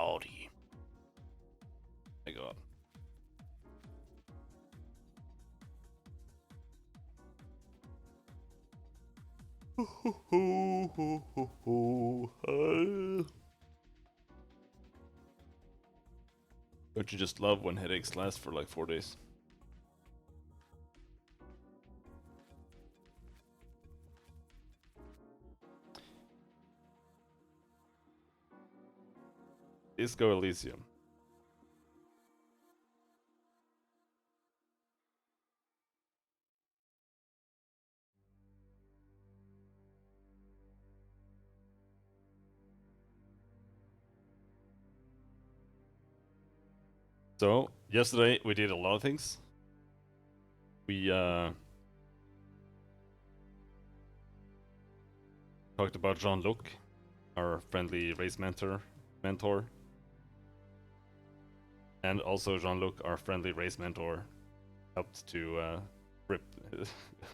Howdy. I go up. Don't you just love when headaches last for like 4 days? Disco Elysium. So, yesterday we did a lot of things. We talked about Jean-Luc, our friendly race mentor. And also Jean-Luc, our friendly race mentor, helped to rip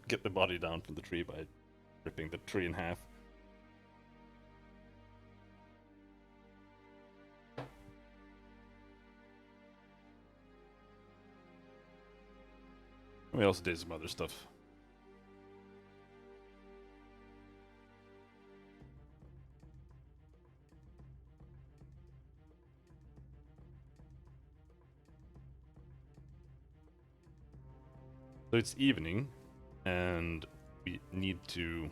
get the body down from the tree by ripping the tree in half. We also did some other stuff. So it's evening, and we need to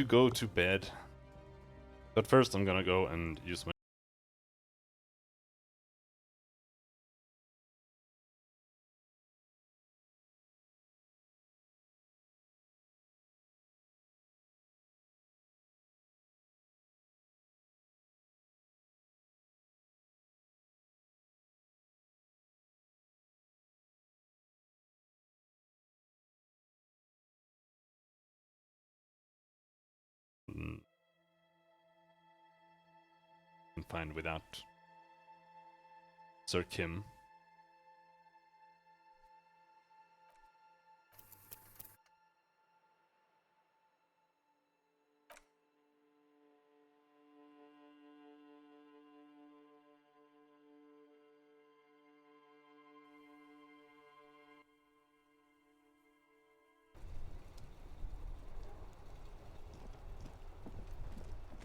go to bed. But first I'm gonna go and use my I'm fine without Sir Kim.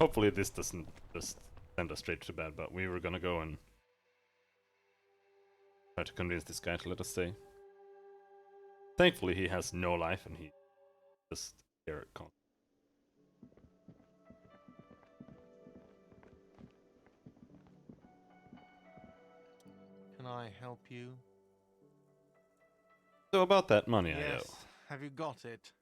Hopefully this doesn't just send us straight to bed, but we were gonna go and try to convince this guy to let us stay. Thankfully he has no life and he just here at con. Can I help you? So about that money I Yes. owe. Have you got it?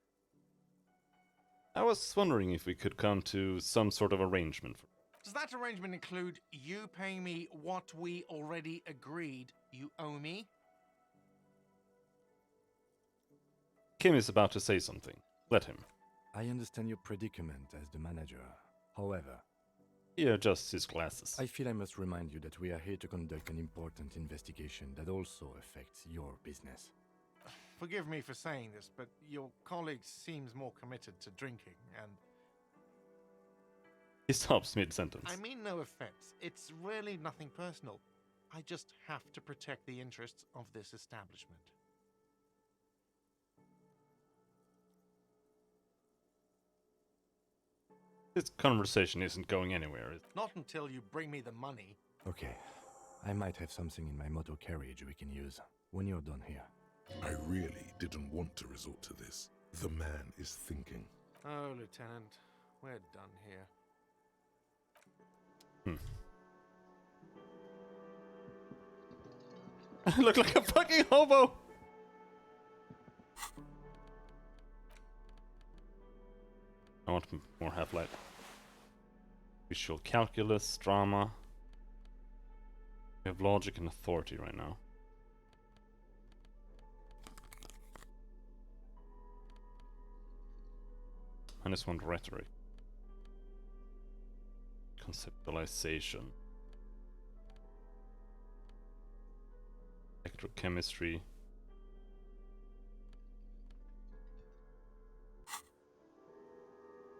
I was wondering if we could come to some sort of arrangement. Does that arrangement include you paying me what we already agreed you owe me? Kim is about to say something. Let him. I understand your predicament as the manager. However, He adjusts his glasses. I feel I must remind you that we are here to conduct an important investigation that also affects your business. Forgive me for saying this, but your colleague seems more committed to drinking, and He stops mid-sentence. I mean no offense. It's really nothing personal. I just have to protect the interests of this establishment. This conversation isn't going anywhere. Not until you bring me the money. Okay, I might have something in my motor carriage we can use when you're done here. I really didn't want to resort to this. The man is thinking. Oh, Lieutenant, we're done here. I look like a fucking hobo! I want more Half-Life. Visual calculus, drama. We have logic and authority right now. -1 rhetoric. Conceptualization. Electrochemistry.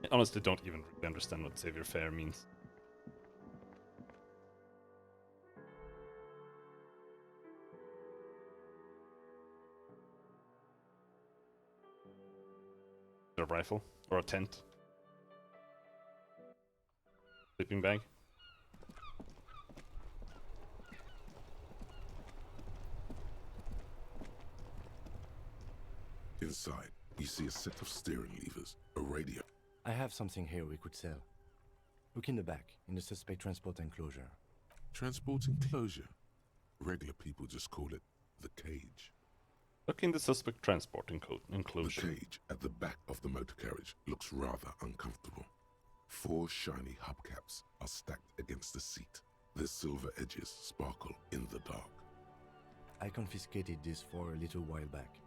I honestly don't even really understand what Savior Fair means. A rifle? Or a tent? Sleeping bag? Inside, you see a set of steering levers, a radio. I have something here we could sell. Look in the back, in the suspect transport enclosure. Transport enclosure. Regular people just call it the cage. Look in the suspect transport The enclosure. cage at the back of the motor carriage looks rather uncomfortable. 4 shiny hubcaps are stacked against the seat. Their silver edges sparkle in the dark. I confiscated this for a little while back.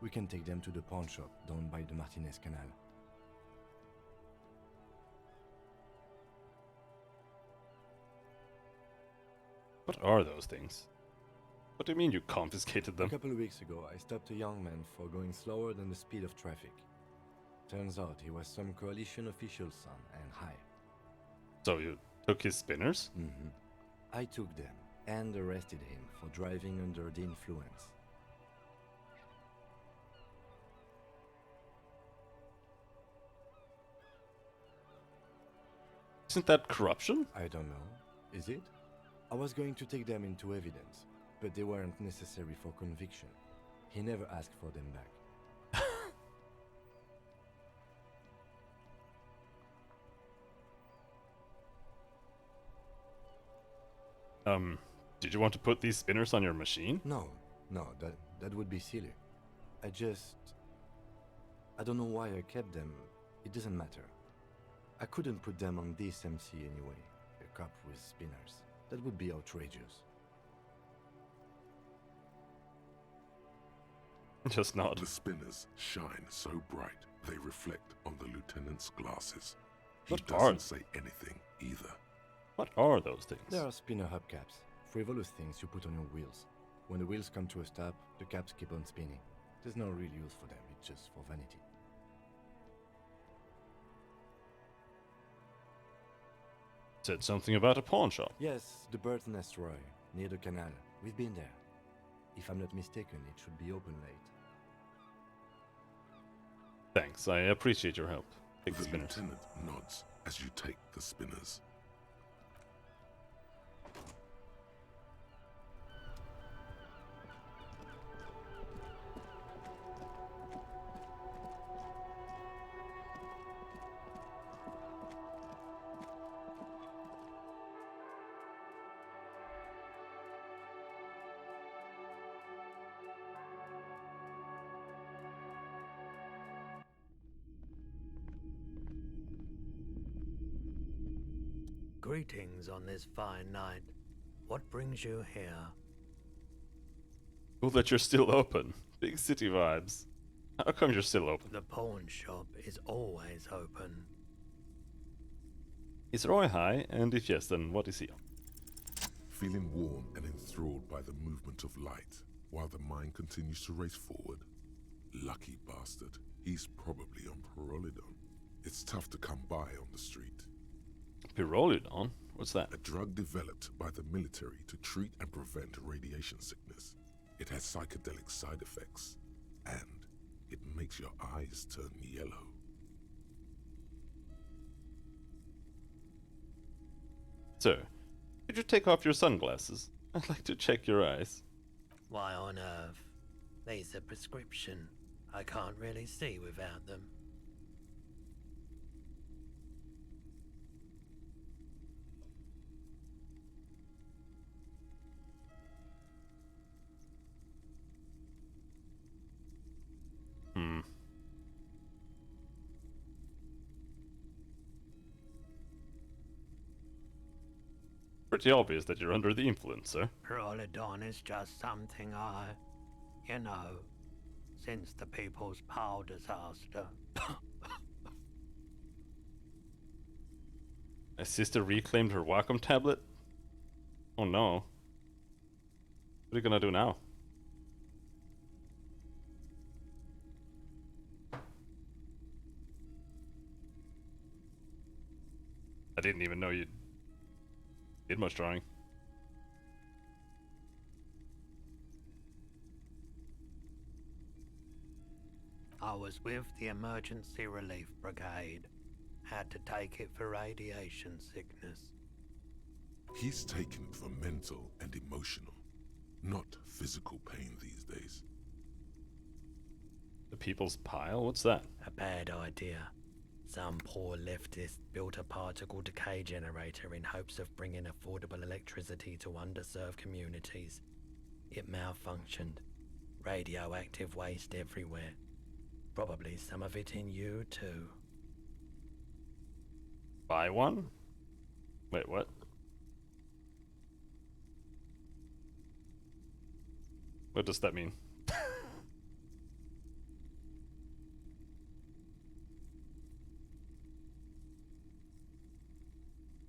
We can take them to the pawn shop down by the Martinez Canal. What are those things? What do you mean you confiscated A them? couple of weeks ago, I stopped a young man for going slower than the speed of traffic. Turns out he was some coalition official's son and high. So you took his spinners? I took them and arrested him for driving under the influence. Isn't that corruption? I don't know. Is it? I was going to take them into evidence, but they weren't necessary for conviction. He never asked for them back. Did you want to put these spinners on your machine? No, that would be silly. I don't know why I kept them. It doesn't matter. I couldn't put them on this MC anyway. A cop with spinners. That would be outrageous. Just nod. The spinners shine so bright they reflect on the lieutenant's glasses. He What are doesn't say anything either. What are those things? There are spinner hubcaps, frivolous things you put on your wheels. When the wheels come to a stop, the caps keep on spinning. There's no real use for them, it's just for vanity. Said something about a pawn shop. Yes, the Bird's Nest Roy, near the canal. We've been there. If I'm not mistaken, it should be open late. Thanks, I appreciate your help. Take the The spinners. lieutenant nods as you take the spinners. Greetings on this fine night. What brings you here? Cool that you're still open. Big city vibes. How come you're still open? The pawn shop is always open. Is Roy high? And if yes, then what is he on? Feeling warm and enthralled by the movement of light, while the mind continues to race forward. Lucky bastard. He's probably on Pyrrolidon. It's tough to come by on the street. Pyrrolidon? What's that? A drug developed by the military to treat and prevent radiation sickness. It has psychedelic side effects, and it makes your eyes turn yellow. Sir, could you take off your sunglasses? I'd like to check your eyes. Why on earth? These are prescription. I can't really see without them. Pretty obvious that you're under the influence, sir. Pyrrolidon is just something you know, since the People's Power disaster. My sister reclaimed her Wacom tablet? Oh no. What are you gonna do now? I didn't even know you did much drawing. I was with the Emergency Relief Brigade. Had to take it for radiation sickness. He's taken it for mental and emotional, not physical pain these days. The People's Pile? What's that? A bad idea. Some poor leftist built a particle decay generator in hopes of bringing affordable electricity to underserved communities. It malfunctioned. Radioactive waste everywhere. Probably some of it in you too. Buy one? Wait, what? What does that mean?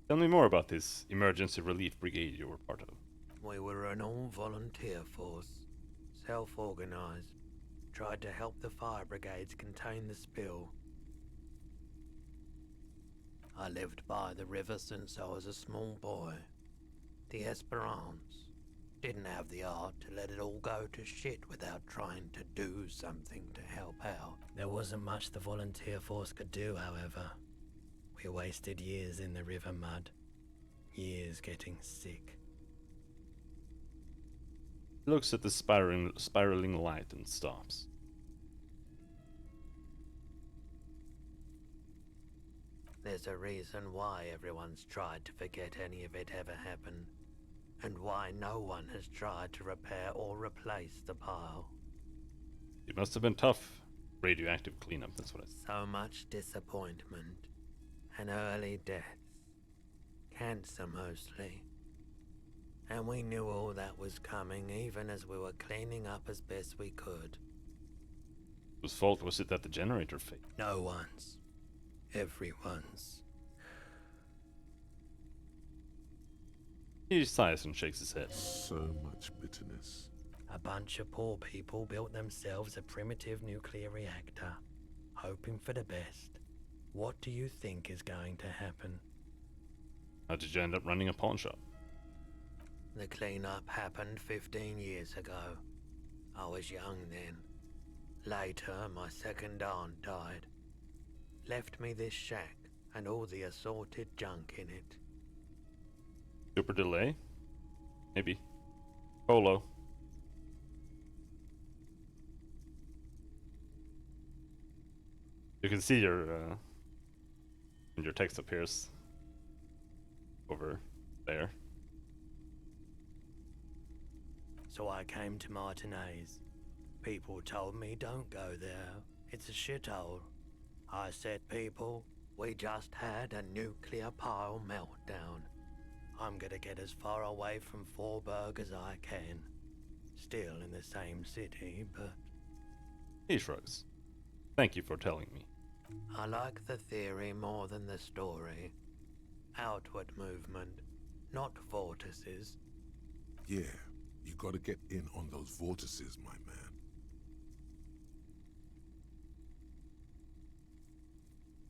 Tell me more about this emergency relief brigade you were part of. We were an all-volunteer force, self-organized. Tried to help the fire brigades contain the spill. I lived by the river since I was a small boy. The Esperance. Didn't have the art to let it all go to shit without trying to do something to help out. There wasn't much the volunteer force could do, however. We wasted years in the river mud. Years getting sick. Looks at the spiraling light and stops. There's a reason why everyone's tried to forget any of it ever happened, and why no one has tried to repair or replace the pile. It must have been tough. Radioactive cleanup, that's what I said. So much disappointment, and early deaths. Cancer mostly. And we knew all that was coming even as we were cleaning up as best we could. Whose fault was it that the generator failed? No one's. Everyone's. He sighs and shakes his head. So much bitterness. A bunch of poor people built themselves a primitive nuclear reactor, hoping for the best. What do you think is going to happen? How did you end up running a pawn shop? The cleanup happened 15 years ago. I was young then. Later, my second aunt died. Left me this shack and all the assorted junk in it. Super delay? Maybe. Polo. You can see when your text appears over there. So I came to Martinez. People told me don't go there. It's a shithole. I said, people, we just had a nuclear pile meltdown. I'm gonna get as far away from Forberg as I can. Still in the same city, but... He shrugs. Thank you for telling me. I like the theory more than the story. Outward movement, not vortices. Yeah, you gotta get in on those vortices, my man.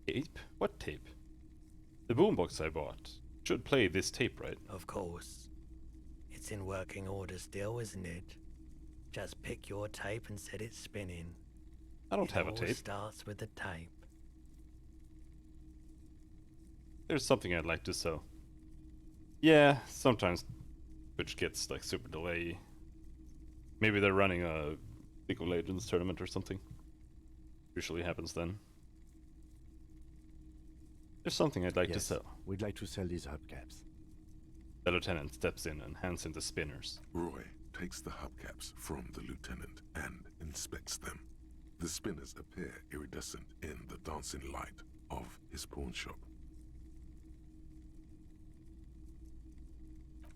Tape? What tape? The boombox I bought. Should play this tape, right? Of course. It's in working order still, isn't it? Just pick your tape and set it spinning. I don't have a It tape. all starts with the tape. There's something I'd like to sew. Yeah, sometimes Twitch gets like super delay. Maybe they're running a League of Legends tournament or something. Usually happens then. There's something I'd like to Yes, sell. we'd like to sell these hubcaps. The lieutenant steps in and hands him the spinners. Roy takes the hubcaps from the lieutenant and inspects them. The spinners appear iridescent in the dancing light of his pawn shop.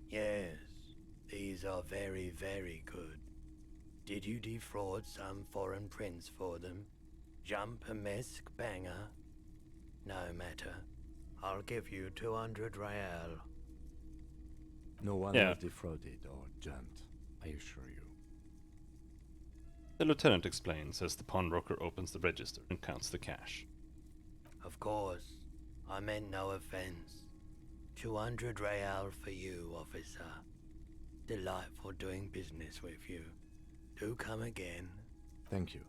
Yes, these are very, very good. Did you defraud some foreign prince for them? Jump a mesk banger? No matter. I'll give you 200 real. No one Yeah. was defrauded or jumped, I assure you. The lieutenant explains as the pawnbroker opens the register and counts the cash. Of course, I meant no offense. 200 real for you, officer. Delightful doing business with you. Do come again. Thank you.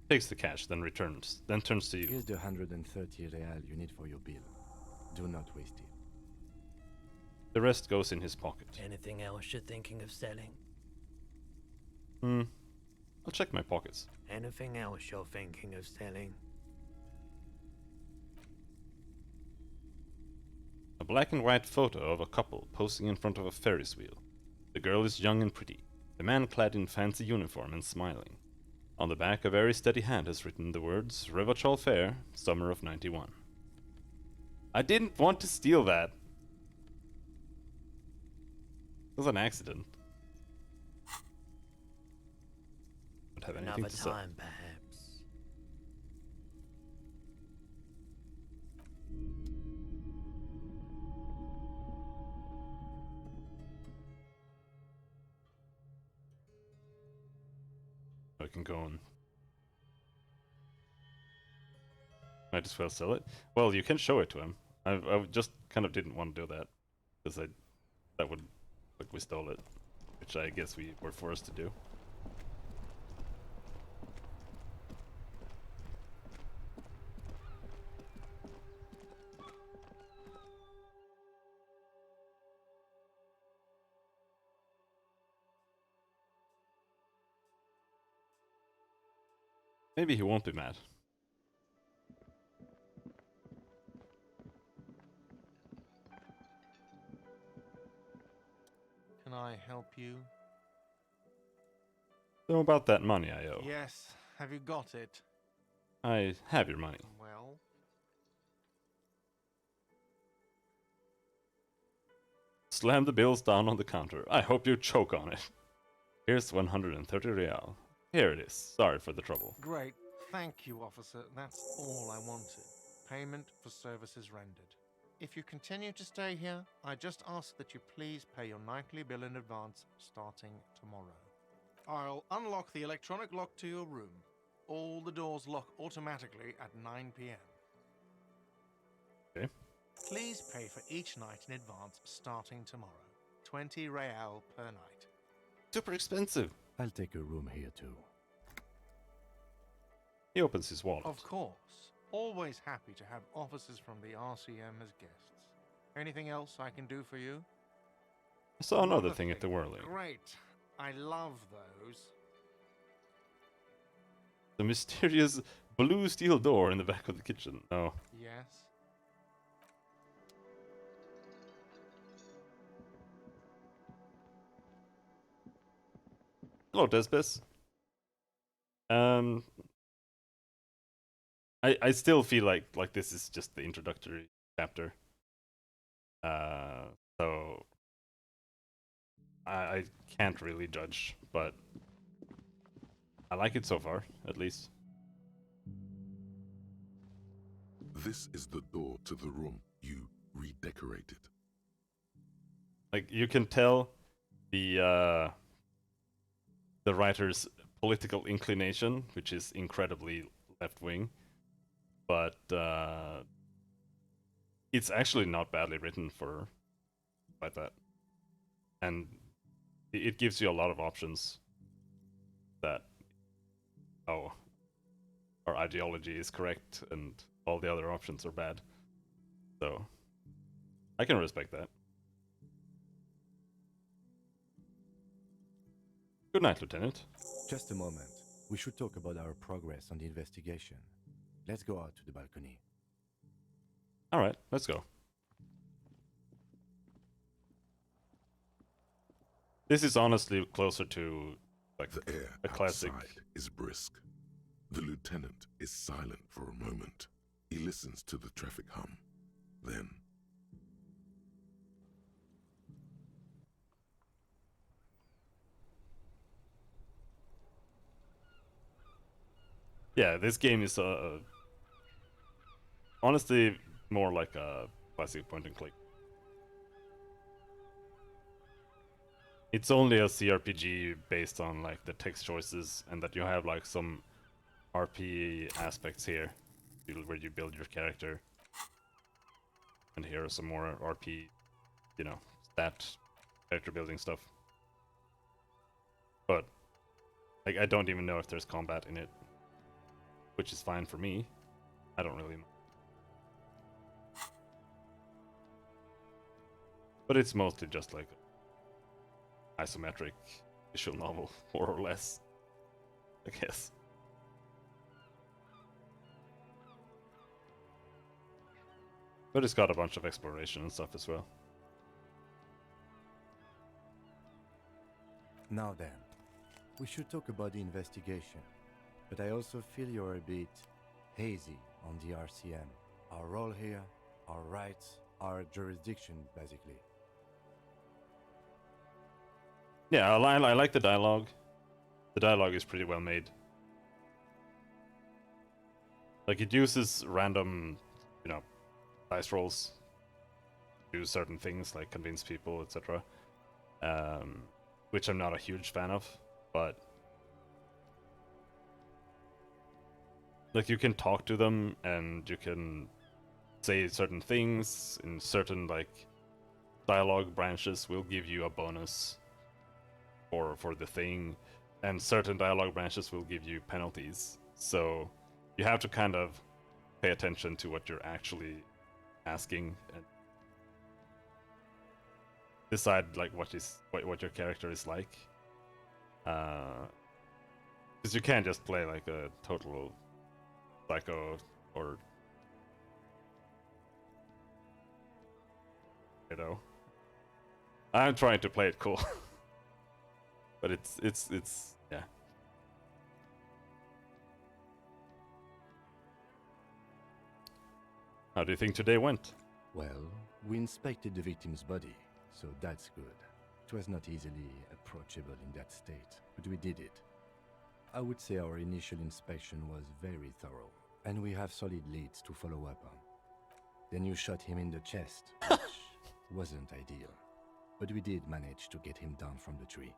Takes the cash, then turns to you. Here's the 130 real you need for your bill. Do not waste it. The rest goes in his pocket. Anything else you're thinking of selling? I'll check my pockets. Anything else you're thinking of selling? A black and white photo of a couple posing in front of a Ferris wheel. The girl is young and pretty, the man clad in fancy uniform and smiling. On the back, a very steady hand has written the words, Revachol Fair, summer of 91. I didn't want to steal that. It was an accident. Don't have anything Another to say. time, perhaps. I can go and might as well sell it. Well, you can show it to him. I just kind of didn't want to do that because that would like we stole it, which I guess we were forced to do. Maybe he won't be mad. Can I help you? So about that money I owe. Yes. Have you got it? I have your money. Well, Slam the bills down on the counter. I hope you choke on it. Here's 130 real. Here it is. Sorry for the trouble. great. Thank you, officer. That's all I wanted. Payment for services rendered. If you continue to stay here, I just ask that you please pay your nightly bill in advance starting tomorrow. I'll unlock the electronic lock to your room. All the doors lock automatically at 9 p.m. Okay. Please pay for each night in advance starting tomorrow. 20 real per night. Super expensive. I'll take a room here too. He opens his wallet. Of course. Always happy to have officers from the RCM as guests. Anything else I can do for you? I saw another thing at the whirling. Great. I love those. The mysterious blue steel door in the back of the kitchen. Oh. Yes. Hello, Desbis. I still feel like this is just the introductory chapter. So I can't really judge, but I like it so far, at least. This is the door to the room you redecorated. Like you can tell the writer's political inclination, which is incredibly left wing, but it's actually not badly written for like that, and it gives you a lot of options that our ideology is correct and all the other options are bad. So I can respect that. Good night, Lieutenant. Just a moment. We should talk about our progress on the investigation. Let's go out to the balcony. Alright, let's go. This is honestly closer to like The air a classic. outside is brisk. The lieutenant is silent for a moment. He listens to the traffic hum. Then, Yeah, this game is honestly more like a classic point and click. It's only a CRPG based on like the text choices, and that you have like some RP aspects here, where you build your character. And here are some more RP, you know, stat character building stuff. But like, I don't even know if there's combat in it, which is fine for me. I don't really know. But it's mostly just like an isometric visual novel, more or less, I guess. But it's got a bunch of exploration and stuff as well. Now then, we should talk about the investigation. But I also feel you're a bit hazy on the RCM. Our role here, our rights, our jurisdiction, basically. Yeah, I like the dialogue. The dialogue is pretty well made. Like, it uses random, you know, dice rolls to do certain things, like convince people, etc. Which I'm not a huge fan of, but like, you can talk to them and you can say certain things in certain like dialogue branches will give you a bonus for the thing, and certain dialogue branches will give you penalties. So you have to kind of pay attention to what you're actually asking and decide like what your character is like. Because you can't just play like a total psycho or, you know. I'm trying to play it cool. But it's yeah. How do you think today went? Well, we inspected the victim's body, so that's good. It was not easily approachable in that state, but we did it. I would say our initial inspection was very thorough, and we have solid leads to follow up on. Then you shot him in the chest, which wasn't ideal, but we did manage to get him down from the tree.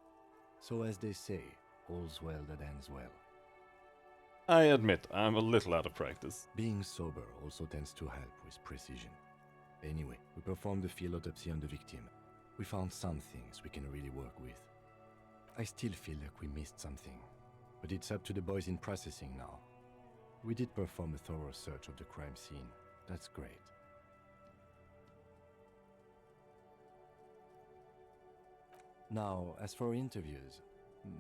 So as they say, all's well that ends well. I admit, I'm a little out of practice. Being sober also tends to help with precision. Anyway, we performed a field autopsy on the victim. We found some things we can really work with. I still feel like we missed something, but it's up to the boys in processing now. We did perform a thorough search of the crime scene. That's great. Now, as for interviews,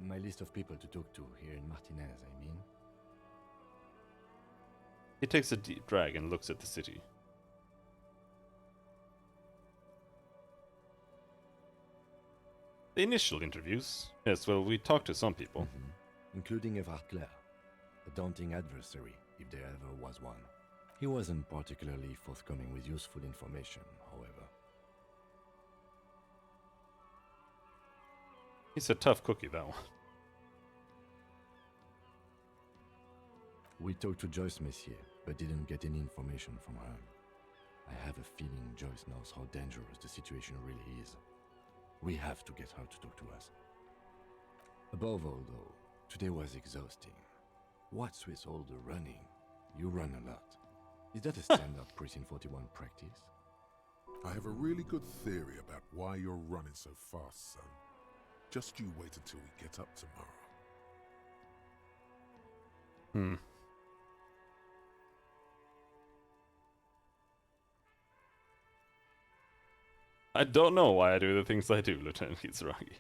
my list of people to talk to here in Martinez, I mean. He takes a deep drag and looks at the city. The initial interviews. Yes, well, we talked to some people. Including Evrard Claire, a daunting adversary, if there ever was one. He wasn't particularly forthcoming with useful information, however. He's a tough cookie, that one. We talked to Joyce Messier, but didn't get any information from her. I have a feeling Joyce knows how dangerous the situation really is. We have to get her to talk to us. Above all, though, today was exhausting. What's with all the running? You run a lot. Is that a standard Precinct 41 practice? I have a really good theory about why you're running so fast, son. Just you wait until we get up tomorrow. I don't know why I do the things I do, Lieutenant Kitsuragi.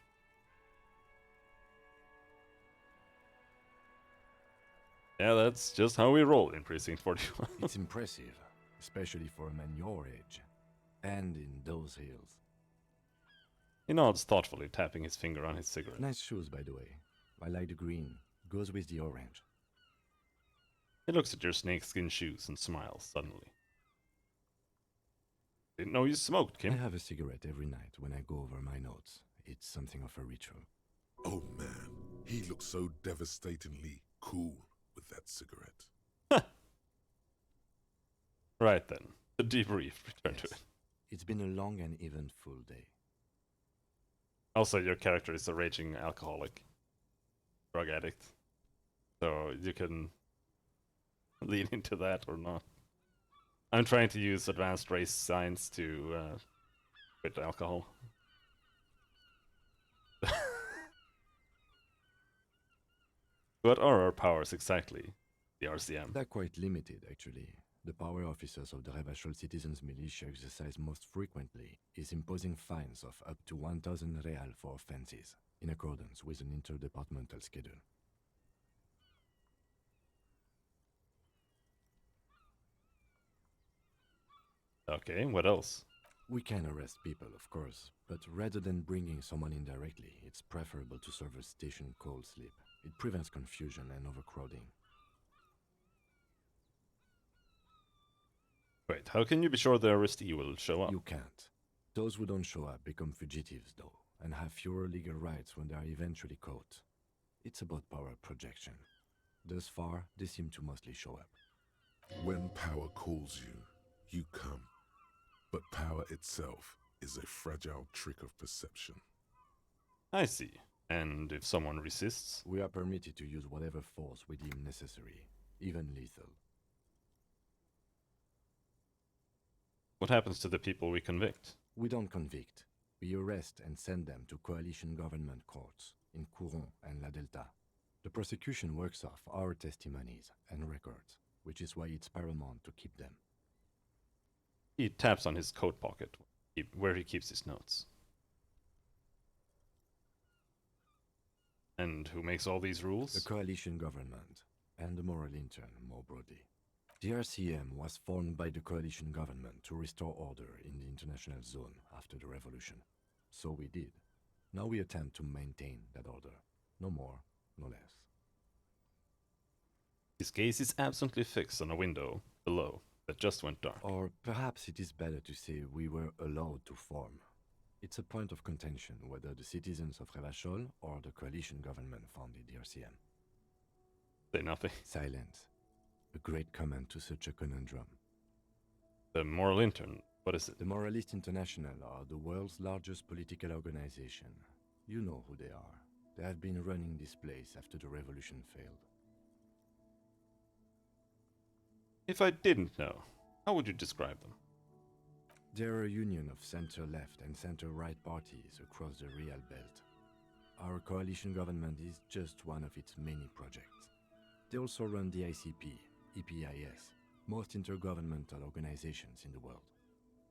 Yeah, that's just how we roll in Precinct 41. It's impressive, especially for a man your age. And in those hills. He nods thoughtfully, tapping his finger on his cigarette. Nice shoes, by the way. I like the green. Goes with the orange. He looks at your snakeskin shoes and smiles suddenly. Didn't know you smoked, Kim. I have a cigarette every night when I go over my notes. It's something of a ritual. Oh man, he looks so devastatingly cool with that cigarette. Right then. The debrief. Return to Yes. it. It's been a long and eventful day. Also, your character is a raging alcoholic, drug addict, so you can lean into that or not. I'm trying to use advanced race science to quit alcohol. What are our powers exactly? The RCM. They're quite limited, actually. The power officers of the Revachol Citizens Militia exercise most frequently is imposing fines of up to 1,000 real for offenses, in accordance with an interdepartmental schedule. Okay, what else? We can arrest people, of course, but rather than bringing someone in directly, it's preferable to serve a station cold sleep. It prevents confusion and overcrowding. Wait, how can you be sure the arrestee will show up? You can't. Those who don't show up become fugitives, though, and have fewer legal rights when they are eventually caught. It's about power projection. Thus far, they seem to mostly show up. When power calls you, you come. But power itself is a fragile trick of perception. I see. And if someone resists? We are permitted to use whatever force we deem necessary, even lethal. What happens to the people we convict? We don't convict. We arrest and send them to coalition government courts in Couron and La Delta. The prosecution works off our testimonies and records, which is why it's paramount to keep them. He taps on his coat pocket, where he keeps his notes. And who makes all these rules? The coalition government, and the moral intern more broadly. The RCM was formed by the coalition government to restore order in the international zone after the revolution. So we did. Now we attempt to maintain that order. No more, no less. His gaze is absently fixed on a window below that just went dark. Or perhaps it is better to say we were allowed to form. It's a point of contention whether the citizens of Revachol or the coalition government founded the RCM. Say nothing. Silence. A great comment to such a conundrum. The moral intern, what is it? The Moralist International are the world's largest political organization. You know who they are. They have been running this place after the revolution failed. If I didn't know, how would you describe them? They're a union of center-left and center-right parties across the Real Belt. Our coalition government is just one of its many projects. They also run the ICP, EPIS, most intergovernmental organizations in the world.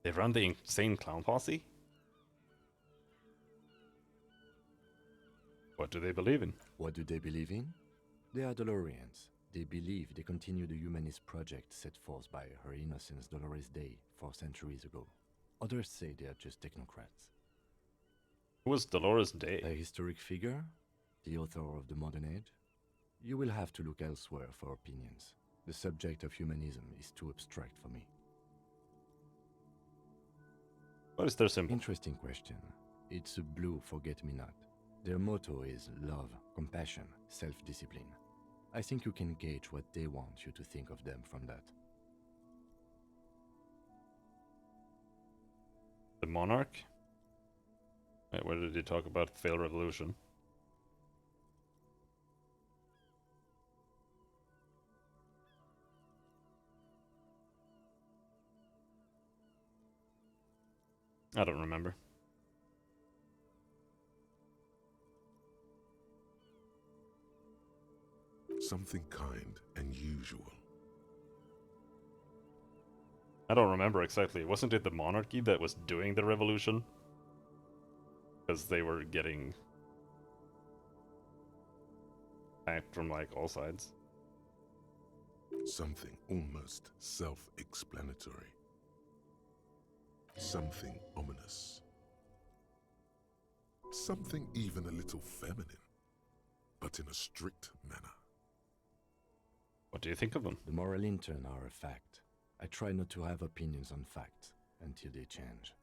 They run the insane clown posse? What do they believe in? What do they believe in? They are Dolorians. They believe they continue the humanist project set forth by Her Innocence Dolores Day 4 centuries ago. Others say they are just technocrats. Who was Dolores Day? A historic figure? The author of the modern age? You will have to look elsewhere for opinions. The subject of humanism is too abstract for me. What is their symbol? Interesting question. It's a blue forget-me-not. Their motto is love, compassion, self-discipline. I think you can gauge what they want you to think of them from that. The monarch? Wait, where did he talk about failed revolution? I don't remember. Something kind and usual. I don't remember exactly. Wasn't it the monarchy that was doing the revolution? Because they were getting attacked from like all sides. Something almost self-explanatory. Something ominous. Something even a little feminine, but in a strict manner. What do you think of them? The moral intern are a fact. I try not to have opinions on facts until they change.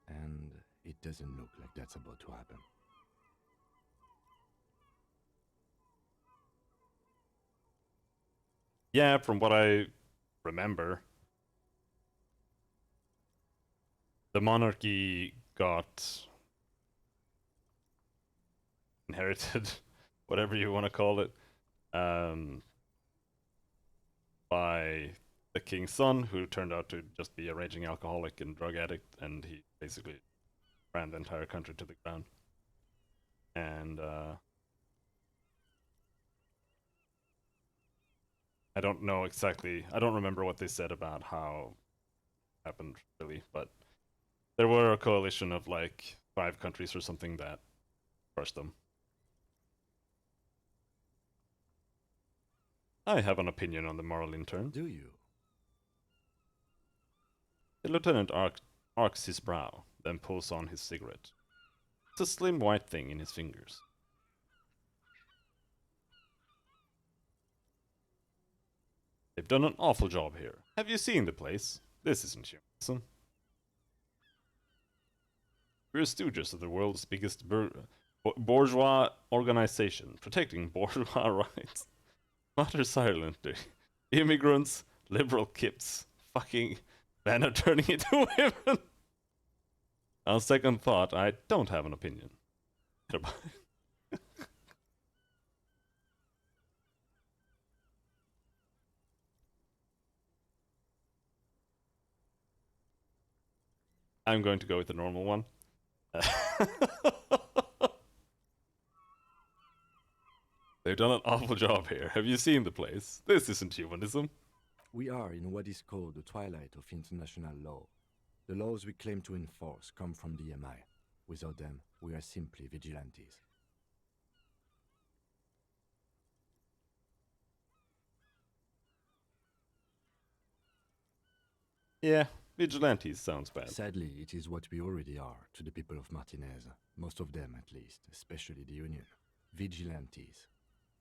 And it doesn't look like that's about to happen. Yeah, from what I remember, the monarchy got inherited, whatever you want to call it, by the king's son, who turned out to just be a raging alcoholic and drug addict, and he basically ran the entire country to the ground. And I don't know exactly. I don't remember what they said about how it happened really, but there were a coalition of like 5 countries or something that crushed them. I have an opinion on the moral intern. Do you? The lieutenant arcs his brow, then pulls on his cigarette. It's a slim white thing in his fingers. They've done an awful job here. Have you seen the place? This isn't humanism. We're stooges of the world's biggest bourgeois organization, protecting bourgeois rights. Utter silently. Immigrants, liberal kips, fucking men are turning into women. On second thought, I don't have an opinion. I'm going to go with the normal one. They've done an awful job here. Have you seen the place? This isn't humanism. We are in what is called the twilight of international law. The laws we claim to enforce come from the MI. Without them, we are simply vigilantes. Yeah, vigilantes sounds bad. Sadly, it is what we already are to the people of Martinez. Most of them, at least, especially the Union. Vigilantes.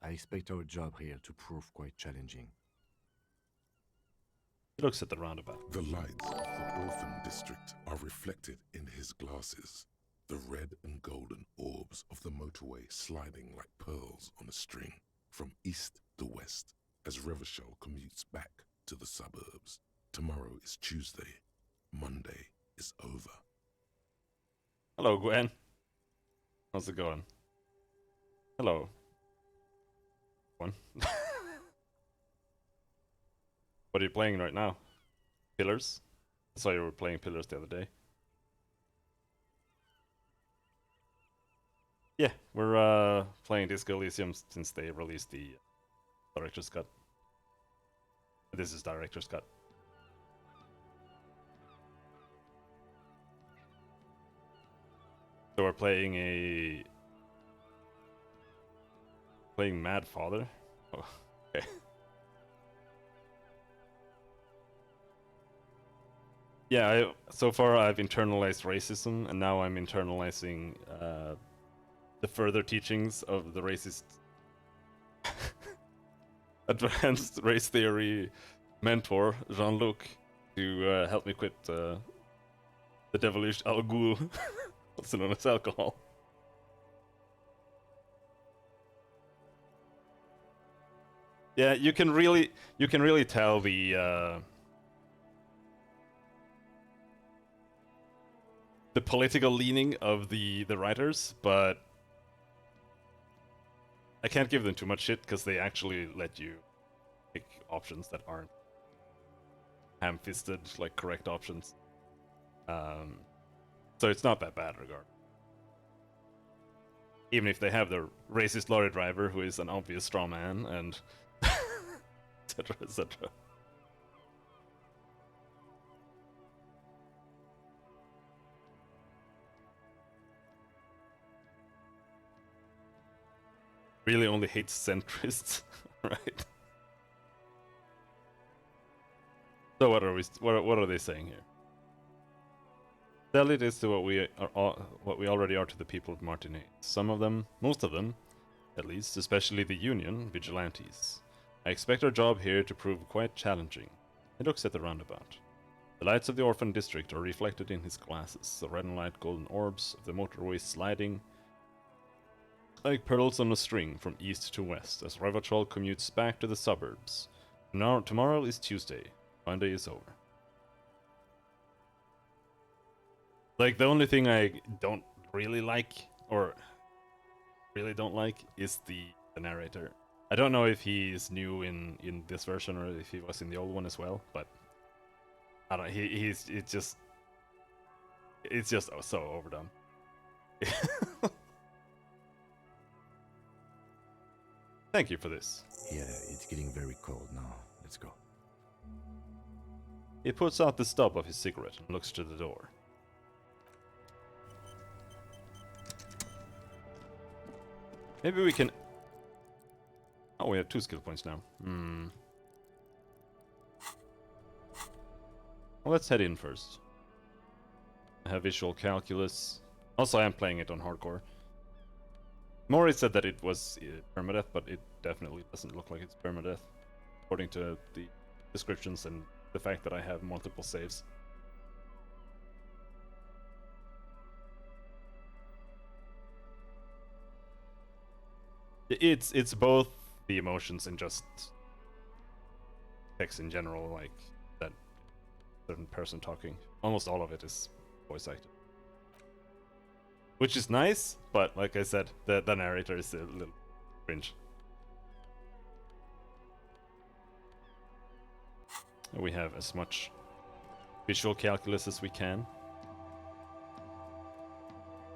I expect our job here to prove quite challenging. He looks at the roundabout. The lights of the orphan district are reflected in his glasses, the red and golden orbs of the motorway sliding like pearls on a string from east to west as Revachol commutes back to the suburbs. Tomorrow is Tuesday. Monday is over. Hello, Gwen. How's it going? Hello. Gwen. What are you playing right now? Pillars? I saw you were playing Pillars the other day. Yeah, we're playing Disco Elysium since they released the Director's Cut. This is Director's Cut. So we're playing Mad Father? Oh, okay. Yeah, so far I've internalized racism, and now I'm internalizing the further teachings of the racist advanced race theory mentor, Jean-Luc, to help me quit the devilish Al Ghul, also known as alcohol. Yeah, you can really tell the political leaning of the writers, but I can't give them too much shit because they actually let you pick options that aren't ham-fisted, like correct options. So it's not that bad, regard. Even if they have the racist lorry driver who is an obvious straw man and etc. etc. Really only hates centrists, right? So what are they saying here? Tell it is to what we already are to the people of Martinez. Some of them, most of them, at least, especially the Union, vigilantes. I expect our job here to prove quite challenging. He looks at the roundabout. The lights of the orphan district are reflected in his glasses, the red and light golden orbs of the motorway sliding like pearls on a string from east to west as Revachol commutes back to the suburbs. Now, tomorrow is Tuesday. Monday is over. Like, the only thing I don't really like, or really don't like, is the narrator. I don't know if he's new in this version or if he was in the old one as well, but I don't. It's just so overdone. Thank you for this. Yeah, it's getting very cold now. Let's go. He puts out the stub of his cigarette and looks to the door. Maybe we can... Oh, we have 2 skill points now. Well, let's head in first. I have visual calculus. Also, I am playing it on hardcore. Mori said that it was permadeath, but it definitely doesn't look like it's permadeath, according to the descriptions and the fact that I have multiple saves. It's both the emotions and just text in general, like that certain person talking. Almost all of it is voice acted, which is nice, but like I said, the narrator is a little cringe. We have as much visual calculus as we can.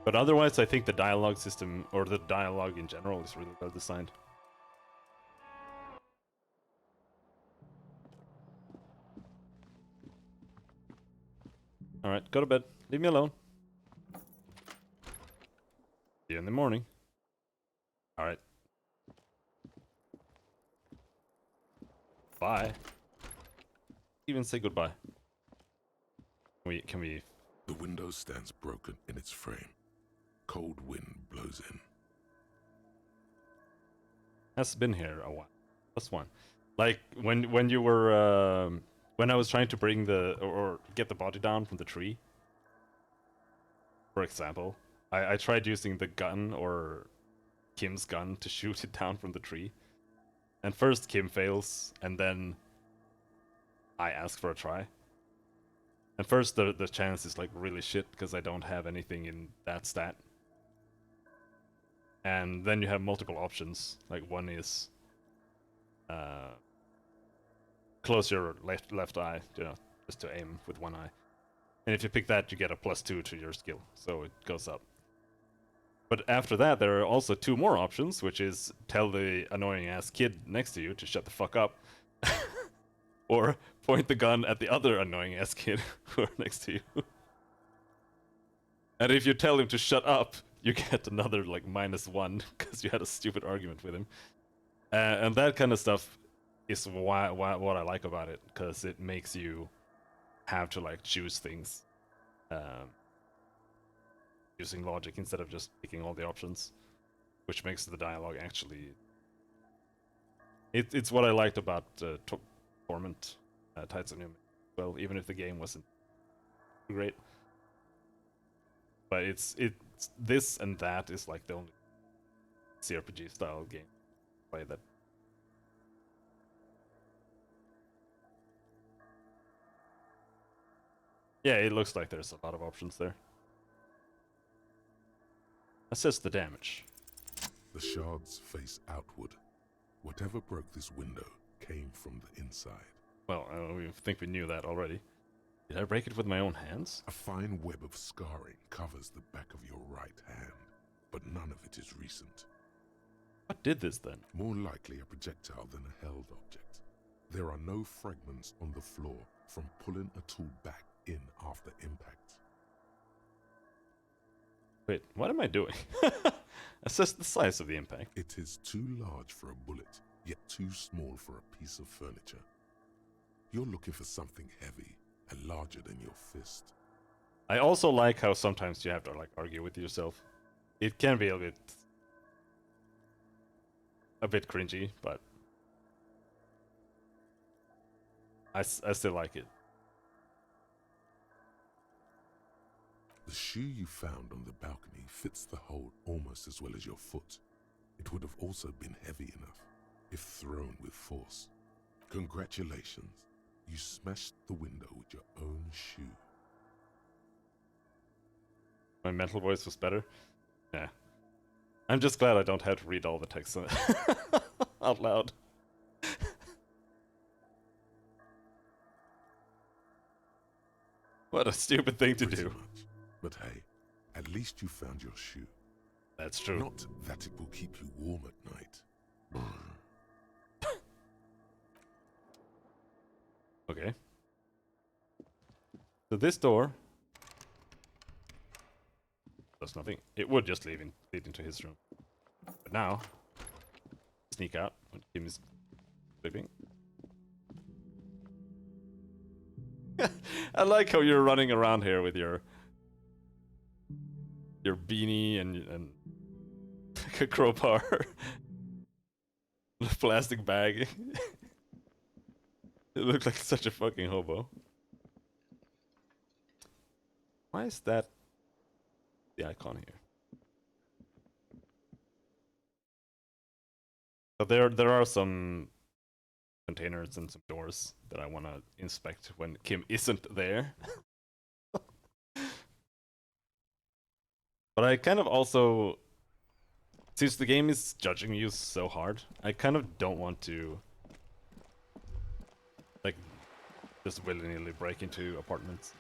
But otherwise, I think the dialogue system, or the dialogue in general, is really well designed. Alright, go to bed. Leave me alone. See you in the morning. Alright. Bye. Even say goodbye. Can we... The window stands broken in its frame. Cold wind blows in. Has been here a while. +1. Like when you were when I was trying to bring the or get the body down from the tree. For example, I tried using the gun or Kim's gun to shoot it down from the tree. And first Kim fails, and then I ask for a try. And first the chance is like really shit because I don't have anything in that stat. And then you have multiple options. Like one is close your left eye, you know, just to aim with one eye. And if you pick that, you get a +2 to your skill, so it goes up. But after that, there are also 2 more options, which is tell the annoying ass kid next to you to shut the fuck up, or point the gun at the other annoying ass kid who are next to you. And if you tell him to shut up, you get another like -1 because you had a stupid argument with him. And that kind of stuff is what I like about it, because it makes you have to like choose things using logic instead of just picking all the options, which makes the dialogue actually... It's what I liked about Torment, Tides of New. Well, even if the game wasn't great, but it's this and that is like the only CRPG style game play that. Yeah, it looks like there's a lot of options there. Assess the damage. The shards face outward. Whatever broke this window came from the inside. Well, I think we knew that already. Did I break it with my own hands? A fine web of scarring covers the back of your right hand, but none of it is recent. What did this then? More likely a projectile than a held object. There are no fragments on the floor from pulling a tool back in after impact. Wait, what am I doing? Assess the size of the impact. It is too large for a bullet, yet too small for a piece of furniture. You're looking for something heavy and larger than your fist. I also like how sometimes you have to like argue with yourself. It can be a bit cringy, but I still like it. The shoe you found on the balcony fits the hole almost as well as your foot. It would have also been heavy enough if thrown with force. Congratulations, you smashed the window with your own shoe. My mental voice was better. Yeah. I'm just glad I don't have to read all the text out loud. What a stupid thing to Pretty do. much. But hey, at least you found your shoe. That's true. Not that it will keep you warm at night. Okay. So this door does nothing. It would just lead into his room. But now, sneak out when Kim is sleeping. I like how you're running around here with your beanie and a crowbar, a plastic bag. It looks like such a fucking hobo. Why is that the icon here? So there are some containers and some doors that I want to inspect when Kim isn't there. But I kind of also, since the game is judging you so hard, I kind of don't want to like just willy-nilly break into apartments.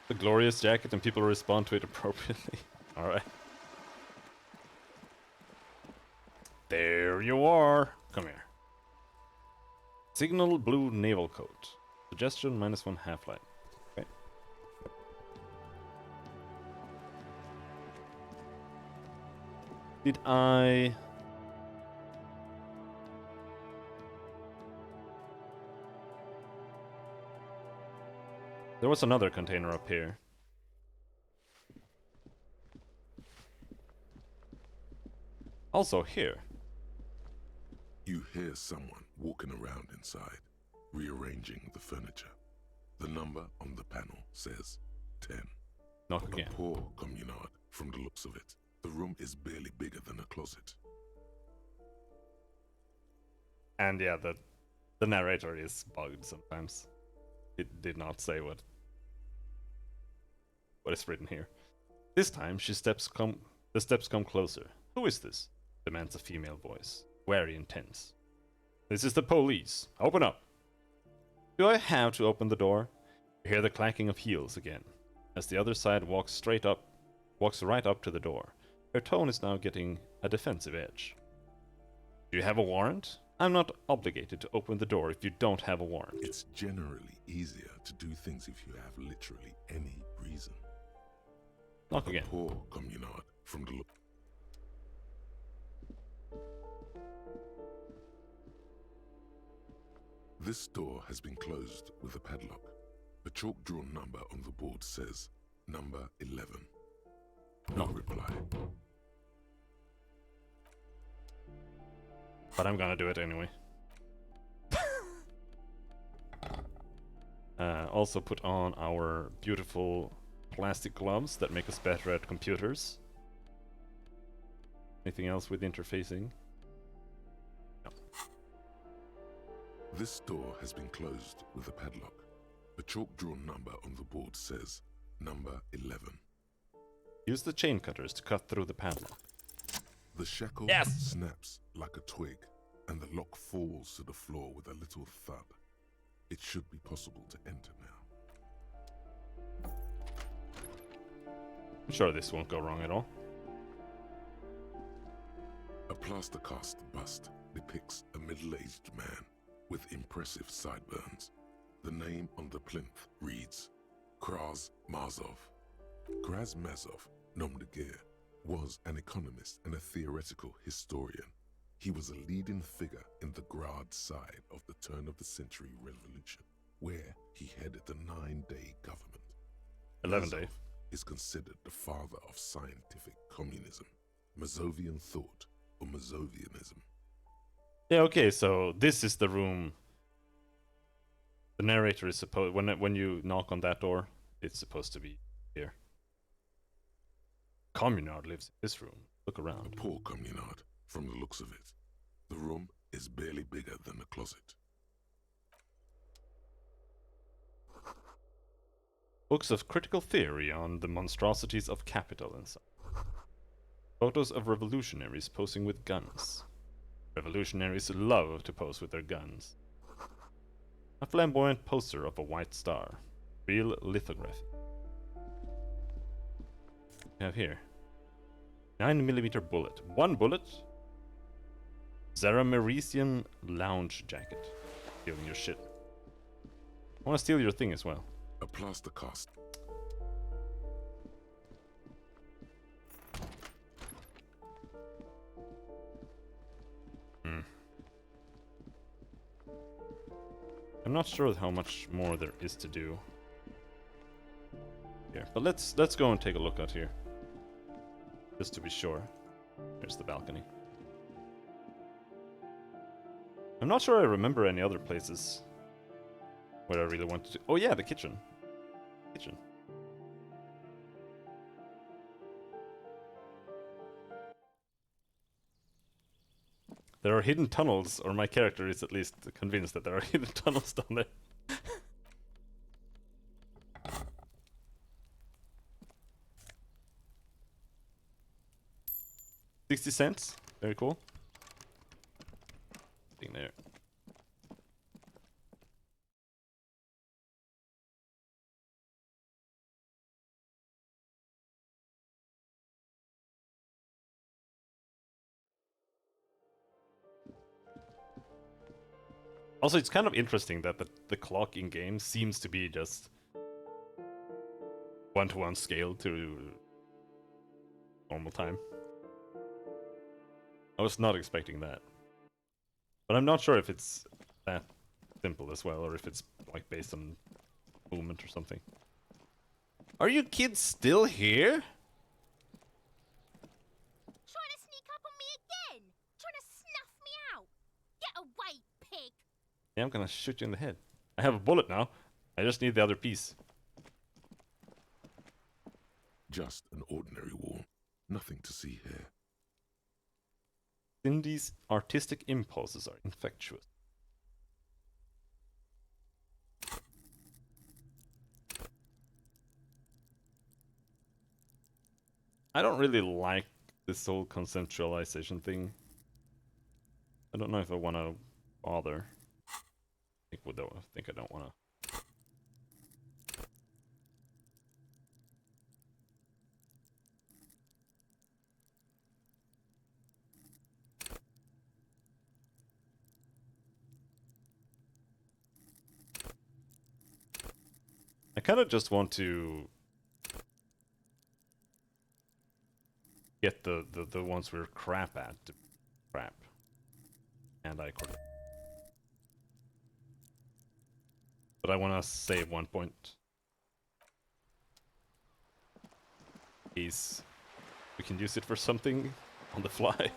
The glorious jacket and people respond to it appropriately. Alright. There you are. Come here. Signal blue naval coat. Suggestion -1 half-life. Okay. Did I... There was another container up here. Also here. You hear someone walking around inside, rearranging the furniture. The number on the panel says 10. Knock A again. poor communard, from the looks of it. The room is barely bigger than a closet. And yeah, the narrator is bugged sometimes. It did not say what is written here. This time, the steps come closer. Who is this? Demands a female voice, very intense. This is the police. Open up. Do I have to open the door? You hear the clacking of heels again, as the other side walks right up to the door. Her tone is now getting a defensive edge. Do you have a warrant? I'm not obligated to open the door if you don't have a warrant. It's generally easier to do things if you have literally any reason. Knock A again. poor communard, from the look. This door has been closed with a padlock. A chalk-drawn number on the board says number 11. No reply. But I'm gonna do it anyway. Also put on our beautiful plastic gloves that make us better at computers. Anything else with interfacing? No. This door has been closed with a padlock. A chalk-drawn number on the board says number 11. Use the chain cutters to cut through the padlock. The shackle Yes! snaps like a twig, and the lock falls to the floor with a little thud. It should be possible to enter now. I'm sure this won't go wrong at all. A plaster cast bust depicts a middle-aged man with impressive sideburns. The name on the plinth reads Kraz Mazov. Kraz Mazov, nom de guerre, was an economist and a theoretical historian. He was a leading figure in the Grad side of the turn-of-the-century revolution, where he headed the 9-day government. 11-day. Is considered the father of scientific communism, Mazovian thought, or Mazovianism. Yeah, okay, so this is the room. The narrator is supposed... When you knock on that door, it's supposed to be here. Communard lives in this room. Look A around. poor communard, from the looks of it. The room is barely bigger than a closet. Books of critical theory on the monstrosities of capital and so. Photos of revolutionaries posing with guns. Revolutionaries love to pose with their guns. A flamboyant poster of a white star. Real lithography. We have here. 9mm bullet. One bullet. Zaramerisian lounge jacket. Stealing your shit. I want to steal your thing as well. A plaster cast. I'm not sure how much more there is to do here, but let's go and take a look out here, just to be sure. Here's the balcony. I'm not sure I remember any other places where I really wanted to. Oh yeah, the kitchen. Kitchen. There are hidden tunnels, or my character is at least convinced that there are hidden tunnels down there. 60 cents. Very cool. Thing there. Also, it's kind of interesting that the clock in game seems to be just 1-to-1 scale to normal time. I was not expecting that. But I'm not sure if it's that simple as well, or if it's like based on movement or something. Are you kids still here? Trying to sneak up on me again? Trying to snuff me out? Get away, pig! Yeah, I'm gonna shoot you in the head. I have a bullet now. I just need the other piece. Just an ordinary wall. Nothing to see here. Cindy's artistic impulses are infectious. I don't really like this whole consensualization thing. I don't know if I want to bother. I think I don't want to. I kind of just want to get the ones we're crap at to crap. And I quit. But I want to save 1 point. Case we can use it for something on the fly.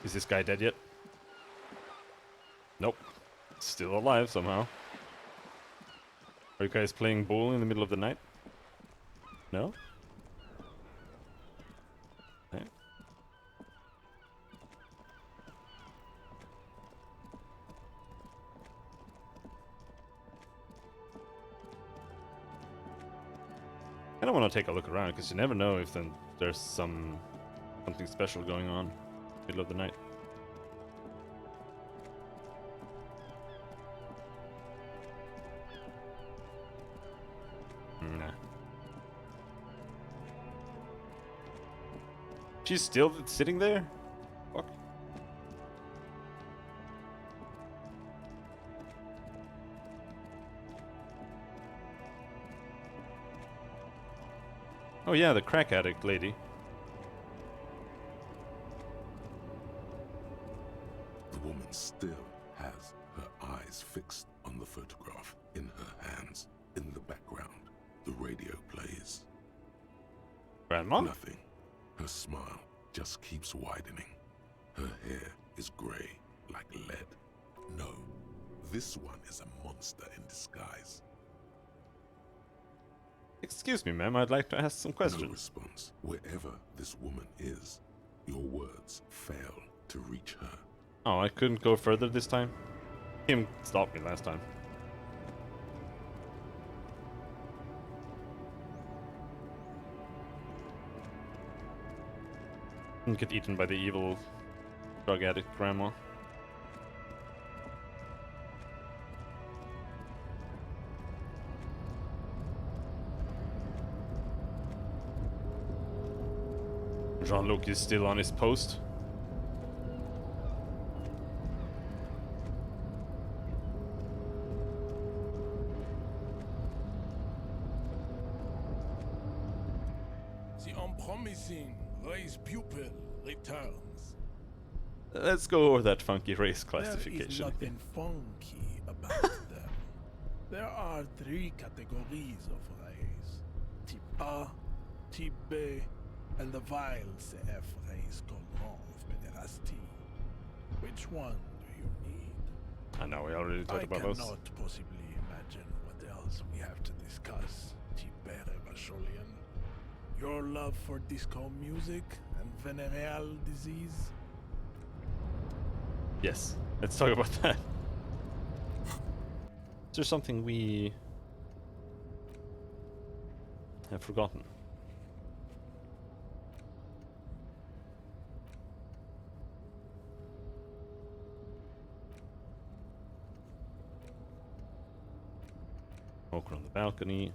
Is this guy dead yet? Nope. Still alive somehow. Are you guys playing bull in the middle of the night? No? Okay. I don't want to take a look around because you never know if there's something special going on. Middle of the night. Nah. She's still sitting there? Fuck. Oh yeah, the crack addict lady. Still has her eyes fixed on the photograph. In her hands, in the background, the radio plays. Grandma? Nothing. Her smile just keeps widening. Her hair is grey, like lead. No, this one is a monster in disguise. Excuse me, ma'am, I'd like to ask some questions. No response. Wherever this woman is, your words fail to reach her. Oh, I couldn't go further this time? Him stopped me last time. Didn't get eaten by the evil drug addict grandma. Jean-Luc is still on his post. The unpromising race pupil returns. Let's go over that funky race There is classification. nothing funky about them. There are 3 categories of race. Type A, Type B, and the vile CF race called of pederasty. Which one do you need? I know, we already I talked about those. cannot possibly imagine what else we have to discuss, Type Revacholian. Your love for disco music and venereal disease? Yes, let's talk about that. Is there something we have forgotten? Walk around the balcony.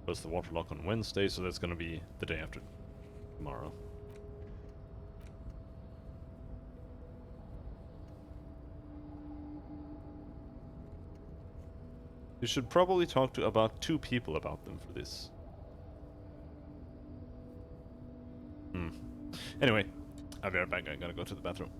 Close the waterlock on Wednesday, so that's gonna be the day after tomorrow. You should probably talk to about 2 people about them for this. Anyway, I'll be right back. I gotta go to the bathroom.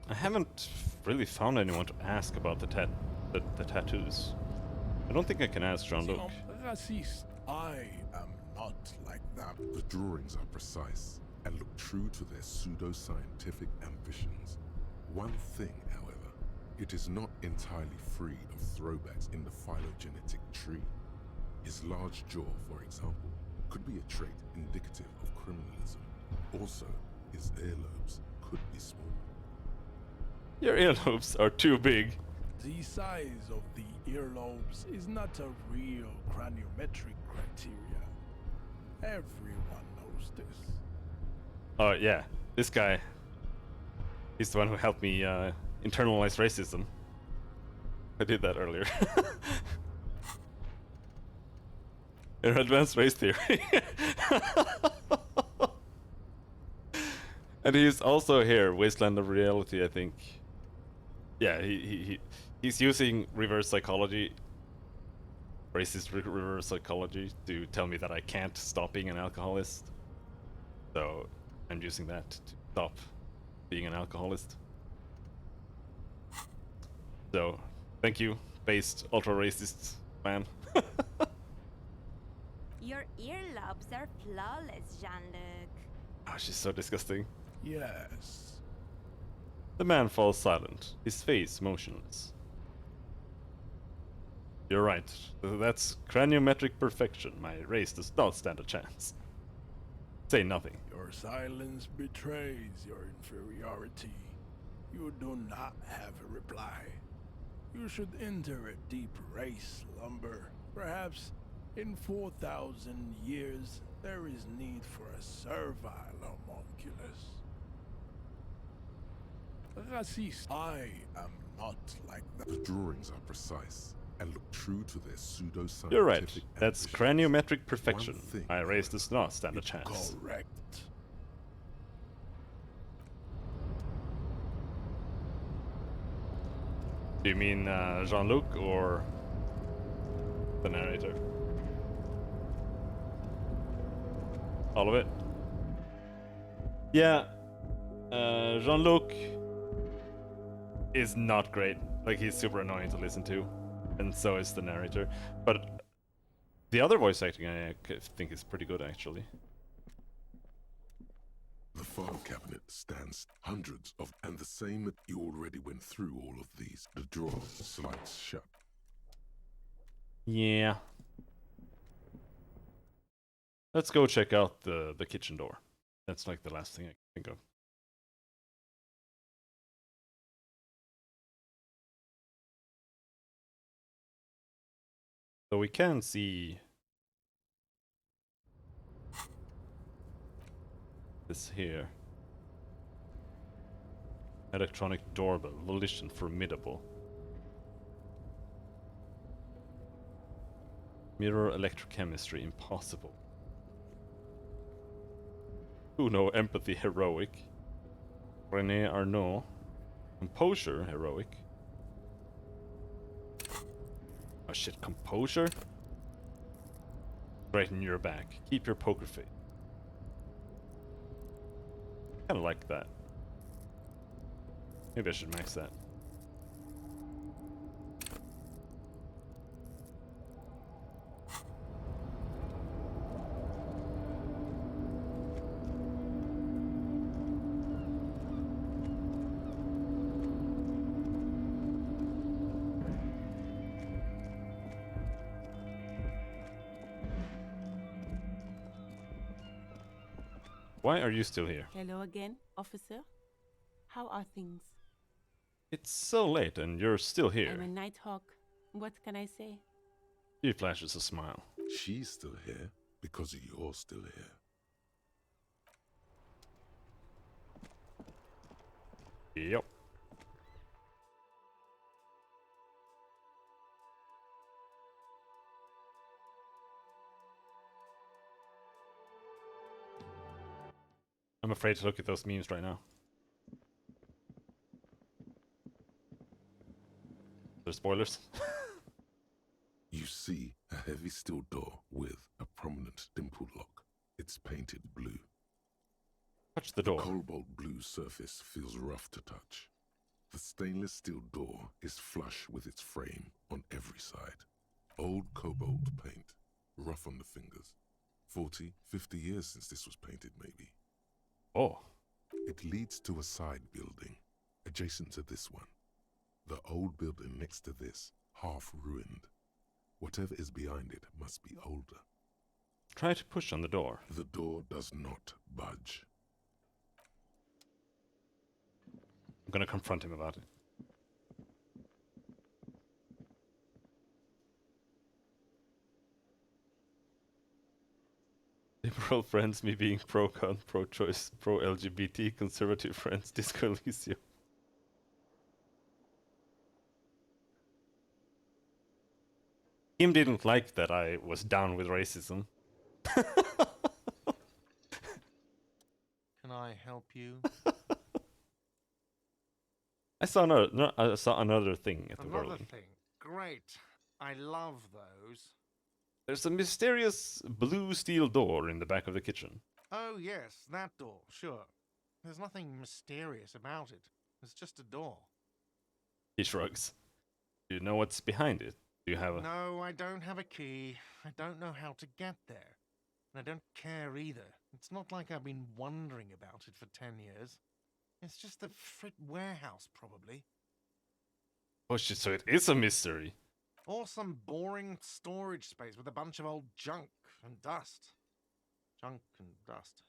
I haven't really found anyone to ask about the tattoos. I don't think I can ask Jean-Luc. Racist. I am not like that. The drawings are precise and look true to their pseudo-scientific ambitions. One thing, however, it is not entirely free of throwbacks in the phylogenetic tree. His large jaw, for example, could be a trait indicative of criminalism. Also, his earlobes could be small. Your earlobes are too big. The size of the earlobes is not a real craniometric criteria. Everyone knows this. Oh yeah, this guy. He's the one who helped me internalize racism. I did that earlier. In advanced race theory. And he's also here, Wasteland of Reality, I think. Yeah, he's using reverse psychology, racist reverse psychology, to tell me that I can't stop being an alcoholist. So I'm using that to stop being an alcoholist. So thank you, based ultra racist man. Your earlobes are flawless, Jean-Luc. Oh, she's so disgusting. Yes. The man falls silent, his face motionless. You're right. That's craniometric perfection. My race does not stand a chance. Say nothing. Your silence betrays your inferiority. You do not have a reply. You should enter a deep race slumber. Perhaps in 4,000 years there is need for a servile homunculus. Racist. I am not like that. The drawings are precise and look true to their pseudo-scientific You're right. That's ambitions. craniometric perfection. One thing, My race however, does not stand a chance. Correct. Do you mean Jean-Luc or the narrator? All of it? Yeah. Jean-Luc is not great. Like, he's super annoying to listen to. And so is the narrator. But the other voice acting I think is pretty good, actually. The file cabinet stands hundreds of, and the same that you already went through all of these. The drawer slides shut. Yeah. Let's go check out the kitchen door. That's like the last thing I can think of. So we can see this here. Electronic doorbell, volition formidable. Mirror electrochemistry, impossible. Uno, empathy, heroic. René Arnaud, composure, heroic. Oh shit, composure? Straighten your back. Keep your poker face. Kinda like that. Maybe I should max that. Why are you still here? Hello again, officer. How are things? It's so late and you're still I'm a here. Nighthawk. What can I say? She flashes a smile. She's still here because you're still here. Yep. I'm afraid to look at those memes right now. There's spoilers. You see a heavy steel door with a prominent dimple lock. It's painted blue. Touch the door. Cobalt blue surface feels rough to touch. The stainless steel door is flush with its frame on every side. Old cobalt paint, rough on the fingers. 40, 50 years since this was painted, maybe. Oh. It leads to a side building, adjacent to this one. The old building next to this, half ruined. Whatever is behind it must be older. Try to push on the door. The door does not budge. I'm gonna confront him about it. Liberal friends, me being pro-gun, pro-choice, pro-LGBT, conservative friends, Disco Elysium. Him didn't like that I was down with racism. Can I help you? I saw another thing at the Another Whirling. thing. Great. I love those. There's a mysterious blue steel door in the back of the kitchen. Oh, yes, that door, sure. There's nothing mysterious about it. It's just a door. He shrugs. Do you know what's behind it? Do you have a... No, I don't have a key. I don't know how to get there. And I don't care either. It's not like I've been wondering about it for 10 years. It's just the Frit warehouse, probably. Oh shit, so it is a mystery. Or some boring storage space with a bunch of old junk and dust. Junk and dust.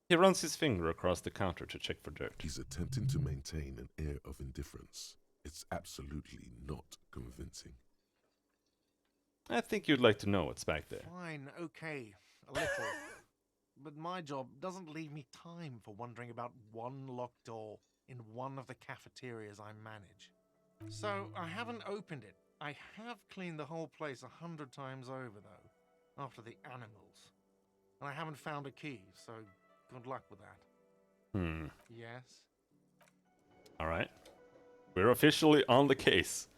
He runs his finger across the counter to check for dirt. He's attempting to maintain an air of indifference. It's absolutely not convincing. I think you'd like to know what's back there. Fine, okay, a little. But my job doesn't leave me time for wondering about one locked door in one of the cafeterias I manage. So I haven't opened it. I have cleaned the whole place 100 times over, though, after the animals. And I haven't found a key, so good luck with that. Yes? Alright. We're officially on the case.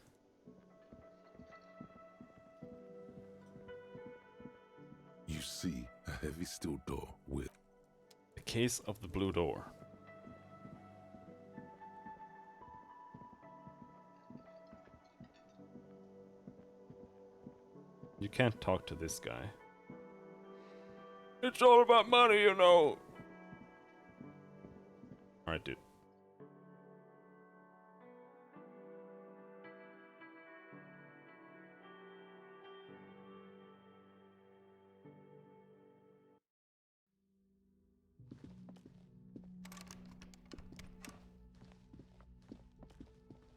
You see a heavy steel door with The case of the blue door. You can't talk to this guy. It's all about money, you know. Alright, dude.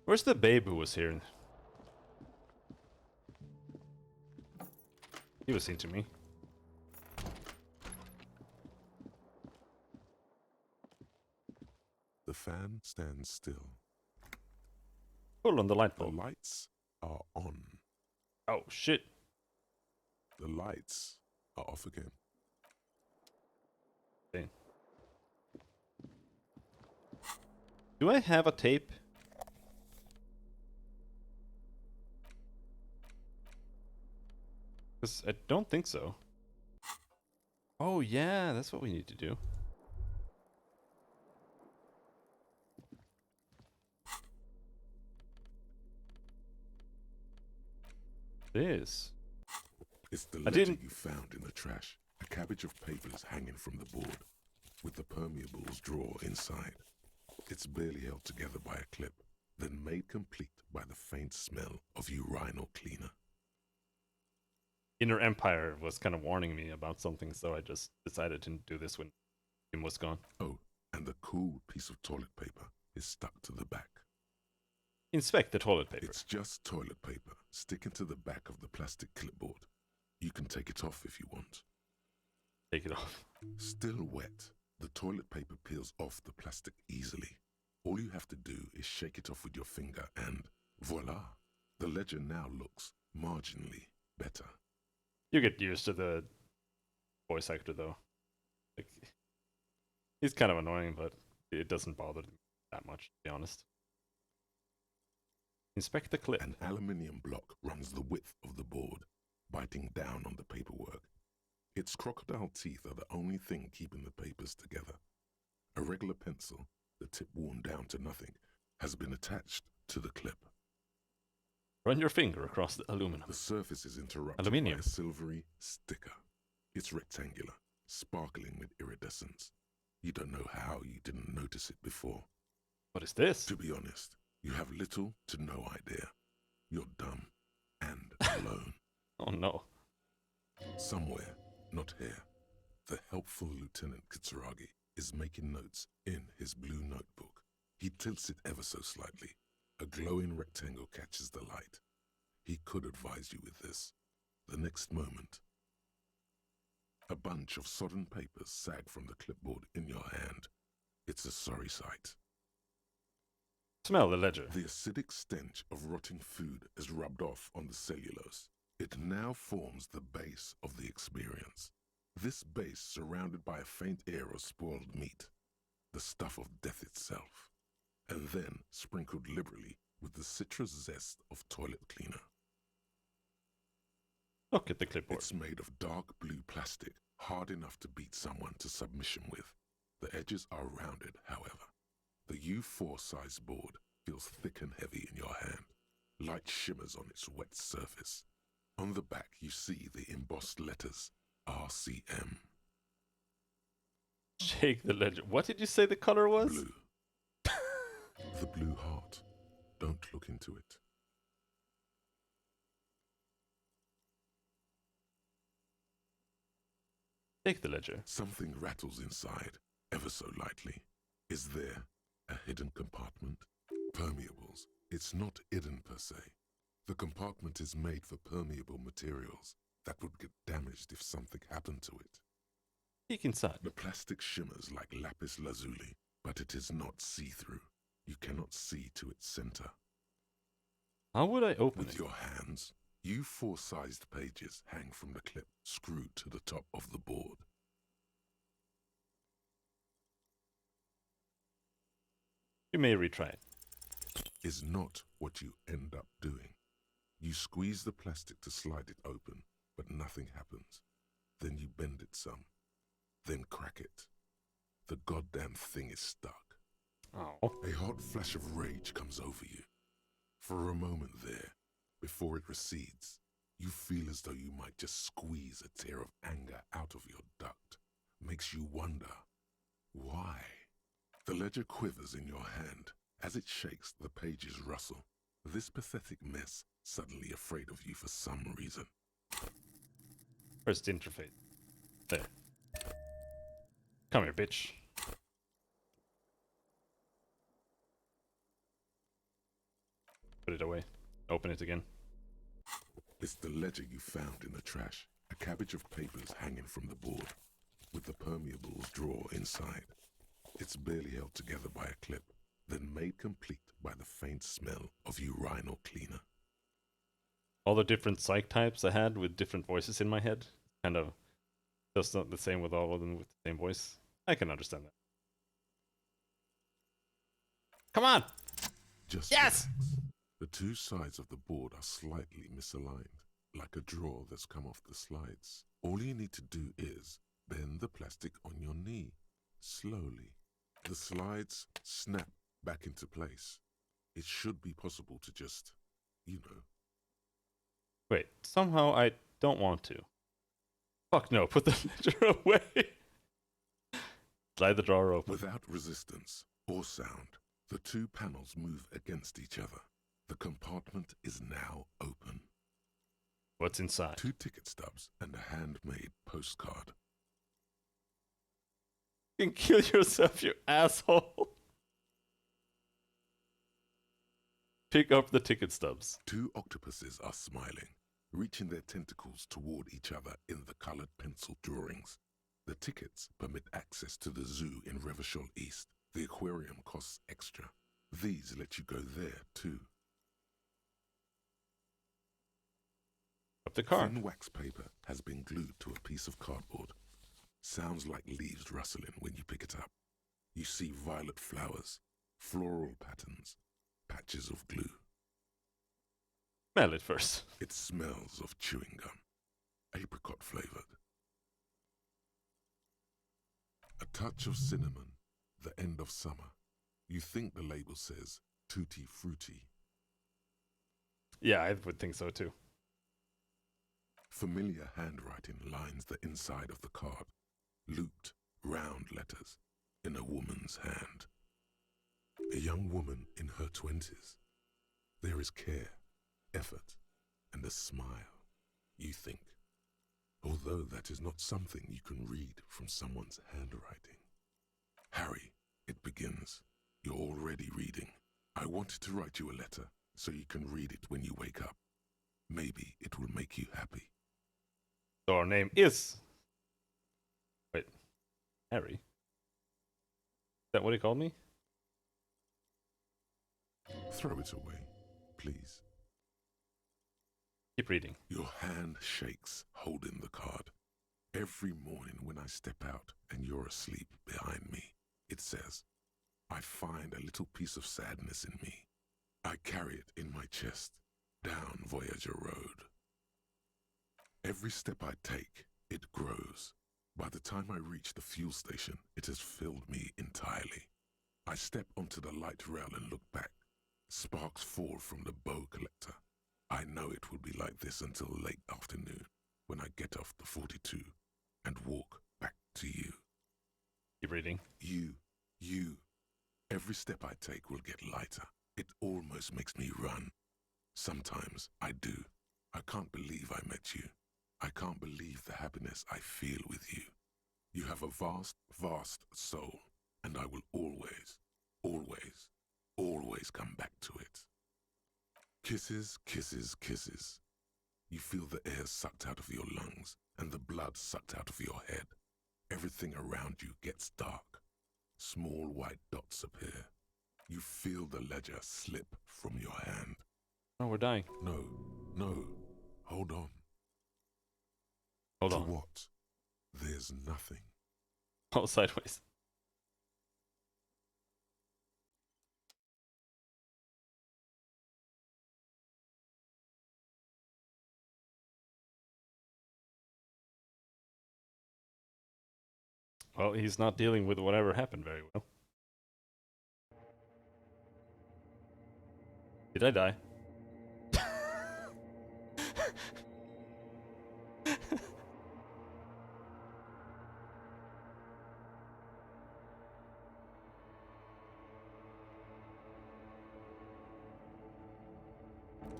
Where's the babe who was here? He was into me. the fan stands still. Pull on the light The bulb. lights are on. Oh, shit. The lights are off again. Dang. Do I have a tape? Because I don't think so. Oh yeah, that's what we need to do. This. It's the I letter didn't- you found in the trash. A cabbage of papers hanging from the board, with the permeables drawer inside. It's barely held together by a clip, then made complete by the faint smell of urinal cleaner. Inner Empire was kind of warning me about something, so I just decided to do this when Kim was gone. Oh, and the cool piece of toilet paper is stuck to the back. Inspect the toilet paper. It's just toilet paper sticking to the back of the plastic clipboard. You can take it off if you want. Take it off. Still wet, the toilet paper peels off the plastic easily. All you have to do is shake it off with your finger and voila! The ledger now looks marginally better. You get used to the voice actor though. Like, he's kind of annoying, but it doesn't bother me that much, to be honest. Inspect the clip. An aluminium block runs the width of the board, biting down on the paperwork. Its crocodile teeth are the only thing keeping the papers together. A regular pencil, the tip worn down to nothing, has been attached to the clip. Run your finger across the aluminum. The surface is interrupted Aluminium. by a silvery sticker. It's rectangular, sparkling with iridescence. You don't know how you didn't notice it before. What is this? To be honest, you have little to no idea. You're dumb and alone. Oh no. Somewhere, not here, the helpful Lieutenant Kitsuragi is making notes in his blue notebook. He tilts it ever so slightly. A glowing rectangle catches the light. He could advise you with this. The next moment, a bunch of sodden papers sag from the clipboard in your hand. It's a sorry sight. Smell the ledger. The acidic stench of rotting food is rubbed off on the cellulose. It now forms the base of the experience. This base surrounded by a faint air of spoiled meat, the stuff of death itself, and then sprinkled liberally with the citrus zest of toilet cleaner. Look at the clipboard. It's made of dark blue plastic, hard enough to beat someone to submission with. The edges are rounded, however. The U4 size board feels thick and heavy in your hand. Light shimmers on its wet surface. On the back, you see the embossed letters, RCM. Shake the ledger. What did you say the color was? Blue. The blue heart. Don't look into it. Take the ledger. Something rattles inside, ever so lightly. Is there a hidden compartment? Permeables. It's not hidden per se. The compartment is made for permeable materials that would get damaged if something happened to it. Peek inside. The plastic shimmers like lapis lazuli, but it is not see-through. You cannot see to its center. How would I open With it? your hands, you four-sized pages hang from the clip screwed to the top of the board. You may retry it. Is not what you end up doing. You squeeze the plastic to slide it open, but nothing happens. Then you bend it some. Then crack it. The goddamn thing is stuck. Oh. A hot flash of rage comes over you. For a moment there, before it recedes, you feel as though you might just squeeze a tear of anger out of your duct. Makes you wonder, why? The ledger quivers in your hand. As it shakes, the pages rustle. This pathetic mess suddenly afraid of you for some reason. First interface. There. Come here, bitch. Put it away. Open it again. It's the ledger you found in the trash. A cabbage of papers hanging from the board, with the permeables drawer inside. It's barely held together by a clip, then made complete by the faint smell of urinal cleaner. All the different psych types I had with different voices in my head. Kind of just not the same with all of them with the same voice. I can understand that. Come on! Just Yes! relax. The two sides of the board are slightly misaligned, like a drawer that's come off the slides. All you need to do is bend the plastic on your knee, slowly. The slides snap back into place. It should be possible to just, you know. Wait, somehow I don't want to. Fuck no, put the ledger away! Slide the drawer open. Without resistance or sound, the two panels move against each other. The compartment is now open. What's inside? 2 ticket stubs and a handmade postcard. You can kill yourself, you asshole! Pick up the ticket stubs. 2 octopuses are smiling, reaching their tentacles toward each other in the colored pencil drawings. The tickets permit access to the zoo in Revachol East. The aquarium costs extra. These let you go there, too. Up the car. Thin wax paper has been glued to a piece of cardboard. Sounds like leaves rustling when you pick it up. You see violet flowers, floral patterns, patches of glue. Smell it first. It smells of chewing gum, apricot flavored. A touch of cinnamon, the end of summer. You think the label says tutti frutti. Yeah, I would think so too. Familiar handwriting lines the inside of the card. Looped, round letters in a woman's hand. A young woman in her 20s. There is care, effort, and a smile, you think. Although that is not something you can read from someone's handwriting. Harry, it begins. You're already reading. I wanted to write you a letter so you can read it when you wake up. Maybe it will make you happy. So our name is... Wait. Harry? Is that what he called me? Throw it away, please. Keep reading. Your hand shakes, holding the card. Every morning when I step out and you're asleep behind me, it says, I find a little piece of sadness in me. I carry it in my chest, down Voyager Road. Every step I take, it grows. By the time I reach the fuel station, it has filled me entirely. I step onto the light rail and look back. Sparks fall from the bow collector. I know it will be like this until late afternoon, when I get off the 42 and walk back to you. Keep reading. You. Every step I take will get lighter. It almost makes me run. Sometimes I do. I can't believe I met you. I can't believe the happiness I feel with you. You have a vast, vast soul, and I will always, always, always come back to it. Kisses, kisses, kisses. You feel the air sucked out of your lungs and the blood sucked out of your head. Everything around you gets dark. Small white dots appear. You feel the ledger slip from your hand. Oh, we're dying. No, no, hold on. Hold To on. what? There's nothing. Oh, sideways. Well, he's not dealing with whatever happened very well. Did I die?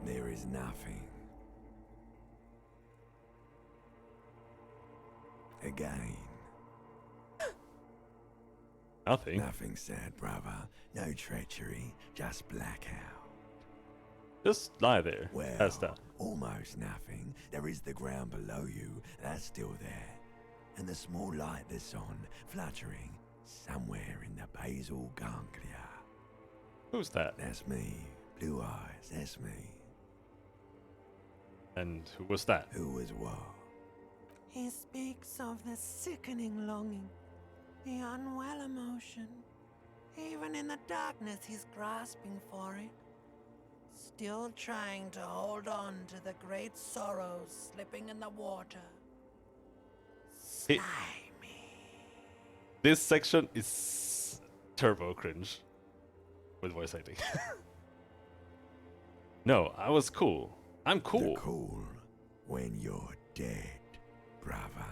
There is nothing. Again. Nothing. Nothing sad, brother. No treachery, just blackout. Just lie there. Well, Passed out. almost nothing. There is the ground below you, that's still there. And the small light that's on, fluttering, somewhere in the basal ganglia. Who's that? That's me. Blue eyes, that's me. And who was that? Who was what? He speaks of the sickening longing, the unwell emotion. Even in the darkness, he's grasping for it. Still trying to hold on to the great sorrows slipping in the water. It- Slimy. This section is turbo cringe with voice acting. No, I was cool. I'm cool. You're cool when you're dead, brother.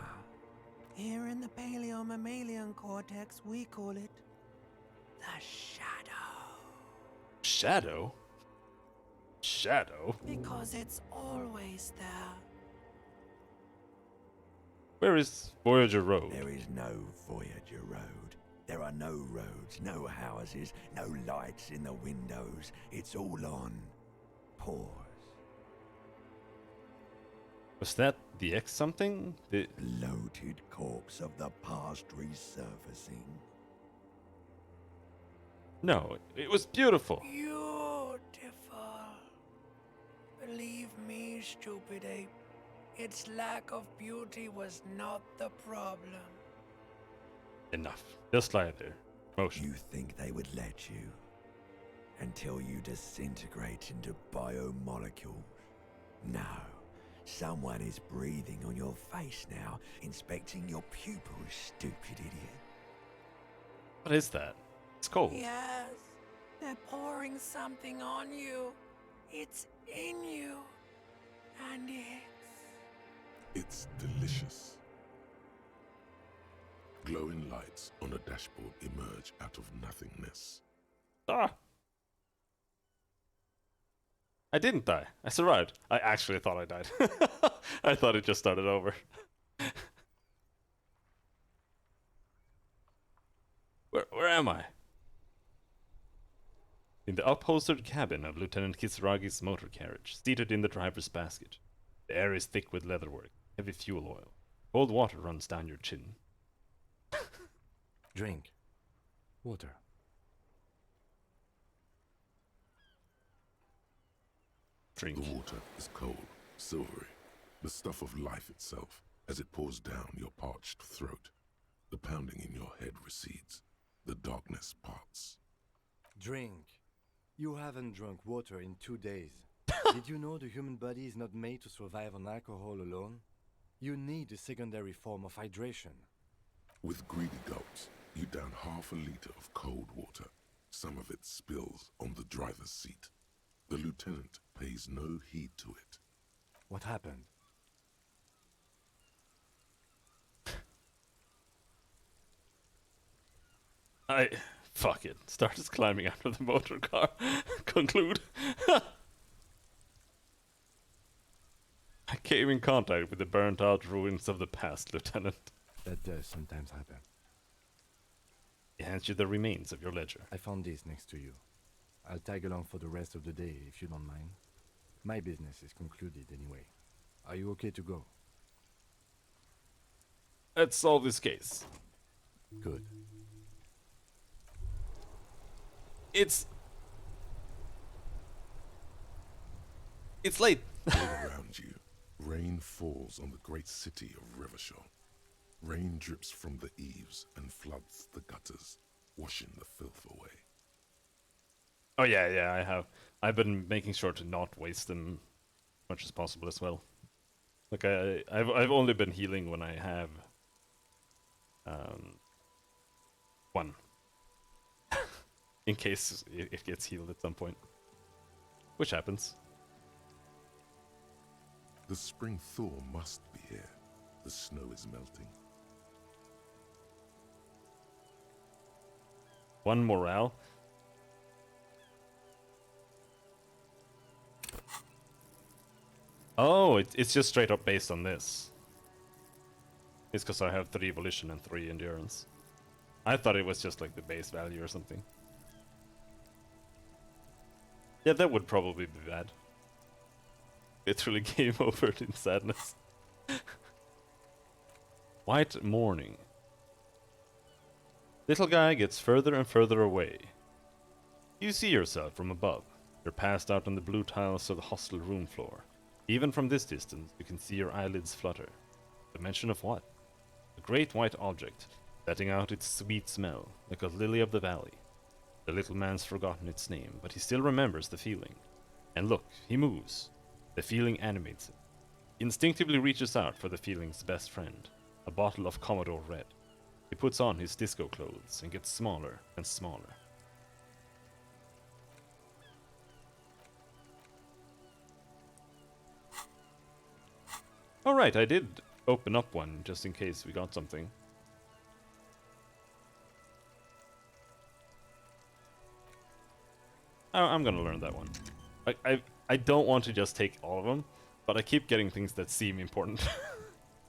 Here in the paleo-mammalian cortex, we call it the shadow. Shadow? Shadow? Because it's always there. Where is Voyager Road? There is no Voyager Road. There are no roads, no houses, no lights in the windows. It's all on pause. Was that the X something? The Bloated corpse of the past resurfacing. No, it was beautiful. Beautiful. Believe me, stupid ape. Its lack of beauty was not the problem. Enough. Just lie there. Motion. You think they would let you? Until you disintegrate into biomolecules? No. Someone is breathing on your face now, inspecting your pupils, stupid idiot. What is that? It's cold. Yes, they're pouring something on you. It's in you. And It's delicious. Glowing lights on a dashboard emerge out of nothingness. Ah! I didn't die. I survived. I actually thought I died. I thought it just started over. Where am I? In the upholstered cabin of Lieutenant Kisaragi's motor carriage, seated in the driver's basket. The air is thick with leatherwork, heavy fuel oil. Cold water runs down your chin. Drink. Water. Drink. The water is cold, silvery, the stuff of life itself, as it pours down your parched throat. The pounding in your head recedes. The darkness parts. Drink. You haven't drunk water in 2 days. Did you know the human body is not made to survive on alcohol alone? You need a secondary form of hydration. With greedy gulps, you down half a liter of cold water. Some of it spills on the driver's seat. The lieutenant pays no heed to it. What happened? Fuck it. Starts climbing out of the motor car. Conclude. I came in contact with the burnt out ruins of the past, Lieutenant. That does sometimes happen. He hands you the remains of your ledger. I found this next to you. I'll tag along for the rest of the day if you don't mind. My business is concluded anyway. Are you okay to go? Let's solve this case. Good. It's late. All around you, rain falls on the great city of Riverdale. Rain drips from the eaves and floods the gutters, washing the filth away. Oh yeah, I have. I've been making sure to not waste them as much as possible as well. Like I've only been healing when I have one. In case it gets healed at some point. Which happens. The spring thaw must be here. The snow is melting. One morale. Oh, it's just straight up based on this. It's because I have 3 volition and 3 endurance. I thought it was just like the base value or something. Yeah, that would probably be bad. Literally game over in sadness. White morning. Little guy gets further and further away. You see yourself from above. You're passed out on the blue tiles of the hostel room floor. Even from this distance, you can see your eyelids flutter. The mention of what? A great white object, letting out its sweet smell, like a lily of the valley. The little man's forgotten its name, but he still remembers the feeling. And look, he moves. The feeling animates him. He instinctively reaches out for the feeling's best friend, a bottle of Commodore Red. He puts on his disco clothes and gets smaller and smaller. Alright, I did open up one just in case we got something. I'm gonna learn that one. I don't want to just take all of them, but I keep getting things that seem important.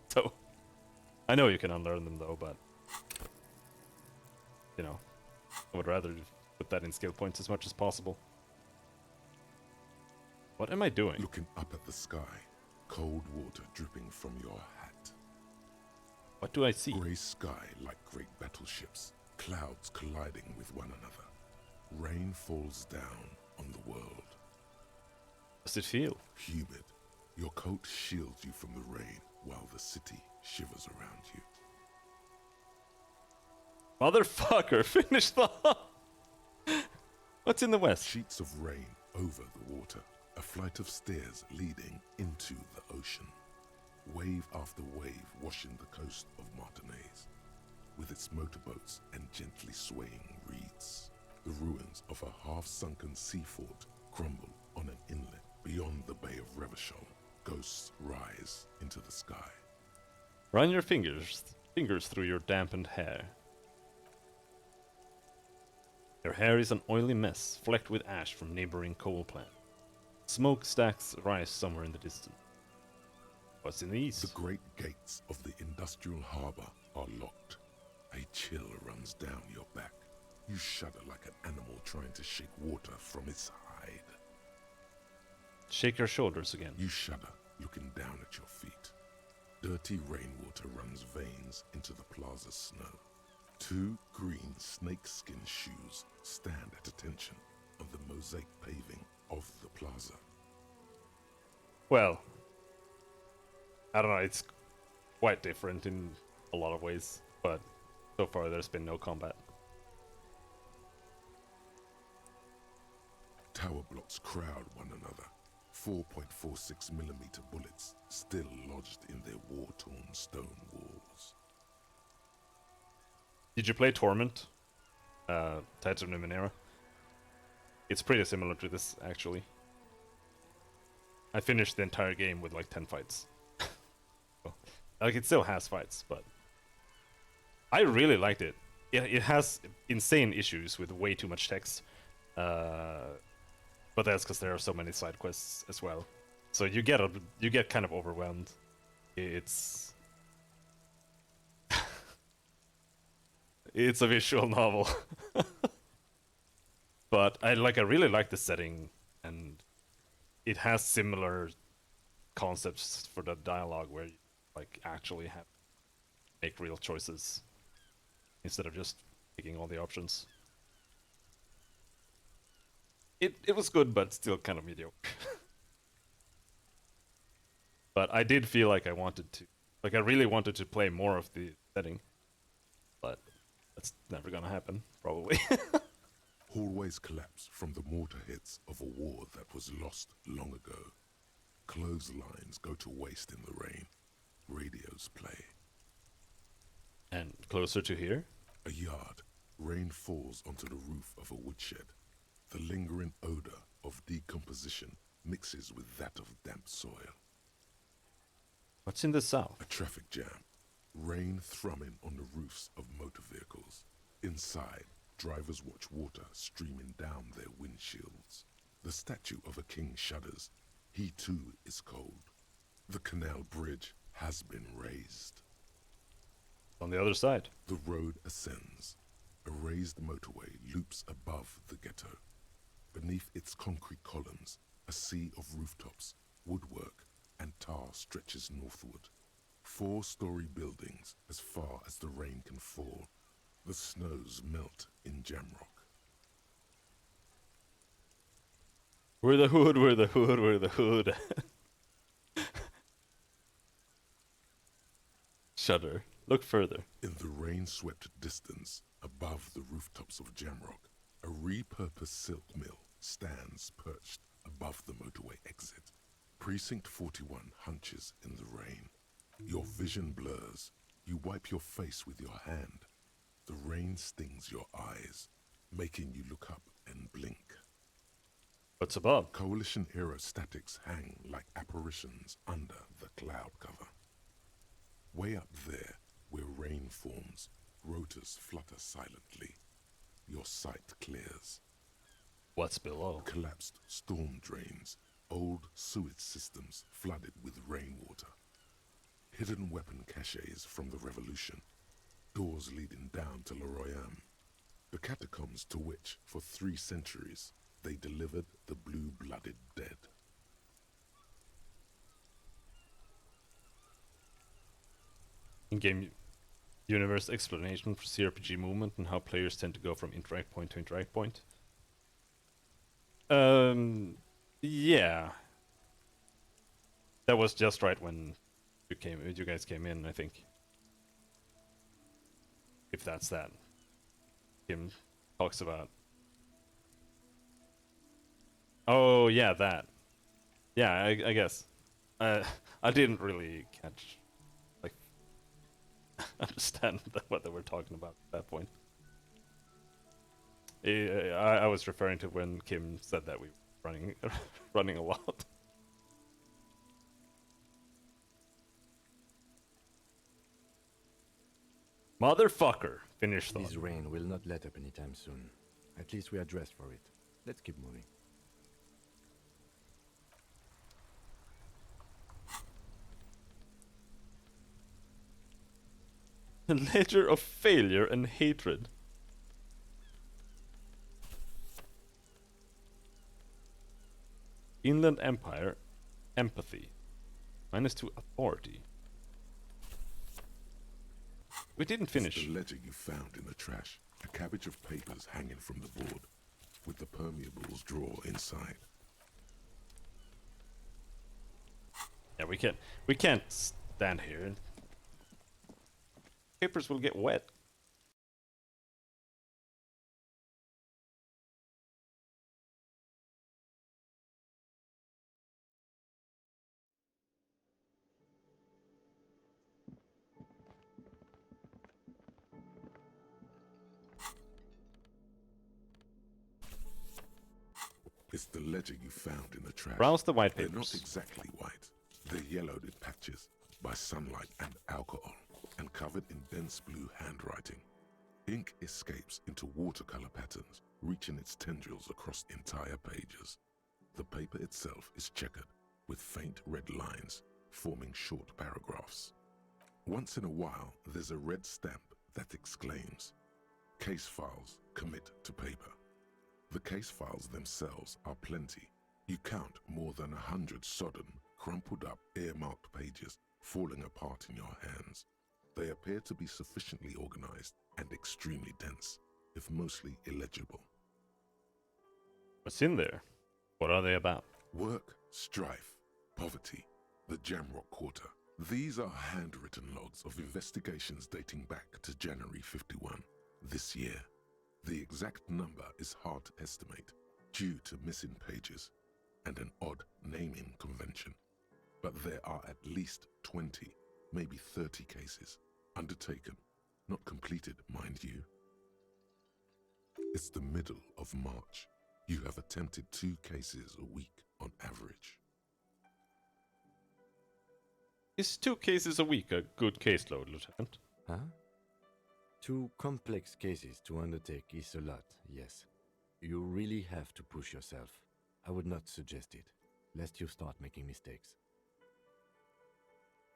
So, I know you can unlearn them though, but you know, I would rather put that in skill points as much as possible. What am I doing? Looking up at the sky, cold water dripping from your hat. What do I see? Grey sky like great battleships, clouds colliding with one another. Rain falls down on the world. How does it feel? Humid. Your coat shields you from the rain while the city shivers around you. Motherfucker, finish the... What's in the west? Sheets of rain over the water. A flight of stairs leading into the ocean. Wave after wave washing the coast of Martinaise, with its motorboats and gently swaying reeds. The ruins of a half-sunken sea fort crumble on an inlet beyond the Bay of Revachol. Ghosts rise into the sky. Run your fingers through your dampened hair. Your hair is an oily mess, flecked with ash from neighboring coal plant. Smokestacks rise somewhere in the distance. What's in the east? The great gates of the industrial harbor are locked. A chill runs down your back. You shudder like an animal trying to shake water from its hide. Shake your shoulders again. You shudder, looking down at your feet. Dirty rainwater runs veins into the plaza's snow. 2 green snakeskin shoes stand at attention on the mosaic paving of the plaza. Well, I don't know, it's quite different in a lot of ways, but so far there's been no combat. Tower blocks crowd one another. 4.46mm bullets still lodged in their war-torn stone walls. Did you play Torment? Tides of Numenera? It's pretty similar to this, actually. I finished the entire game with like 10 fights. Like, it still has fights, but I really liked it. It has insane issues with way too much text. But that's because there are so many side quests as well. So you get kind of overwhelmed. It's it's a visual novel. But I really like the setting, and it has similar concepts for the dialogue where you like actually have to make real choices instead of just picking all the options. It was good, but still kind of mediocre. But I did feel like I really wanted to play more of the setting. But that's never gonna happen, probably. Hallways collapse from the mortar hits of a war that was lost long ago. Clotheslines go to waste in the rain. Radios play. And closer to here? A yard. Rain falls onto the roof of a woodshed. The lingering odor of decomposition mixes with that of damp soil. What's in the south? A traffic jam. Rain thrumming on the roofs of motor vehicles. Inside, drivers watch water streaming down their windshields. The statue of a king shudders. He too is cold. The canal bridge has been raised. On the other side. The road ascends. A raised motorway loops above the ghetto. Beneath its concrete columns, a sea of rooftops, woodwork, and tar stretches northward. 4-story buildings as far as the rain can fall. The snows melt in Jamrock. We're the hood, we're the hood, we're the hood. Shudder. Look further. In the rain-swept distance, above the rooftops of Jamrock, a repurposed silk mill stands perched above the motorway exit. Precinct 41 hunches in the rain. Your vision blurs. You wipe your face with your hand. The rain stings your eyes, making you look up and blink. What's above? Coalition aerostatics hang like apparitions under the cloud cover. Way up there, where rain forms, rotors flutter silently. Your sight clears. What's below? Collapsed storm drains, old sewage systems flooded with rainwater. Hidden weapon caches from the Revolution, doors leading down to Leroyam, the catacombs to which, for 3 centuries, they delivered the blue-blooded dead. In-game universe explanation for CRPG movement and how players tend to go from interact point to interact point. Yeah. That was just right when you guys came in, I think. If that's that. Kim talks about. Oh yeah, that. Yeah, I guess. I didn't really catch, like, understand what they were talking about at that point. I was referring to when Kim said that we were running a lot. Motherfucker! Finish thought. This rain will not let up anytime soon. At least we are dressed for it. Let's keep moving. A ledger of failure and hatred. Inland Empire, empathy. -2 authority. We didn't finish. It's the ledger you found in the trash. A cabbage of papers hanging from the board, with the permeables drawer inside. Yeah, we can't stand here. Papers will get wet. It's the ledger you found in the trash. Browse the white They're papers. not exactly white. They're yellowed in patches by sunlight and alcohol, and covered in dense blue handwriting. Ink escapes into watercolor patterns, reaching its tendrils across entire pages. The paper itself is checkered, with faint red lines, forming short paragraphs. Once in a while, there's a red stamp that exclaims, Case files commit to paper. The case files themselves are plenty. You count more than 100 sodden, crumpled up, earmarked pages falling apart in your hands. They appear to be sufficiently organized and extremely dense, if mostly illegible. What's in there? What are they about? Work, strife, poverty, the Jamrock Quarter. These are handwritten logs of investigations dating back to January 51, this year. The exact number is hard to estimate due to missing pages and an odd naming convention. But there are at least 20, maybe 30 cases undertaken, not completed, mind you. It's the middle of March. You have attempted 2 cases a week on average. Is 2 cases a week a good caseload, Lieutenant? Huh? 2 complex cases to undertake is a lot, yes. You really have to push yourself. I would not suggest it, lest you start making mistakes.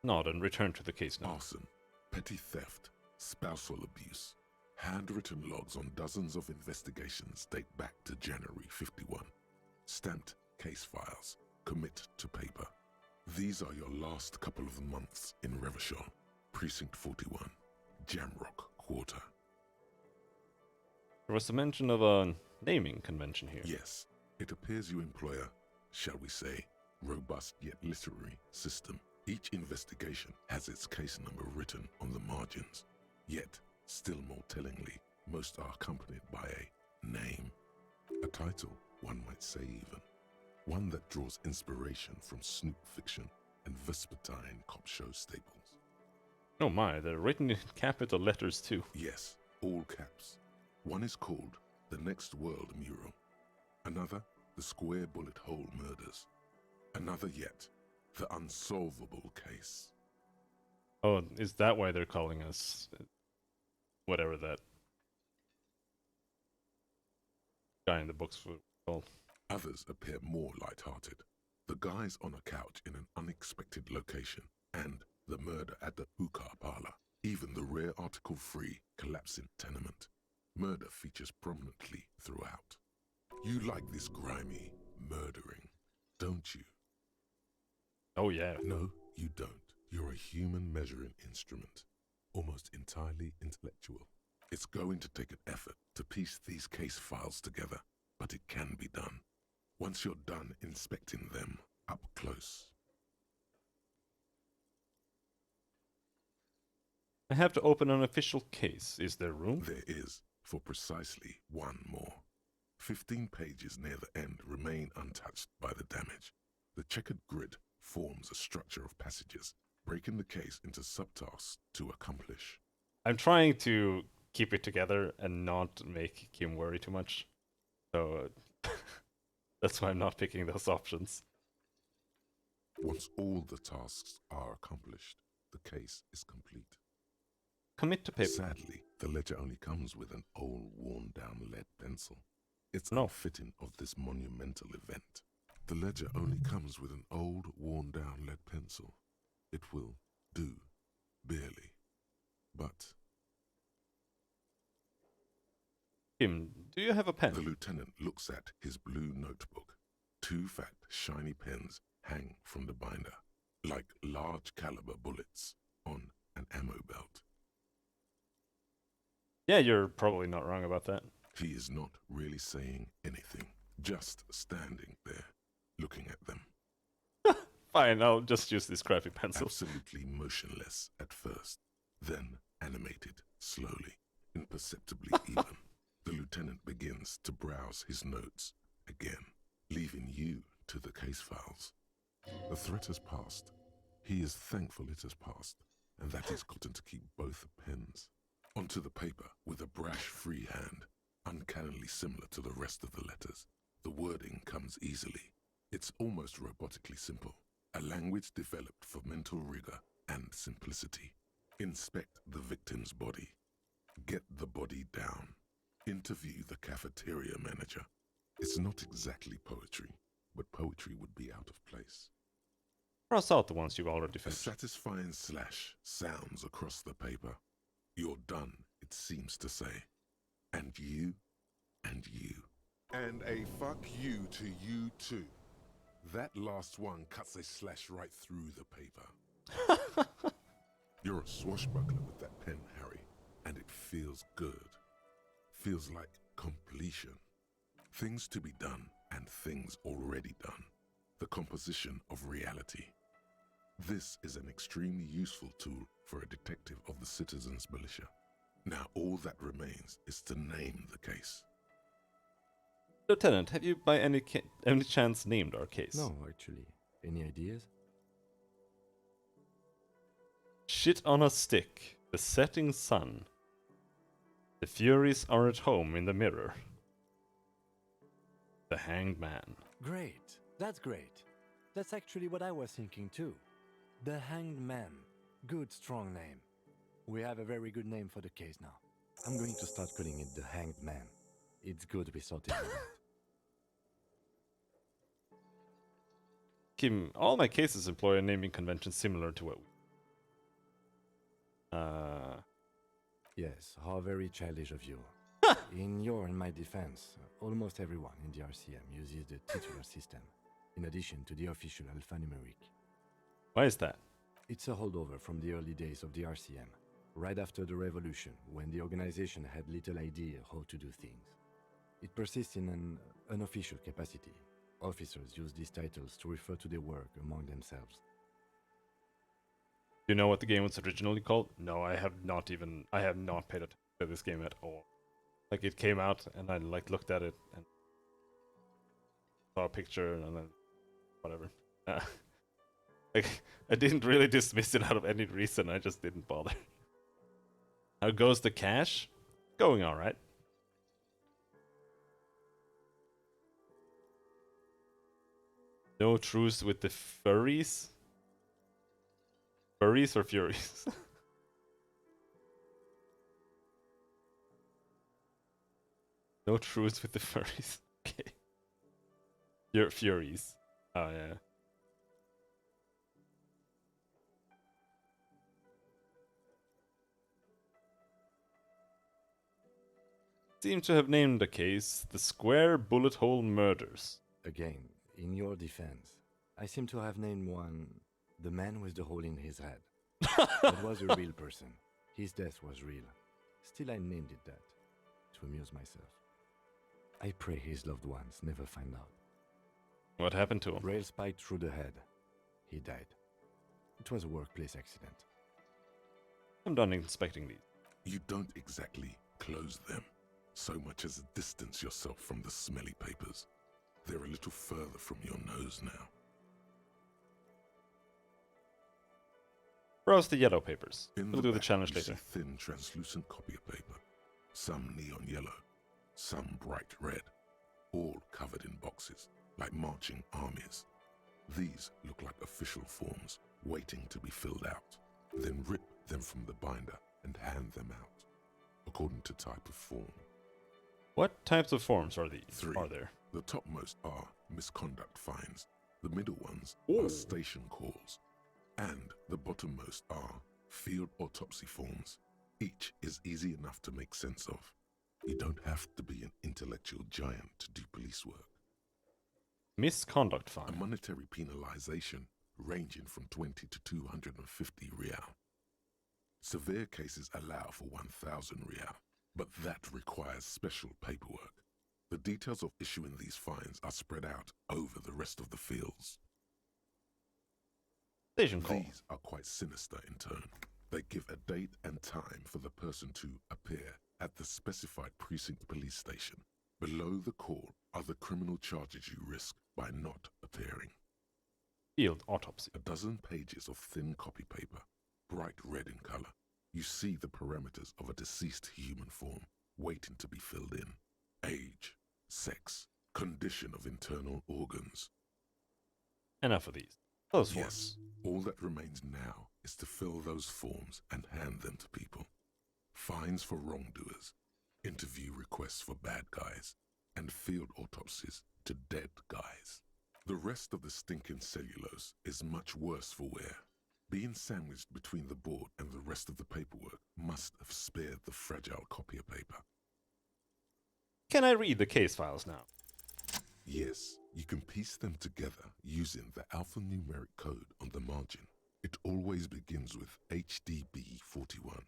Nod and return to the case now. Arson, petty theft, spousal abuse. Handwritten logs on dozens of investigations date back to January 51. Stamped case files commit to paper. These are your last couple of months in Revachol, Precinct 41, Jamrock Quarter. There was a mention of a naming convention here. Yes, it appears you employ a, shall we say, robust yet literary system. Each investigation has its case number written on the margins. Yet, still more tellingly, most are accompanied by a name. A title, one might say even. One that draws inspiration from Snoop fiction and Vespertine cop show staples. Oh my, they're written in capital letters too. Yes, all caps. One is called The Next World Mural. Another, The Square Bullet Hole Murders. Another yet, The Unsolvable Case. Oh, is that why they're calling us whatever that guy in the books was called? Others appear more light-hearted. The guys on a couch in an unexpected location, and the murder at the hookah parlor. Even the rare article-free collapsing tenement. Murder features prominently throughout. You like this grimy murdering, don't you? Oh yeah. No, you don't. You're a human measuring instrument, almost entirely intellectual. It's going to take an effort to piece these case files together, but it can be done. Once you're done inspecting them up close. I have to open an official case. Is there room? There is, for precisely one more. 15 pages near the end remain untouched by the damage. The checkered grid forms a structure of passages, breaking the case into subtasks to accomplish. I'm trying to keep it together and not make Kim worry too much. So that's why I'm not picking those options. Once all the tasks are accomplished, the case is complete. Commit to paper. Sadly, the ledger only comes with an old, worn-down lead pencil. It's No. unfitting of this monumental event. The ledger only comes with an old, worn-down lead pencil. It will do, barely. But Kim, do you have a pen? the lieutenant looks at his blue notebook. 2 fat, shiny pens hang from the binder, like large caliber bullets on an ammo belt. Yeah, you're probably not wrong about that. He is not really saying anything, just standing there, looking at them. Fine, I'll just use this crappy pencil. Absolutely motionless at first, then animated slowly, imperceptibly even. The lieutenant begins to browse his notes again, leaving you to the case files. The threat has passed. He is thankful it has passed, and that he's gotten to keep both pens. Onto the paper with a brash free hand, uncannily similar to the rest of the letters. The wording comes easily. It's almost robotically simple. A language developed for mental rigor and simplicity. Inspect the victim's body. Get the body down. Interview the cafeteria manager. It's not exactly poetry, but poetry would be out of place. Cross out the ones you've already A finished. satisfying slash sounds across the paper. You're done, it seems to say. And you, and you. And a fuck you to you too. That last one cuts a slash right through the paper. You're a swashbuckler with that pen, Harry, and it feels good. Feels like completion. Things to be done and things already done. The composition of reality. This is an extremely useful tool for a detective of the Citizens Militia. Now all that remains is to name the case. Lieutenant, have you by any chance named our case? No, actually. Any ideas? Shit on a stick. The setting sun. The Furies are at home in the mirror. The Hanged Man. Great. That's great. That's actually what I was thinking too. The Hanged Man. Good, strong name. We have a very good name for the case now. I'm going to start calling it the Hanged Man. It's good we sorted it out. Kim, all my cases employ a naming convention similar to what we... Yes, how very childish of you. In your and my defense, almost everyone in the RCM uses the titular system, in addition to the official alphanumeric. Why is that? It's a holdover from the early days of the RCM, right after the revolution, when the organization had little idea how to do things. It persists in an unofficial capacity. Officers use these titles to refer to their work among themselves. Do you know what the game was originally called? No, I have not paid attention to this game at all. Like, it came out and I looked at it and saw a picture and then whatever. I didn't really dismiss it out of any reason, I just didn't bother. How goes the cash? Going alright. No truce with the furries? Furries or furies? No truce with the furries. Okay. You're furies. Oh yeah. Seem to have named the case the Square Bullet Hole Murders. Again, in your defense, I seem to have named one the man with the hole in his head. That was a real person. His death was real. Still, I named it that, to amuse myself. I pray his loved ones never find out. What happened to him? Rail spiked through the head. He died. It was a workplace accident. I'm done inspecting these. You don't exactly close them, so much as distance yourself from the smelly papers. They're a little further from your nose now. Browse the yellow papers. In We'll do the back, challenge you later. see thin, translucent copy of paper. Some neon yellow, some bright red, all covered in boxes, like marching armies. These look like official forms, waiting to be filled out. Then rip them from the binder and hand them out, according to type of form. What types of forms are these? 3. Are there? The topmost are misconduct fines. The middle ones Ooh. are station calls. And the bottommost are field autopsy forms. Each is easy enough to make sense of. You don't have to be an intellectual giant to do police work. Misconduct A fine. monetary penalization ranging from 20 to 250 real. Severe cases allow for 1,000 real, but that requires special paperwork. The details of issuing these fines are spread out over the rest of the fields. Station call. These are quite sinister in turn. They give a date and time for the person to appear at the specified precinct police station. Below the call are the criminal charges you risk by not appearing. Field autopsy. A dozen pages of thin copy paper, bright red in color. You see the parameters of a deceased human form waiting to be filled in. Age, sex, condition of internal organs. Enough of these. Those Yes, forms. all that remains now is to fill those forms and hand them to people. Fines for wrongdoers, interview requests for bad guys, and field autopsies to dead guys. The rest of the stinking cellulose is much worse for wear. Being sandwiched between the board and the rest of the paperwork must have spared the fragile copier paper. Can I read the case files now? Yes, you can piece them together using the alphanumeric code on the margin. It always begins with HDB41,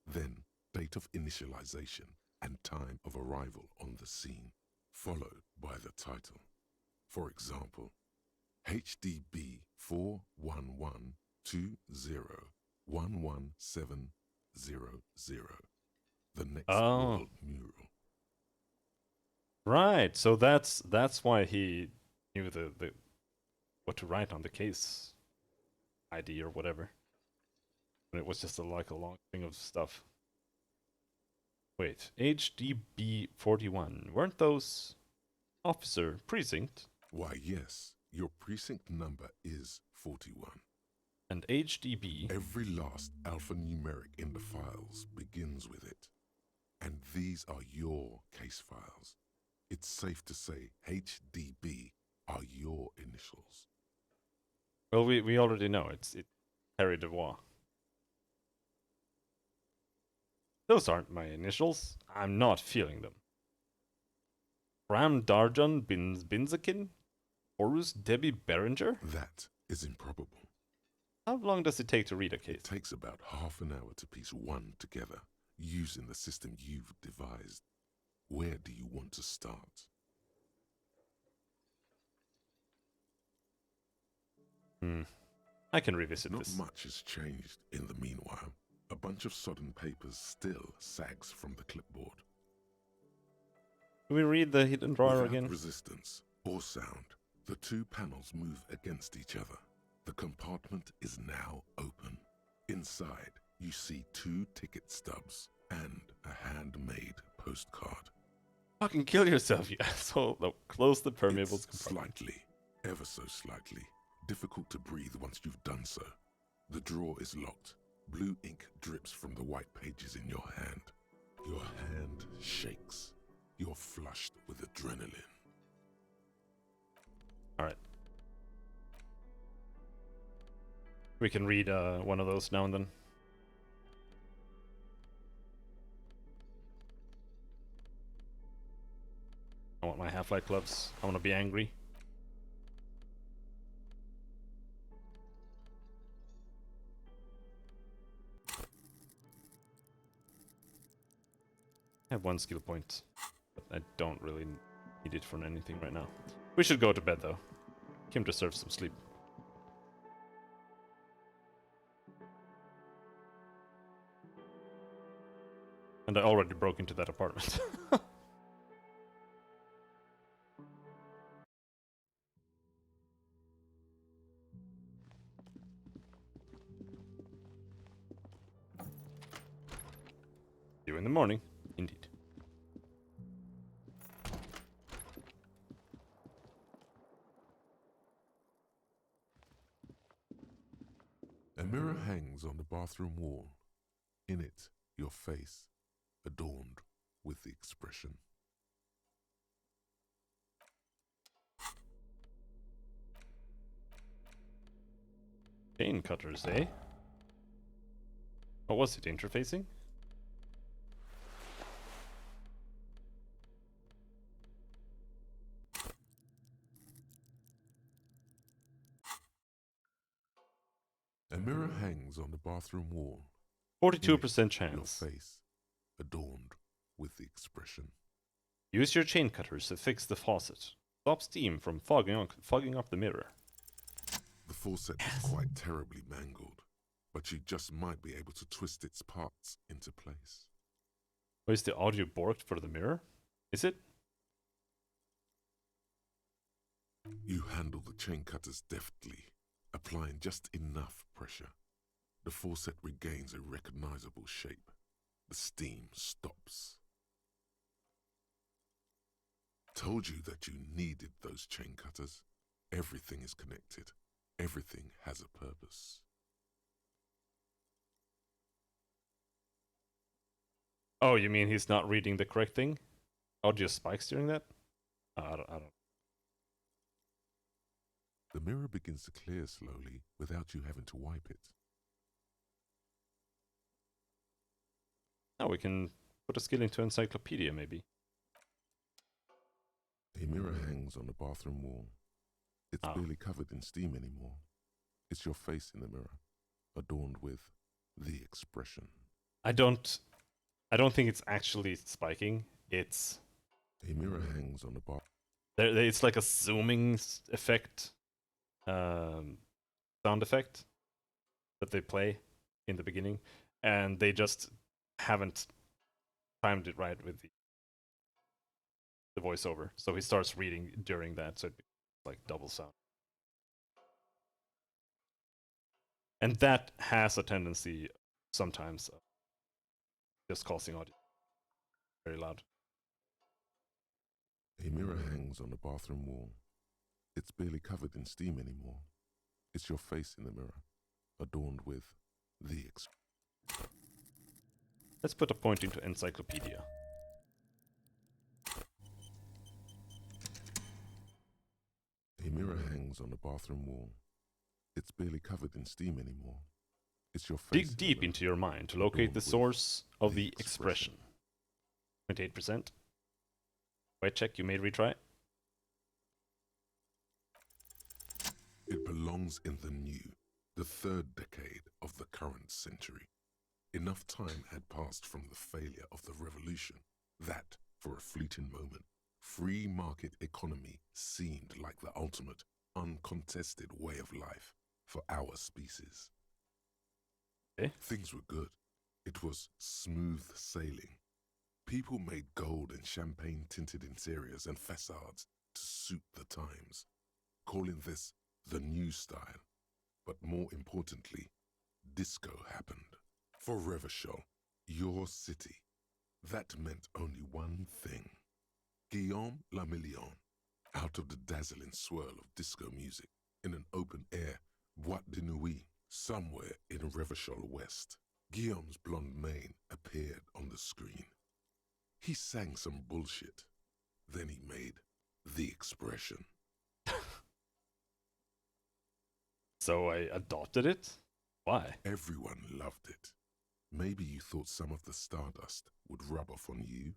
then date of initialization and time of arrival on the scene, followed by the title. For example, HDB 41120111700, the next Oh. world mural. Right, so that's why he knew the what to write on the case ID or whatever. And it was just like a long thing of stuff. Wait, HDB 41. Weren't those officer precinct? Why, yes, your precinct number is 41. And HDB. Every last alphanumeric in the files begins with it. And these are your case files. It's safe to say HDB are your initials. Well, we already know it's Harry Devois. Those aren't my initials. I'm not feeling them. Ram Darjan Binzakin? Horus Debbie Berenger? That is improbable. How long does it take to read a case? It takes about half an hour to piece one together using the system you've devised. Where do you want to start? I can revisit Not this. much has changed in the meanwhile. A bunch of sodden papers still sags from the clipboard. Can we read the hidden drawer Without again? resistance or sound, the two panels move against each other. The compartment is now open. Inside, you see 2 ticket stubs and a handmade postcard. Fucking kill yourself, you asshole. No, close the permeables It's compartment. slightly, ever so slightly, difficult to breathe once you've done so. The drawer is locked. Blue ink drips from the white pages in your hand. Your hand shakes. You're flushed with adrenaline. Alright. We can read one of those now and then. I want my Half-Life gloves. I want to be angry. I have 1 skill point, but I don't really need it for anything right now. We should go to bed though. Kim deserves some sleep. And I already broke into that apartment. See you in the morning, indeed. A mirror hangs on the bathroom wall. In it, your face, adorned with the expression. Chain cutters, eh? What was it, interfacing? A mirror hangs on the bathroom wall. 42% Your chance. face, adorned with the expression. Use your chain cutters to fix the faucet. Stop steam from fogging up the mirror. The faucet is quite terribly mangled, but you just might be able to twist its parts into place. Oh, is the audio borked for the mirror? Is it? You handle the chain cutters deftly, applying just enough pressure. The faucet regains a recognizable shape. The steam stops. Told you that you needed those chain cutters. Everything is connected. Everything has a purpose. Oh, you mean he's not reading the correct thing? Audio spikes during that? I don't. The mirror begins to clear slowly without you having to wipe it. Now we can put a skill into encyclopedia, maybe. A mirror hangs on the bathroom wall. It's Oh. barely covered in steam anymore. It's your face in the mirror, adorned with the expression. I don't think it's actually spiking. It's A mirror hangs on the bar. it's like a zooming effect, sound effect that they play in the beginning, and they just haven't timed it right with the voiceover. So he starts reading during that, so it's like double sound. And that has a tendency sometimes of just causing audio very loud. A mirror hangs on the bathroom wall. It's barely covered in steam anymore. It's your face in the mirror, adorned with the Let's put a point into encyclopedia. A mirror hangs on the bathroom wall. It's barely covered in steam anymore. It's your face. Dig deep into your mind to locate the source of the expression. 28%. Wait, check, you may retry. It belongs in the new, the third decade of the current century. Enough time had passed from the failure of the revolution that, for a fleeting moment, free market economy seemed like the ultimate, uncontested way of life for our species. Okay. Things were good. It was smooth sailing. People made gold and champagne-tinted interiors and facades to suit the times, calling this the new style. But more importantly, disco happened. For Revachol, your city, that meant only one thing. Guillaume Lamillion, out of the dazzling swirl of disco music, in an open-air boîte de nuit somewhere in Revachol West, Guillaume's blonde mane appeared on the screen. He sang some bullshit. Then he made the expression. So I adopted it? Why? Everyone loved it. Maybe you thought some of the stardust would rub off on you.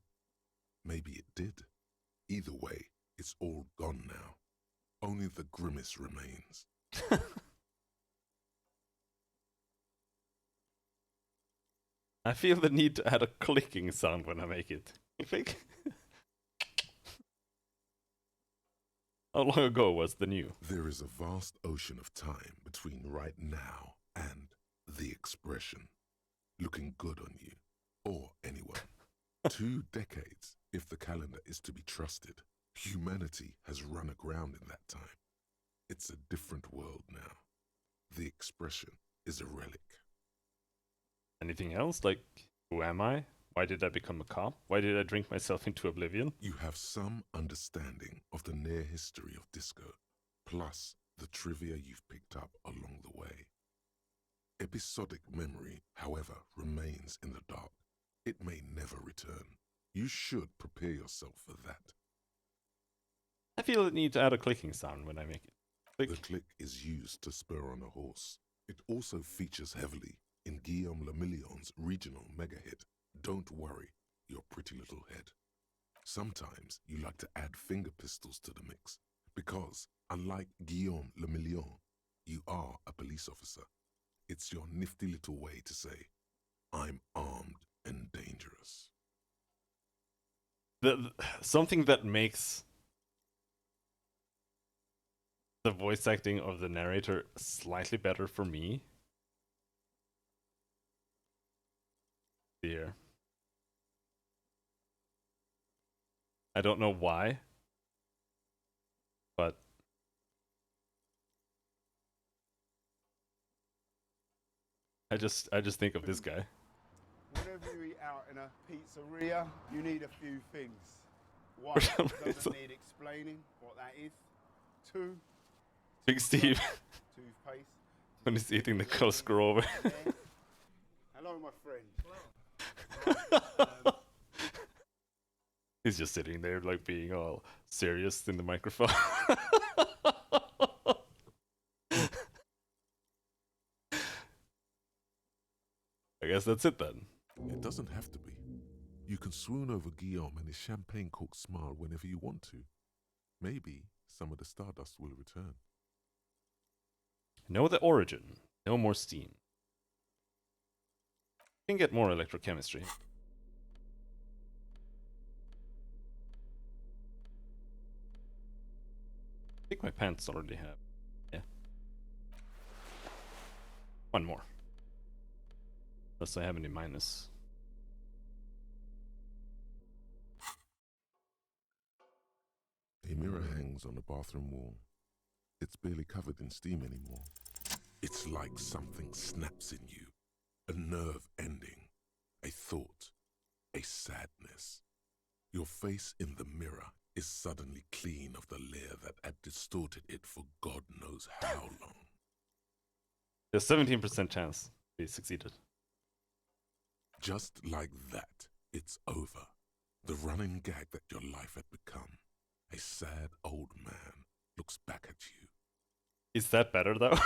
Maybe it did. Either way, it's all gone now. Only the grimace remains. I feel the need to add a clicking sound when I make it. You think? How long ago was the new? There is a vast ocean of time between right now and the expression. Looking good on you, or anyone. 2 decades, if the calendar is to be trusted. Humanity has run aground in that time. It's a different world now. The expression is a relic. Anything else? Like, who am I? Why did I become a cop? Why did I drink myself into oblivion? You have some understanding of the near history of disco, plus the trivia you've picked up along the way. Episodic memory, however, remains in the dark. It may never return. You should prepare yourself for that. I feel the need to add a clicking sound when I make it. Click. The click is used to spur on a horse. It also features heavily in Guillaume Lamillion's regional mega hit, Don't Worry, Your Pretty Little Head. Sometimes you like to add finger pistols to the mix, because, unlike Guillaume Lamillion, you are a police officer. It's your nifty little way to say, I'm armed and dangerous. Something that makes the voice acting of the narrator slightly better for me. Here. I don't know why, but I just think of this guy. Whenever you eat out in a pizzeria, you need a few things. One, it doesn't need explaining what that is. 2, Big Steve toothpaste. when he's eating the Ghost Grover. Hello, my friend. He's just sitting there like being all serious in the microphone. I guess that's it then. It doesn't have to be. You can swoon over Guillaume and his champagne-corked smile whenever you want to. Maybe some of the stardust will return. Know the origin. No more steam. Can get more electrochemistry. I think my pants already have. Yeah. One more. Unless I have any minus. A mirror hangs on the bathroom wall. It's barely covered in steam anymore. It's like something snaps in you. A nerve ending. A thought. A sadness. Your face in the mirror is suddenly clean of the layer that had distorted it for God knows how long. There's 17% chance we succeeded. Just like that, it's over. The running gag that your life had become. A sad old man looks back at you. Is that better though?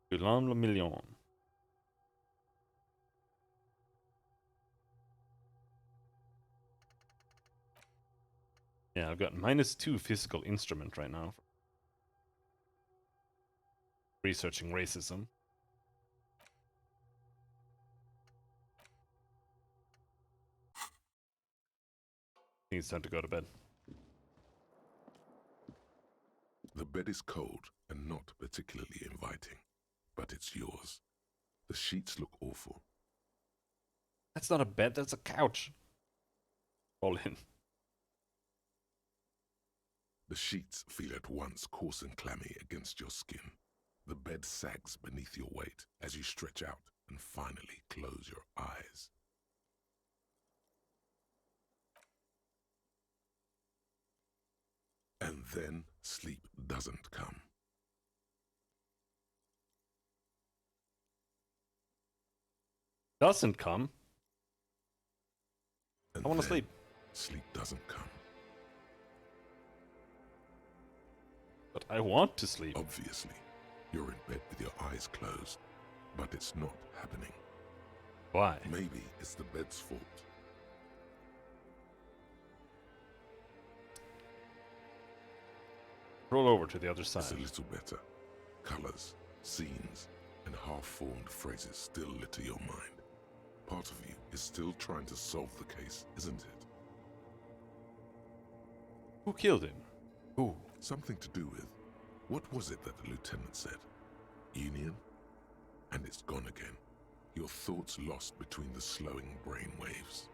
Guillaume le Million. Yeah, I've got -2 physical instrument right now. Researching racism. I think it's time to go to bed. The bed is cold and not particularly inviting, but it's yours. The sheets look awful. That's not a bed, that's a couch. Roll in. The sheets feel at once coarse and clammy against your skin. The bed sags beneath your weight as you stretch out and finally close your eyes. And then sleep doesn't come. Doesn't come. And I want to then sleep. Sleep doesn't come. But I want to sleep. Obviously, you're in bed with your eyes closed, but it's not happening. Why? Maybe it's the bed's fault. Roll over to the other side. It's a little better. Colors, scenes, and half-formed phrases still litter your mind. Part of you is still trying to solve the case, isn't it? Who killed him? Who? Something to do with, what was it that the lieutenant said? Union? And it's gone again. Your thoughts lost between the slowing brain waves.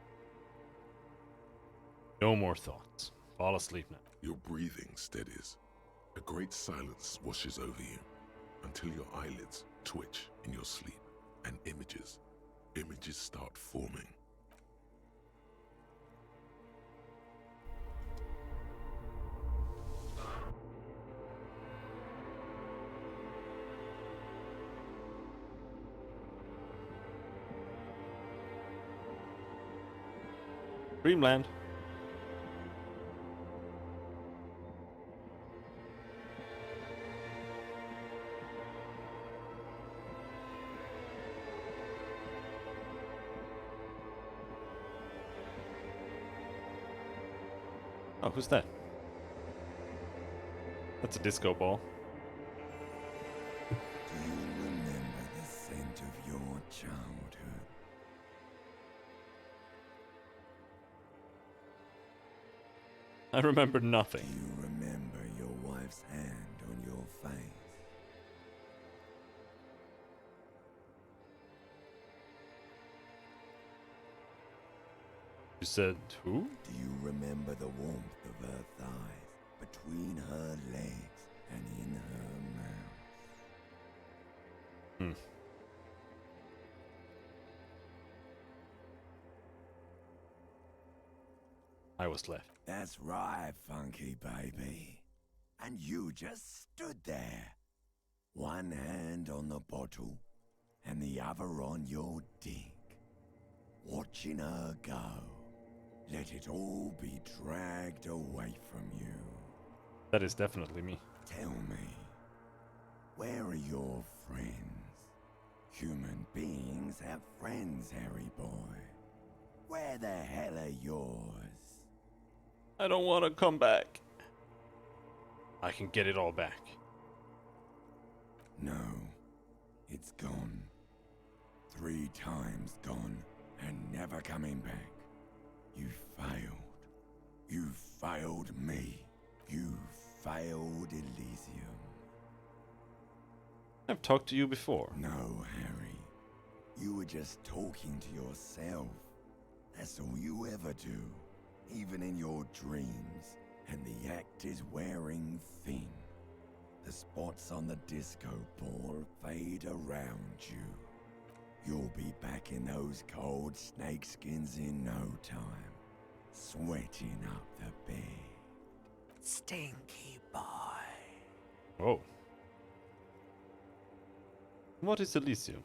No more thoughts. Fall asleep now. Your breathing steadies. A great silence washes over you until your eyelids twitch in your sleep and images start forming. Dreamland. Oh, who's that? That's a disco ball. Do you remember the scent of your childhood? I remember Do nothing. you remember your wife's hand on your face? You said who? Do you remember the warmth of her thighs between her legs and in her mouth? Hmm. I was left. That's right, funky baby. And you just stood there. One hand on the bottle and the other on your dick. Watching her go. Let it all be dragged away from you. That is definitely me. Tell me, where are your friends? Human beings have friends, Harry boy. Where the hell are yours? I don't want to come back. I can get it all back. No, it's gone. 3 times gone and never coming back. You failed. You failed me. You failed Elysium. I've talked to you before. No, Harry. You were just talking to yourself. That's all you ever do, even in your dreams. And the act is wearing thin. The spots on the disco ball fade around you. You'll be back in those cold snakeskins in no time, sweating up the bed. Stinky boy. Oh. What is Elysium?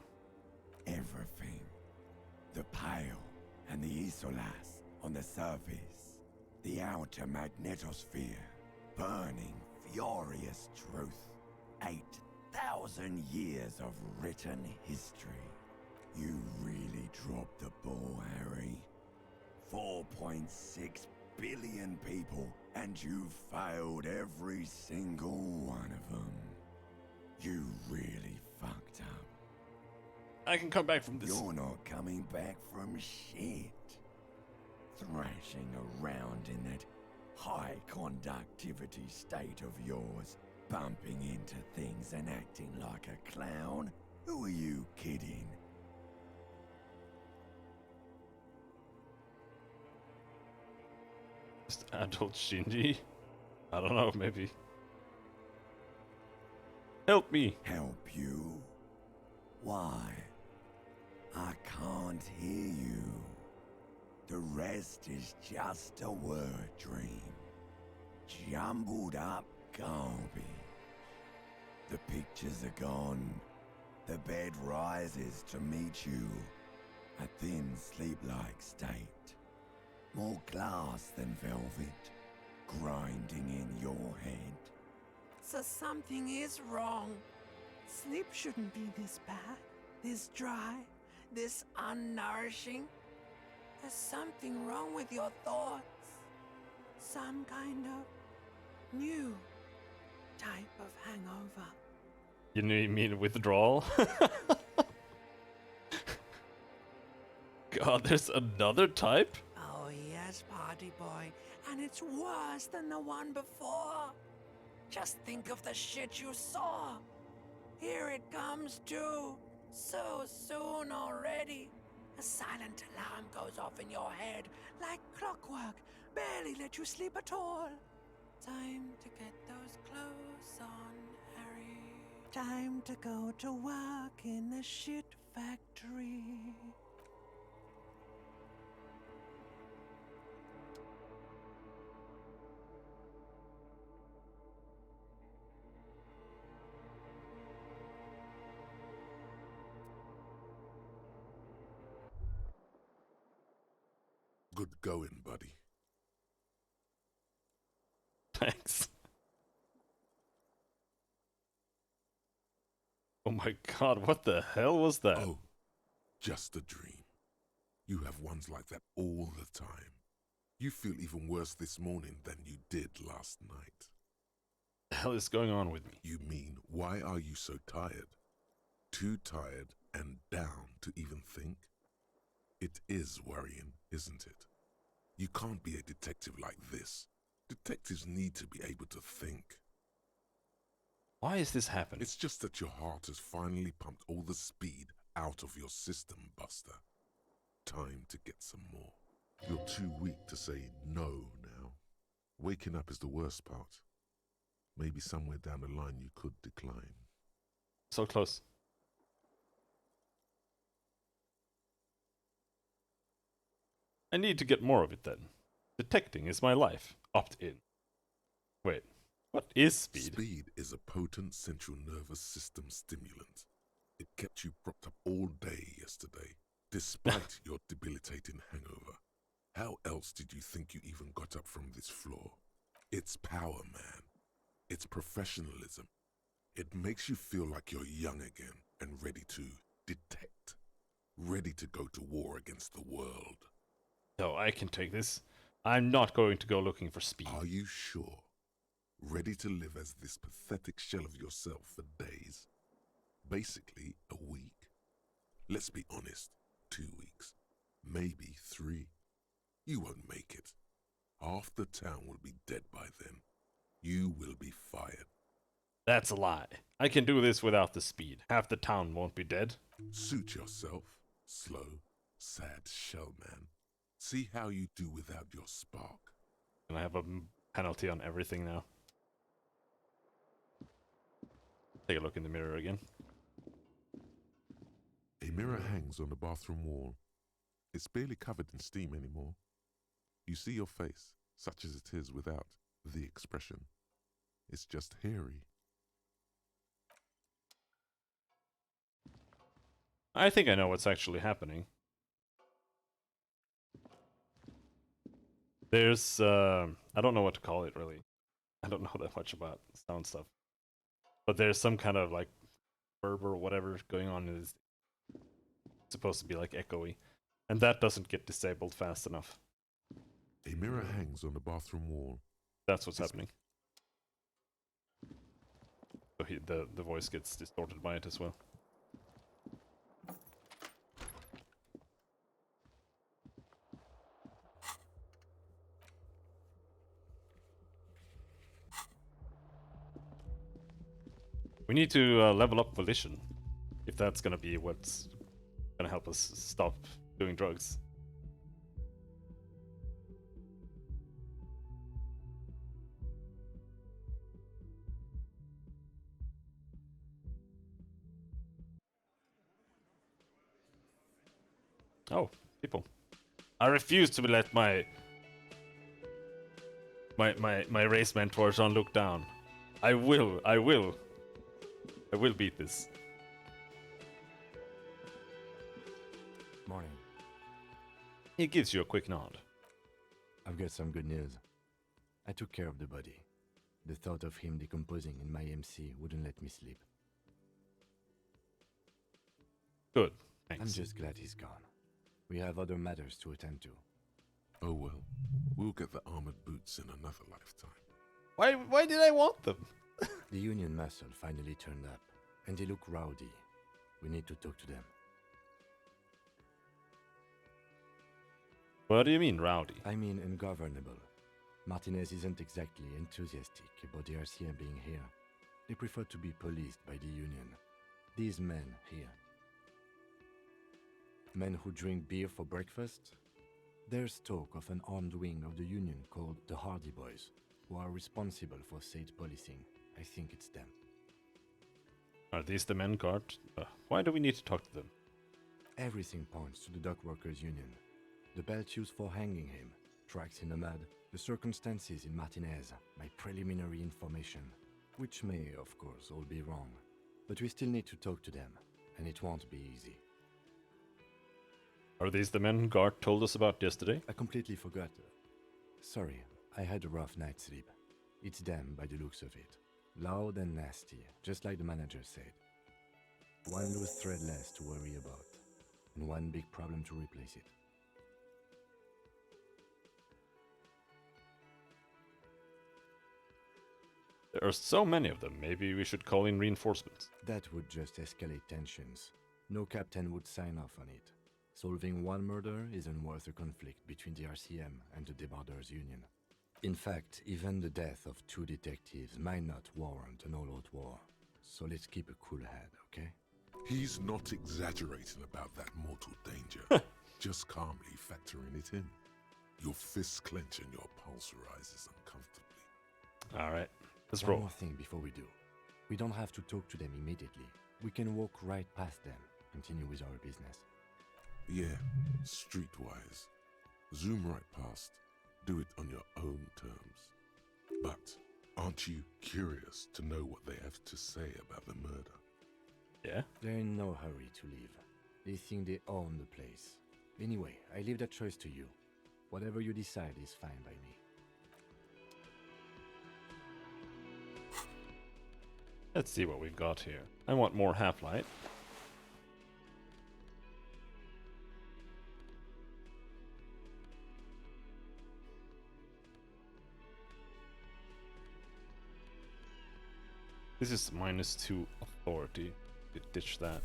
Everything. The Pale and the Isolas on the surface. The outer magnetosphere. Burning, furious truth. 8,000 years of written history. You really dropped the ball, Harry. 4.6 billion people, and you failed every single one of them. You really fucked up. I can come back from this. You're not coming back from shit. Thrashing around in that high conductivity state of yours, bumping into things and acting like a clown? Who are you kidding? Just adult Shinji? I don't know, maybe. Help me! Help you? Why? I can't hear you. The rest is just a word dream. Jumbled up garbage. The pictures are gone. The bed rises to meet you. A thin sleep-like state. More glass than velvet, grinding in your head. So something is wrong. Sleep shouldn't be this bad, this dry, this unnourishing. There's something wrong with your thoughts. Some kind of new type of hangover. You mean withdrawal? God, there's another type? Oh yes, party boy, and it's worse than the one before. Just think of the shit you saw. Here it comes too. So soon already. A silent alarm goes off in your head like clockwork. Barely let you sleep at all. Time to get those clothes on, Harry. Time to go to work in the shit factory. Good going, buddy. Thanks. Oh my god, what the hell was that? Oh, just a dream. You have ones like that all the time. You feel even worse this morning than you did last night. What the hell is going on with me? You mean, why are you so tired? Too tired and down to even think? It is worrying, isn't it? You can't be a detective like this. Detectives need to be able to think. Why is this happening? It's just that your heart has finally pumped all the speed out of your system, Buster. Time to get some more. You're too weak to say no now. Waking up is the worst part. Maybe somewhere down the line you could decline. So close. I need to get more of it then. Detecting is my life. Opt in. Wait, what is speed? Speed is a potent central nervous system stimulant. It kept you propped up all day yesterday, despite your debilitating hangover. How else did you think you even got up from this floor? It's power, man. It's professionalism. It makes you feel like you're young again and ready to detect. Ready to go to war against the world. No, I can take this. I'm not going to go looking for speed. Are you sure? Ready to live as this pathetic shell of yourself for days? Basically, a week? Let's be honest, 2 weeks. Maybe 3. You won't make it. Half the town will be dead by then. You will be fired. That's a lie. I can do this without the speed. Half the town won't be dead. Suit yourself, slow, sad shell man. See how you do without your spark. And I have a penalty on everything now. Take a look in the mirror again. A mirror hangs on the bathroom wall. It's barely covered in steam anymore. You see your face, such as it is without the expression. It's just hairy. I think I know what's actually happening. There's, I don't know what to call it really. I don't know that much about sound stuff. But there's some kind of like verb or whatever going on. It's supposed to be like echoey. And that doesn't get disabled fast enough. A mirror hangs on the bathroom wall. That's what's happening. So the voice gets distorted by it as well. We need to level up volition, if that's gonna be what's gonna help us stop doing drugs. Oh, people. I refuse to let my race mentors on look down. I will beat this. Morning. He gives you a quick nod. I've got some good news. I took care of the body. The thought of him decomposing in my MC wouldn't let me sleep. Good, thanks. I'm just glad he's gone. We have other matters to attend to. Oh well, we'll get the armored boots in another lifetime. Why did I want them? The Union muscle finally turned up, and they look rowdy. We need to talk to them. What do you mean, rowdy? I mean ungovernable. Martinez isn't exactly enthusiastic about the RCM being here. They prefer to be policed by the Union. These men here. Men who drink beer for breakfast? There's talk of an armed wing of the Union called the Hardy Boys, who are responsible for state policing. I think it's them. Are these the men guard? Why do we need to talk to them? Everything points to the Dock Workers Union. The belt used for hanging him, tracks in the mud, the circumstances in Martinez, my preliminary information, which may, of course, all be wrong. But we still need to talk to them, and it won't be easy. Are these the men guard told us about yesterday? I completely forgot. Sorry, I had a rough night's sleep. It's them by the looks of it. Loud and nasty, just like the manager said. One loose thread less to worry about, and one big problem to replace it. There are so many of them, maybe we should call in reinforcements. That would just escalate tensions. No captain would sign off on it. Solving one murder isn't worth a conflict between the RCM and the Debarders Union. In fact, even the death of 2 detectives might not warrant an all-out war. So let's keep a cool head, okay? He's not exaggerating about that mortal danger. Just calmly factoring it in. Your fists clench and your pulse rises uncomfortably. Alright, let's One roll. more thing before we do. We don't have to talk to them immediately. We can walk right past them, continue with our business. Yeah, streetwise. Zoom right past. Do it on your own terms. But aren't you curious to know what they have to say about the murder? Yeah? They're in no hurry to leave. They think they own the place. Anyway, I leave that choice to you. Whatever you decide is fine by me. Let's see what we've got here. I want more half-light. This is -2 authority. Ditch that.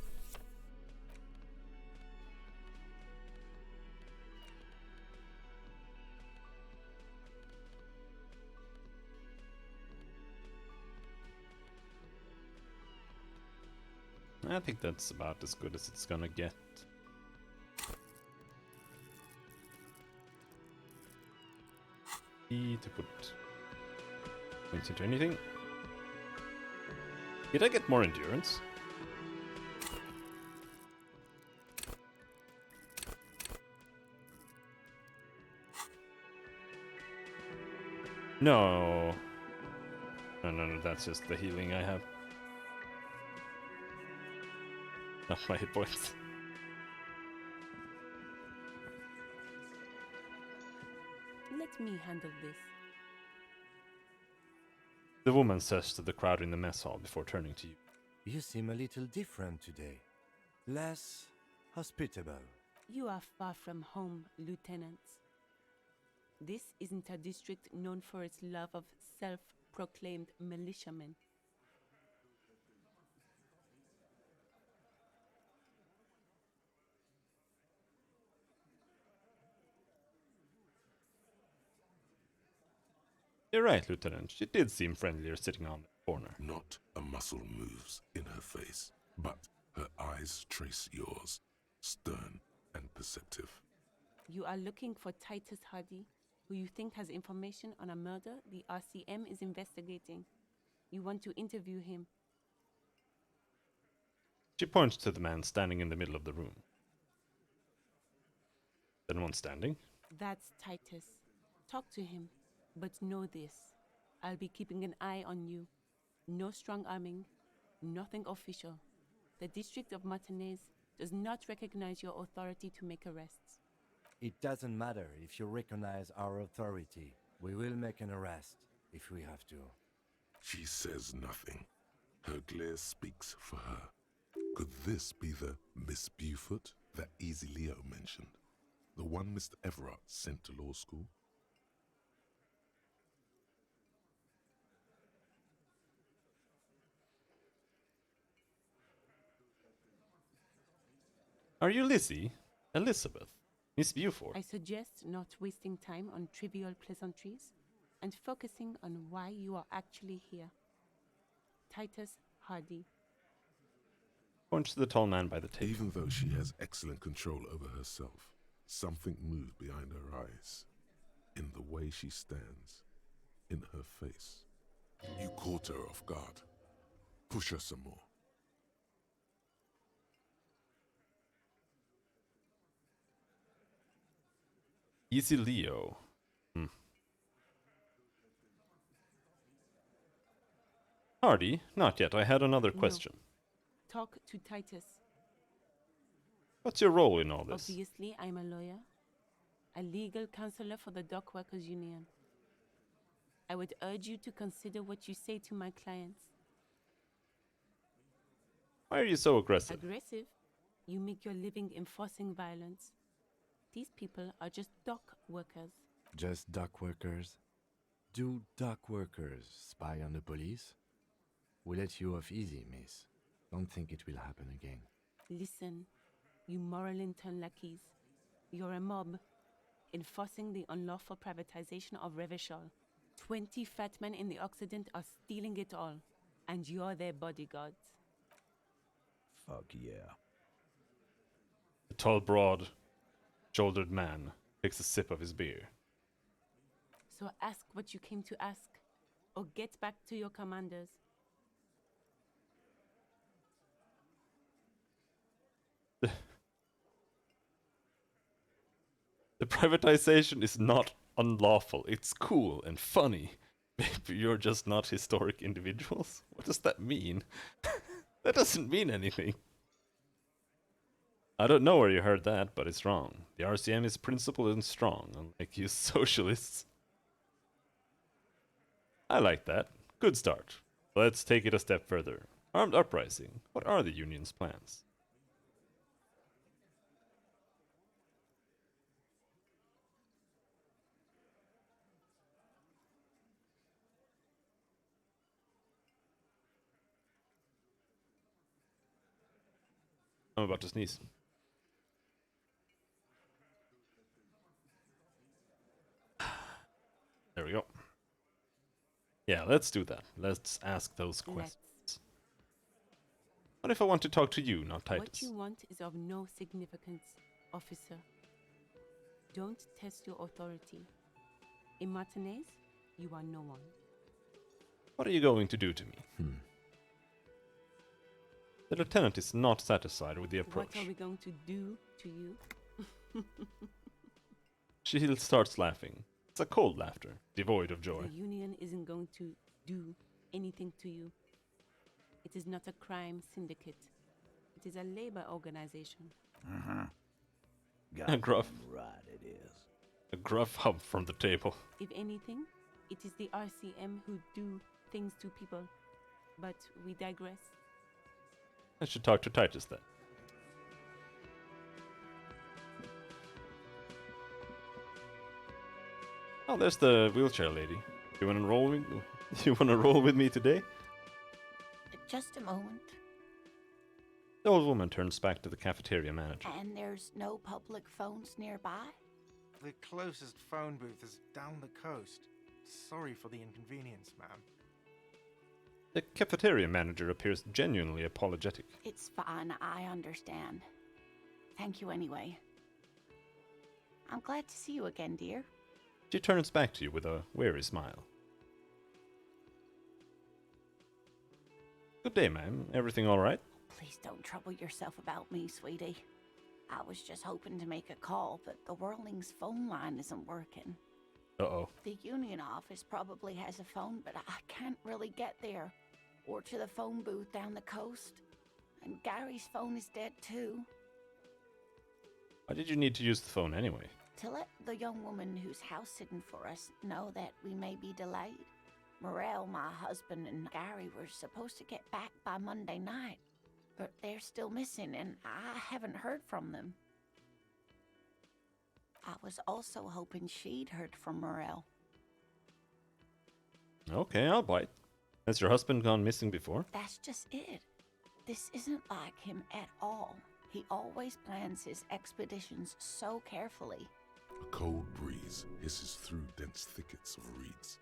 I think that's about as good as it's gonna get. To put points into anything. Did I get more endurance? No. No, that's just the healing I have. Not my hit points. Let me handle this. The woman says to the crowd in the mess hall before turning to you. You seem a little different today. Less hospitable. You are far from home, Lieutenant. This isn't a district known for its love of self-proclaimed militiamen. You're right, Lieutenant. She did seem friendlier sitting on the corner. Not a muscle moves in her face, but her eyes trace yours, stern and perceptive. You are looking for Titus Hardy, who you think has information on a murder the RCM is investigating. You want to interview him. She points to the man standing in the middle of the room. Anyone standing? That's Titus. Talk to him. But know this. I'll be keeping an eye on you. No strong arming. Nothing official. The District of Martinez does not recognize your authority to make arrests. It doesn't matter if you recognize our authority. We will make an arrest if we have to. She says nothing. Her glare speaks for her. Could this be the Miss Beaufort that Easy Leo mentioned? The one Mr. Everett sent to law school? Are you Lizzie? Elizabeth? Miss Beaufort? I suggest not wasting time on trivial pleasantries and focusing on why you are actually here. Titus Hardy. Points to the tall man by the table. Even though she has excellent control over herself, something moved behind her eyes. In the way she stands. In her face. You caught her off guard. Push her some more. Easy Leo. Hardy? Not yet. I had another question. No. Talk to Titus. What's your role in all this? Obviously, I'm a lawyer. A legal counselor for the Dock Workers Union. I would urge you to consider what you say to my clients. Why are you so aggressive? Aggressive? You make your living enforcing violence. These people are just dock workers. Just dock workers? Do dock workers spy on the police? We'll let you off easy, miss. Don't think it will happen again. Listen, you moral intern lackeys. You're a mob, enforcing the unlawful privatization of Revachol. 20 fat men in the Occident are stealing it all, and you're their bodyguards. Fuck yeah. The tall, broad-shouldered man takes a sip of his beer. So ask what you came to ask, or get back to your commanders. The privatization is not unlawful. It's cool and funny. Maybe you're just not historic individuals? What does that mean? That doesn't mean anything. I don't know where you heard that, but it's wrong. The RCM is principled and strong, unlike you socialists. I like that. Good start. Let's take it a step further. Armed uprising. What are the union's plans? I'm about to sneeze. There we go. Yeah, let's do that. Let's ask those questions. What if I want to talk to you, not Titus? What you want is of no significance, officer. Don't test your authority. In Martinez, you are no one. What are you going to do to me? The lieutenant is not satisfied with the approach. What are we going to do to you? She starts laughing. It's a cold laughter, devoid of joy. The Union isn't going to do anything to you. It is not a crime syndicate. It is a labor organization. A gruff. Right, it is. A gruff hub from the table. If anything, it is the RCM who do things to people. But we digress. I should talk to Titus then. Oh, there's the wheelchair lady. You wanna roll with You wanna roll with me today? Just a moment. The old woman turns back to the cafeteria manager. And there's no public phones nearby? The closest phone booth is down the coast. Sorry for the inconvenience, ma'am. The cafeteria manager appears genuinely apologetic. It's fine, I understand. Thank you anyway. I'm glad to see you again, dear. She turns back to you with a weary smile. Good day, ma'am. Everything all right? Please don't trouble yourself about me, sweetie. I was just hoping to make a call, but the Whirling's phone line isn't working. Uh-oh. The Union office probably has a phone, but I can't really get there. Or to the phone booth down the coast. And Gary's phone is dead too. Why did you need to use the phone anyway? To let the young woman who's house-sitting for us know that we may be delayed. Morel, my husband, and Gary were supposed to get back by Monday night. But they're still missing, and I haven't heard from them. I was also hoping she'd heard from Morel. Okay, I'll bite. Has your husband gone missing before? That's just it. This isn't like him at all. He always plans his expeditions so carefully. A cold breeze hisses through dense thickets of reeds.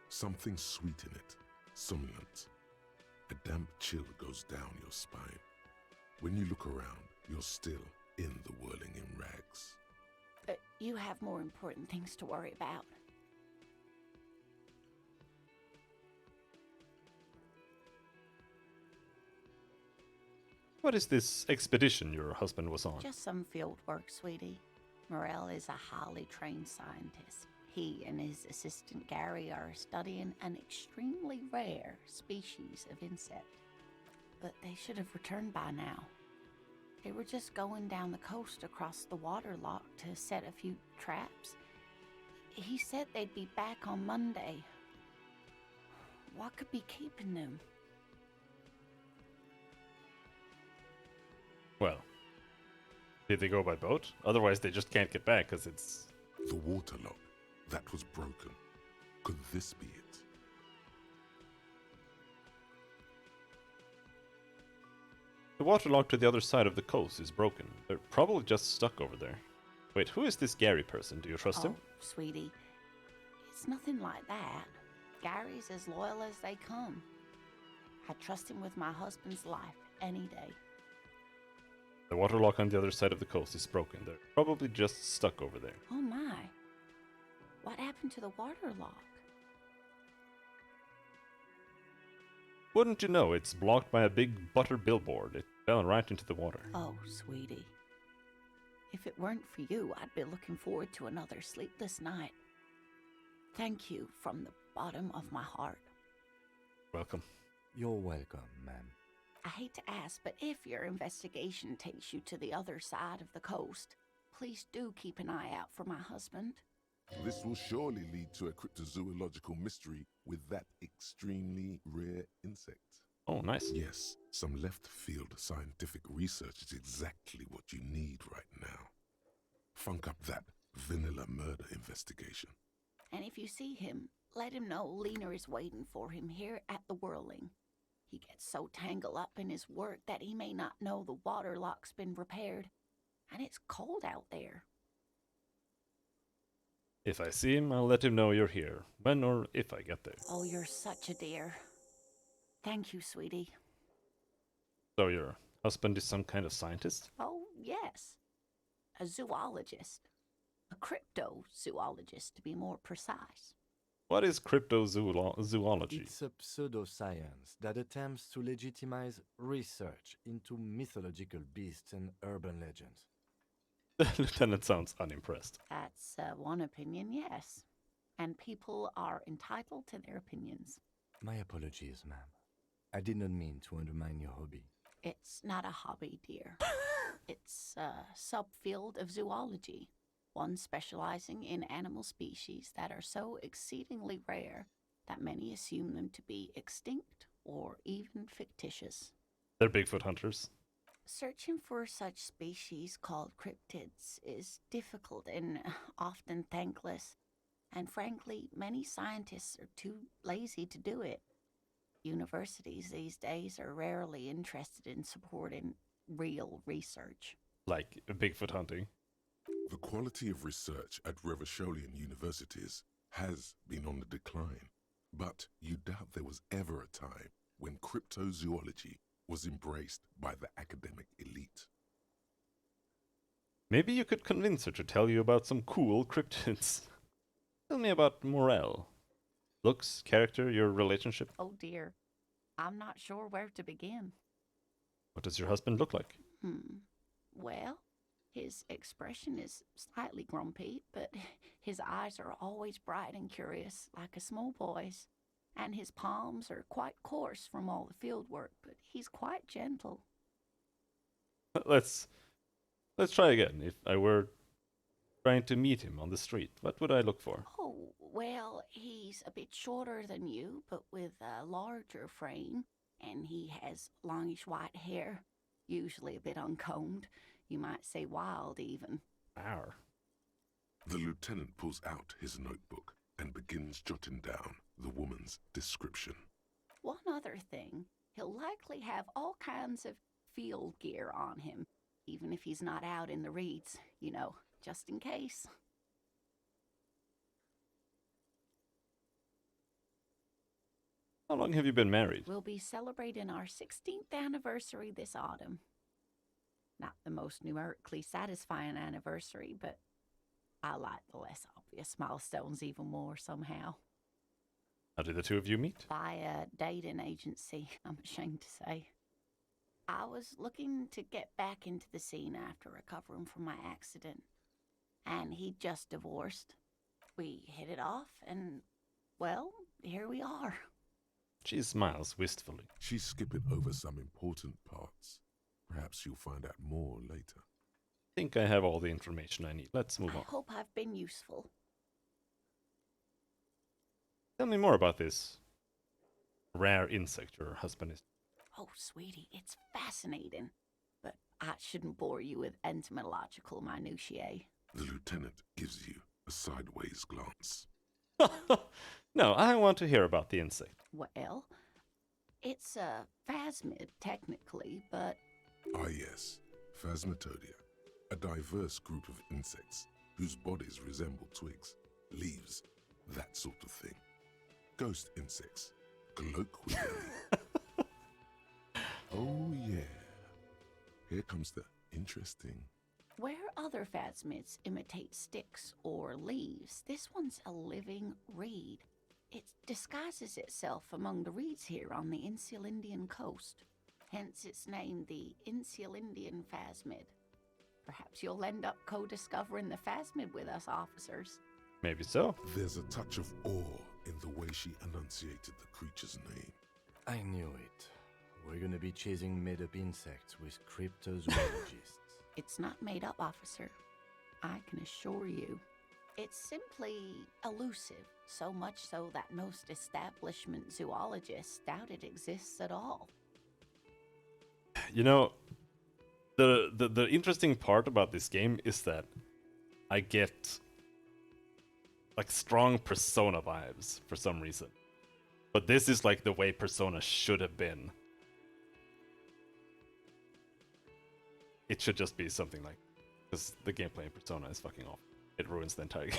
Something sweet in it, somnolent. A damp chill goes down your spine. When you look around, you're still in the whirling in rags. You have more important things to worry about. What is this expedition your husband was on? Just some field work, sweetie. Morel is a highly trained scientist. He and his assistant Gary are studying an extremely rare species of insect. But they should have returned by now. They were just going down the coast across the water lock to set a few traps. He said they'd be back on Monday. What could be keeping them? Well, did they go by boat? Otherwise they just can't get back because it's... The waterlock. That was broken. Could this be it? The waterlock to the other side of the coast is broken. They're probably just stuck over there. Wait, who is this Gary person? Do you trust him? Sweetie, it's nothing like that. Gary's as loyal as they come. I trust him with my husband's life any day. The waterlock on the other side of the coast is broken. They're probably just stuck over there. Oh my. What happened to the water lock? Wouldn't you know, it's blocked by a big butter billboard. It fell right into the water. Oh, sweetie. If it weren't for you, I'd be looking forward to another sleepless night. Thank you from the bottom of my heart. Welcome. You're welcome, ma'am. I hate to ask, but if your investigation takes you to the other side of the coast, please do keep an eye out for my husband. This will surely lead to a cryptozoological mystery with that extremely rare insect. Oh, nice. Yes, some left-field scientific research is exactly what you need right now. Funk up that vanilla murder investigation. And if you see him, let him know Lena is waiting for him here at the Whirling. He gets so tangled up in his work that he may not know the water lock's been repaired. And it's cold out there. If I see him, I'll let him know you're here, when or if I get there. Oh, you're such a dear. Thank you, sweetie. So your husband is some kind of scientist? Oh, yes. A zoologist. A cryptozoologist, to be more precise. What is cryptozoology? It's a pseudoscience that attempts to legitimize research into mythological beasts and urban legends. The lieutenant sounds unimpressed. That's one opinion, yes. And people are entitled to their opinions. My apologies, ma'am. I did not mean to undermine your hobby. It's not a hobby, dear. It's a subfield of zoology, one specializing in animal species that are so exceedingly rare that many assume them to be extinct or even fictitious. They're Bigfoot hunters. Searching for such species called cryptids is difficult and often thankless, and frankly, many scientists are too lazy to do it. Universities these days are rarely interested in supporting real research. Like Bigfoot hunting. The quality of research at Revacholian universities has been on the decline, but you doubt there was ever a time when cryptozoology was embraced by the academic elite. Maybe you could convince her to tell you about some cool cryptids. Tell me about Morel. Looks, character, your relationship. Oh dear, I'm not sure where to begin. What does your husband look like? Well, his expression is slightly grumpy, but his eyes are always bright and curious, like a small boy's. And his palms are quite coarse from all the field work, but he's quite gentle. Let's try again. If I were trying to meet him on the street, what would I look for? Oh, well, he's a bit shorter than you, but with a larger frame, and he has longish white hair, usually a bit uncombed. You might say wild, even. Arr. The lieutenant pulls out his notebook and begins jotting down the woman's description. One other thing, he'll likely have all kinds of field gear on him, even if he's not out in the reeds, you know, just in case. How long have you been married? We'll be celebrating our 16th anniversary this autumn. Not the most numerically satisfying anniversary, but I like the less obvious milestones even more somehow. How did the two of you meet? By a dating agency, I'm ashamed to say. I was looking to get back into the scene after recovering from my accident, and he'd just divorced. We hit it off, and, well, here we are. She smiles wistfully. She's skipping over some important parts. Perhaps you'll find out more later. I think I have all the information I need. Let's move I on. hope I've been useful. Tell me more about this rare insect your husband is. Oh, sweetie, it's fascinating. But I shouldn't bore you with entomological minutiae. The lieutenant gives you a sideways glance. No, I want to hear about the insect. Well, it's a phasmid, technically, but... Ah yes, Phasmatodea, a diverse group of insects whose bodies resemble twigs, leaves, that sort of thing. Ghost insects, colloquially. Oh yeah, here comes the interesting. Where other phasmids imitate sticks or leaves, this one's a living reed. It disguises itself among the reeds here on the Insulindian coast. Hence its name, the Insulindian phasmid. Perhaps you'll end up co-discovering the phasmid with us, officers. Maybe so. There's a touch of awe in the way she enunciated the creature's name. I knew it. We're gonna be chasing made-up insects with cryptozoologists. It's not made up, officer. I can assure you. It's simply elusive, so much so that most establishment zoologists doubt it exists at all. You know, the interesting part about this game is that I get like strong Persona vibes for some reason. But this is like the way Persona should have been it should just be something like, because the gameplay in Persona is fucking off. It ruins the entire game.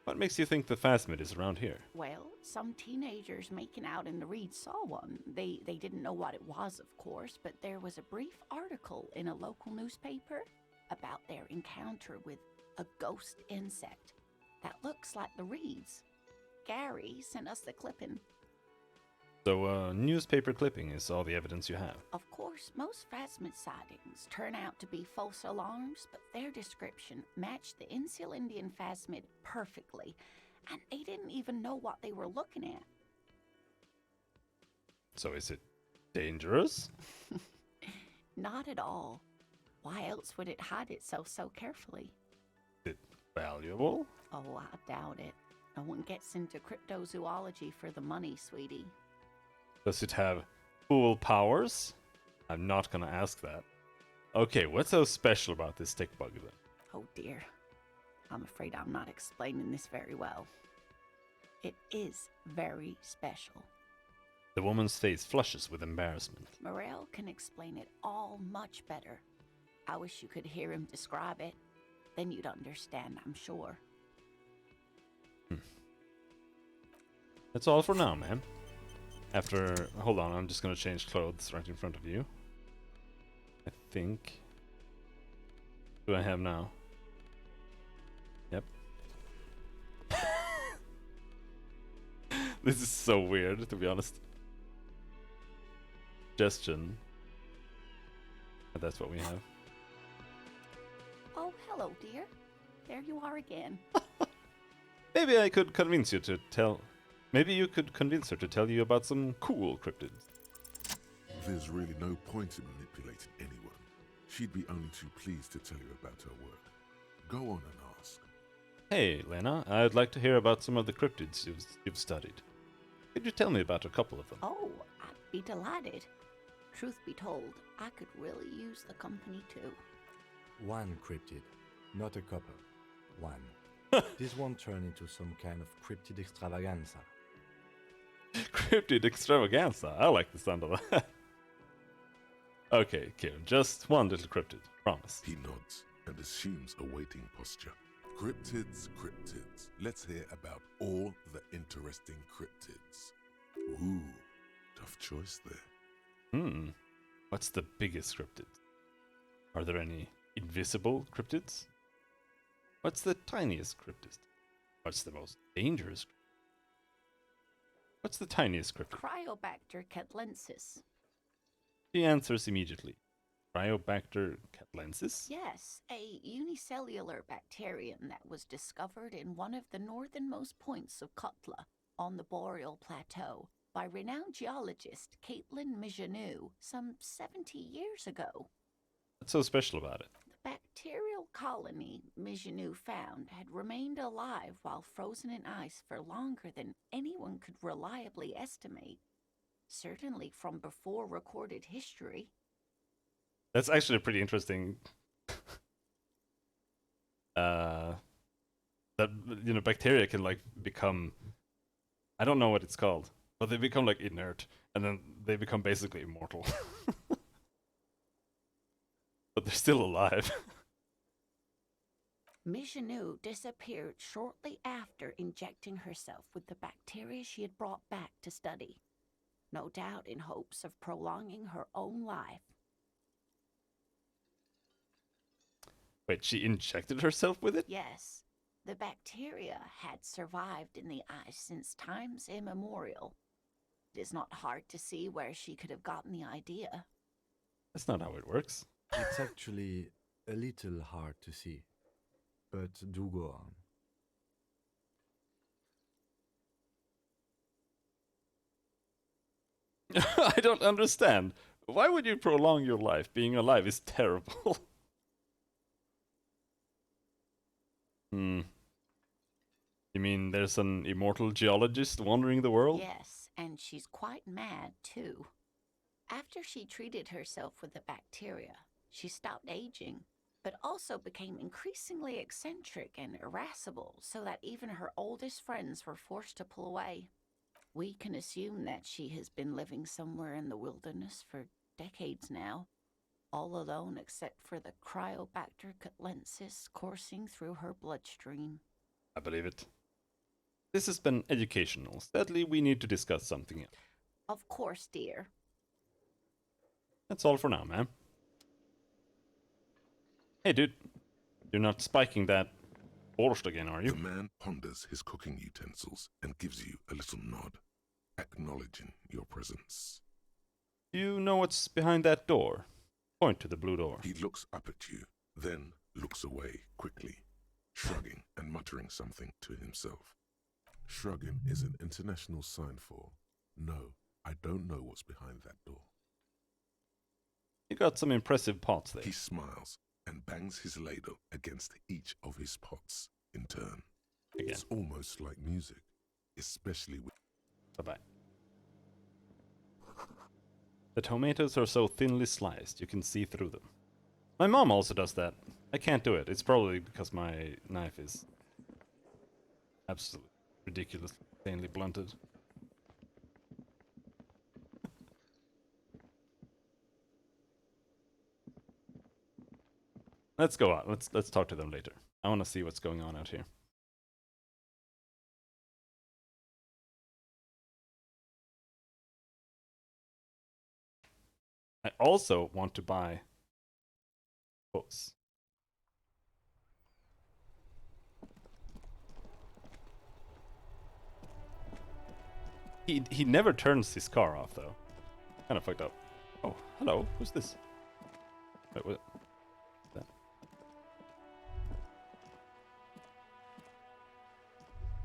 What makes you think the Phasmid is around here? Well, some teenagers making out in the reed saw one. They didn't know what it was, of course, but there was a brief article in a local newspaper about their encounter with a ghost insect that looks like the reeds. Gary sent us the clipping. So, newspaper clipping is all the evidence you have. Of course, most Phasmid sightings turn out to be false alarms, but their description matched the Insul Indian Phasmid perfectly, and they didn't even know what they were looking at. So is it dangerous? Not at all. Why else would it hide itself so carefully? Is it valuable? Oh, I doubt it. No one gets into cryptozoology for the money, sweetie. Does it have cool powers? I'm not gonna ask that. Okay, what's so special about this stick bug then? Oh dear. I'm afraid I'm not explaining this very well. It is very special. The woman's face flushes with embarrassment. Morel can explain it all much better. I wish you could hear him describe it. Then you'd understand, I'm sure. That's all for now, ma'am. Hold on, I'm just gonna change clothes right in front of you. I think. What do I have now? Yep. This is so weird, to be honest. Suggestion. That's what we have. Oh, hello, dear. There you are again. Maybe I could convince you to tell. Maybe you could convince her to tell you about some cool cryptids. There's really no point in manipulating anyone. She'd be only too pleased to tell you about her work. Go on and ask. Hey, Lena, I'd like to hear about some of the cryptids you've studied. Could you tell me about a couple of them? Oh, I'd be delighted. Truth be told, I could really use the company too. One cryptid, not a couple. One. This won't turn into some kind of cryptid extravaganza. Cryptid extravaganza. I like the sound of that. Okay, Kieran, just one little cryptid. Promise. He nods and assumes a waiting posture. Cryptids, cryptids. Let's hear about all the interesting cryptids. Ooh, tough choice there. What's the biggest cryptid? Are there any invisible cryptids? What's the tiniest cryptid? What's the most dangerous? What's the tiniest cryptid? Cryobacter catlensis. She answers immediately. Cryobacter catlensis? Yes, a unicellular bacterium that was discovered in one of the northernmost points of Kotla on the Boreal Plateau by renowned geologist Caitlin Mijanou some 70 years ago. What's so special about it? The bacterial colony Mijanou found had remained alive while frozen in ice for longer than anyone could reliably estimate. Certainly from before recorded history. That's actually pretty interesting. That, you know, bacteria can like become, I don't know what it's called, but they become like inert and then they become basically immortal. But they're still alive. Mijanou disappeared shortly after injecting herself with the bacteria she had brought back to study, no doubt in hopes of prolonging her own life. Wait, she injected herself with it? Yes, the bacteria had survived in the ice since times immemorial. It is not hard to see where she could have gotten the idea. That's not how it works. It's actually a little hard to see. But do go on. I don't understand. Why would you prolong your life? Being alive is terrible. You mean there's an immortal geologist wandering the world? Yes, and she's quite mad, too. After she treated herself with the bacteria, she stopped aging, but also became increasingly eccentric and irascible, so that even her oldest friends were forced to pull away. We can assume that she has been living somewhere in the wilderness for decades now, all alone except for the Cryobacter catlensis coursing through her bloodstream. I believe it. This has been educational. Sadly, we need to discuss something else. Of course, dear. That's all for now, ma'am. Hey, dude. You're not spiking that borscht again, are you? The man ponders his cooking utensils and gives you a little nod, acknowledging your presence. You know what's behind that door? Point to the blue door. He looks up at you, then looks away quickly, shrugging and muttering something to himself. Shrugging is an international sign for, no, I don't know what's behind that door. You got some impressive pots there. He smiles and bangs his ladle against each of his pots in turn. Again. It's almost like music, especially with... Bye-bye. The tomatoes are so thinly sliced, you can see through them. My mom also does that. I can't do it. It's probably because my knife is absolutely ridiculously insanely blunted. Let's go out. Let's talk to them later. I want to see what's going on out here. I also want to buy books. He never turns his car off though. Kind of fucked up. Oh, hello. Who's this? Wait, what? That?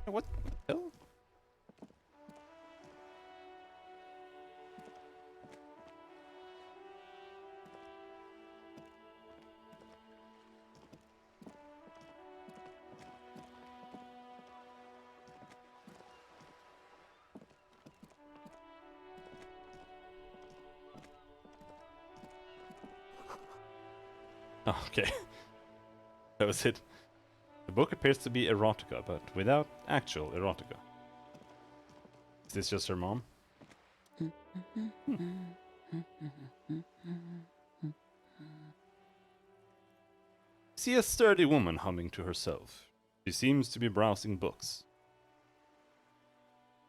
What the hell? Oh, okay. That was it. The book appears to be erotica, but without actual erotica. Is this just her mom? See a sturdy woman humming to herself. She seems to be browsing books.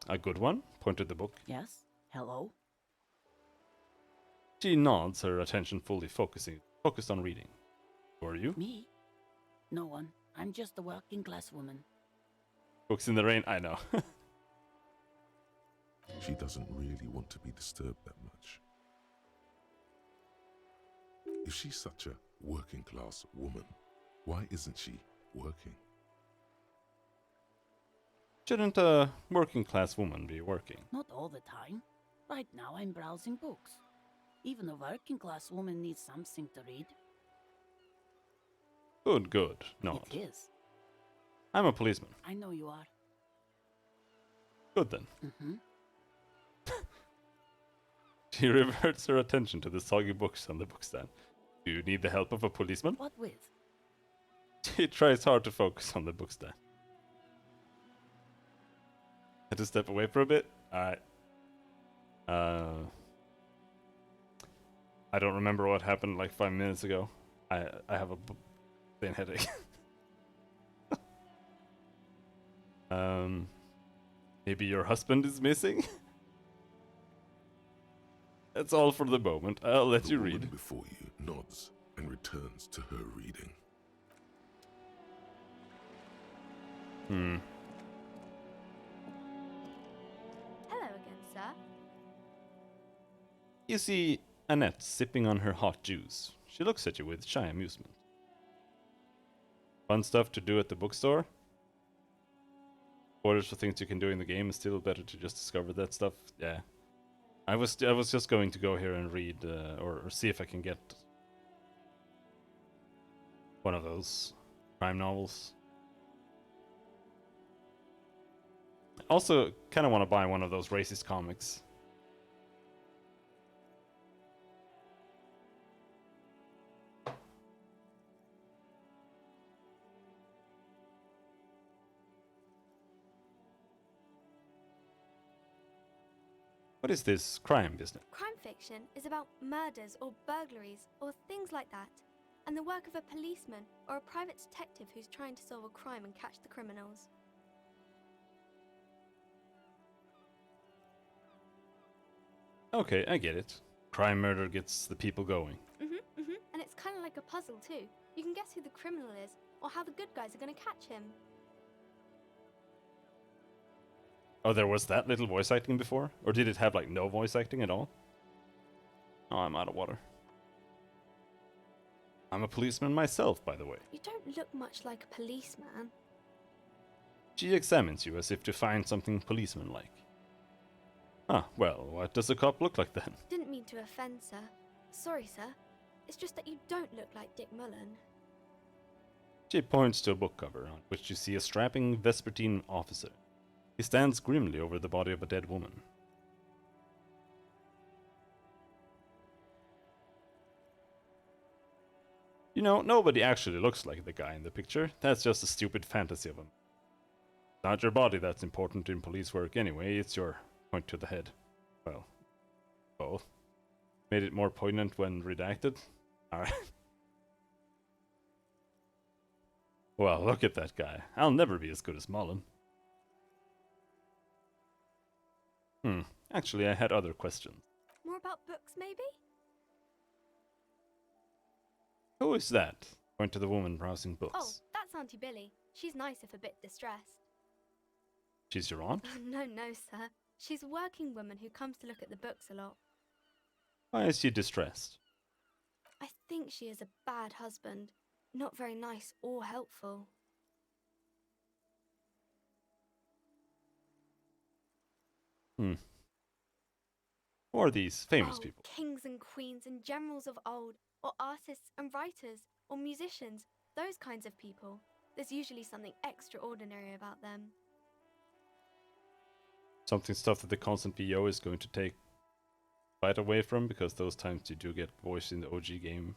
A good one? Pointed the book. Yes? Hello? She nods, her attention fully focused on reading. Who are you? Me? No one. I'm just a working class woman. Books in the rain? I know. She doesn't really want to be disturbed that much. If she's such a working class woman, why isn't she working? Shouldn't a working class woman be working? Not all the time. Right now I'm browsing books. Even a working class woman needs something to read. Good, good. Not. It is. I'm a policeman. I know you are. Good then. Mm-hmm. She reverts her attention to the soggy books on the bookstand. Do you need the help of a policeman? What with? She tries hard to focus on the bookstand. Had to step away for a bit. Alright. I don't remember what happened like 5 minutes ago. I have a thin headache. Maybe your husband is missing? That's all for the moment. I'll let you read. The woman before you nods and returns to her reading. Hello again, sir. You see Annette sipping on her hot juice. She looks at you with shy amusement. Fun stuff to do at the bookstore? Orders for things you can do in the game is still better to just discover that stuff. Yeah. I was just going to go here and read or see if I can get one of those crime novels. I also kind of want to buy one of those racist comics. What is this crime business? Crime fiction is about murders or burglaries or things like that, and the work of a policeman or a private detective who's trying to solve a crime and catch the criminals. Okay, I get it. Crime murder gets the people going. And it's kind of like a puzzle too. You can guess who the criminal is or how the good guys are going to catch him. Oh, there was that little voice acting before? Or did it have like no voice acting at all? Oh, I'm out of water. I'm a policeman myself, by the way. You don't look much like a policeman. She examines you as if to find something policeman-like. Ah, well, what does a cop look like then? Didn't mean to offend, sir. Sorry, sir. It's just that you don't look like Dick Mullen. She points to a book cover on which you see a strapping Vespertine officer. He stands grimly over the body of a dead woman. You know, nobody actually looks like the guy in the picture. That's just a stupid fantasy of him. It's not your body that's important in police work anyway, it's your point to the head. Well, both. Made it more poignant when redacted? Alright. Well, look at that guy. I'll never be as good as Mullen. Actually, I had other questions. More about books, maybe? Who is that? Point to the woman browsing books. Oh, that's Auntie Billy. She's nice if a bit distressed. She's your aunt? No, sir. She's a working woman who comes to look at the books a lot. Why is she distressed? I think she is a bad husband. Not very nice or helpful. Who are these famous people? Kings and queens and generals of old, or artists and writers, or musicians, those kinds of people. There's usually something extraordinary about them. Something stuff that the constant VO is going to take fight away from, because those times you do get voiced in the OG game.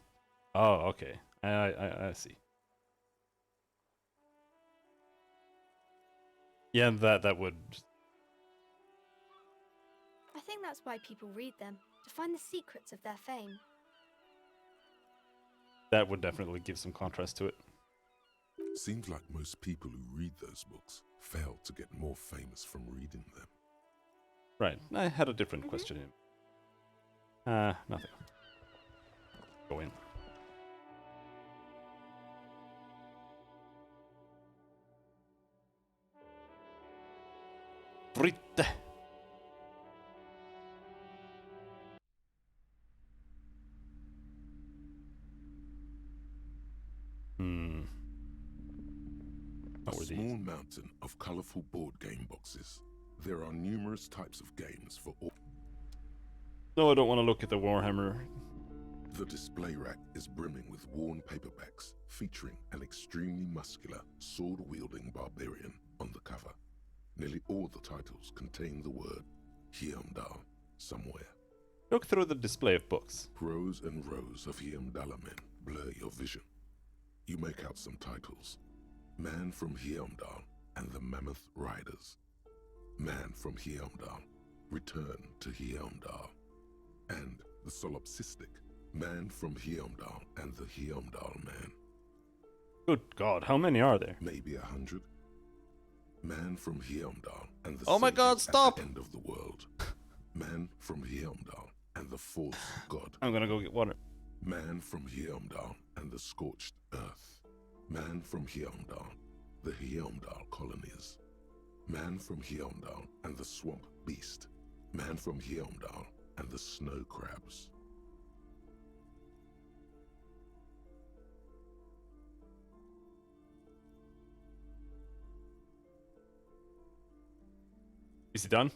Oh, okay. I see. Yeah, that would... I think that's why people read them, to find the secrets of their fame. That would definitely give some contrast to it. Seems like most people who read those books fail to get more famous from reading them. Right, I had a different question. Nothing. Go in. Fritte! A small mountain of colorful board game boxes. There are numerous types of games for all. No, I don't want to look at the Warhammer. The display rack is brimming with worn paperbacks featuring an extremely muscular, sword-wielding barbarian on the cover. Nearly all the titles contain the word Heimdall somewhere. Look through the display of books. Rows and rows of Heimdall men blur your vision. You make out some titles. Man from Heimdall and the Mammoth Riders. Man from Heimdall, Return to Heimdall. And the solipsistic Man from Heimdall and the Heimdall Man. Good God, how many are there? Maybe 100. Man from Heimdall and the Oh my God, stop! At the end of the world. Man from Heimdall and the false god. I'm gonna go get water. Man from Heimdall and the scorched earth. Man from Heimdall, the Heimdall colonies. Man from Heimdall and the swamp beast. Man from Heimdall and the snow crabs. Is he done?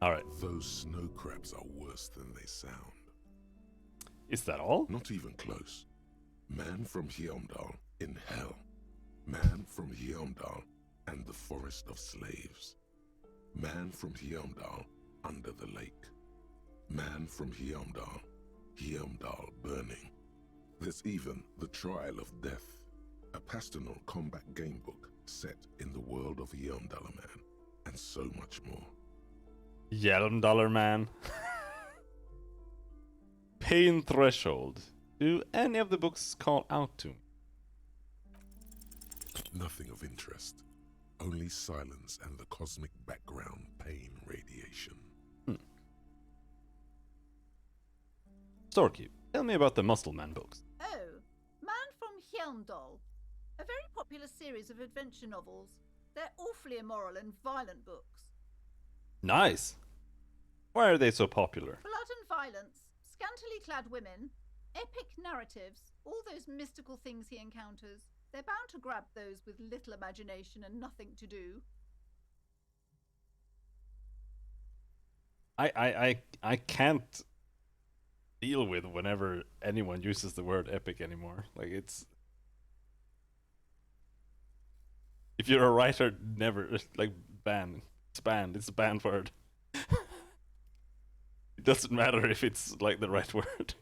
Alright. Those snow crabs are worse than they sound. Is that all? Not even close. Man from Heimdall in hell. Man from Heimdall and the forest of slaves. Man from Heimdall under the lake. Man from Heimdall, Heimdall burning. There's even the trial of death, a pastoral combat game book set in the world of Yelmdallar Man, and so much more. Yelmdallar Man. Pain Threshold. Do any of the books call out to me? Nothing of interest. Only silence and the cosmic background pain radiation. Storekeep, tell me about the Muscleman books. Oh, Man from Hjelmdal. A very popular series of adventure novels. They're awfully immoral and violent books. Nice! Why are they so popular? Blood and violence, scantily clad women, epic narratives, all those mystical things he encounters. They're bound to grab those with little imagination and nothing to do. I can't deal with whenever anyone uses the word epic anymore. Like, it's... If you're a writer, never, like, ban. It's banned. It's a banned word. It doesn't matter if it's, like, the right word.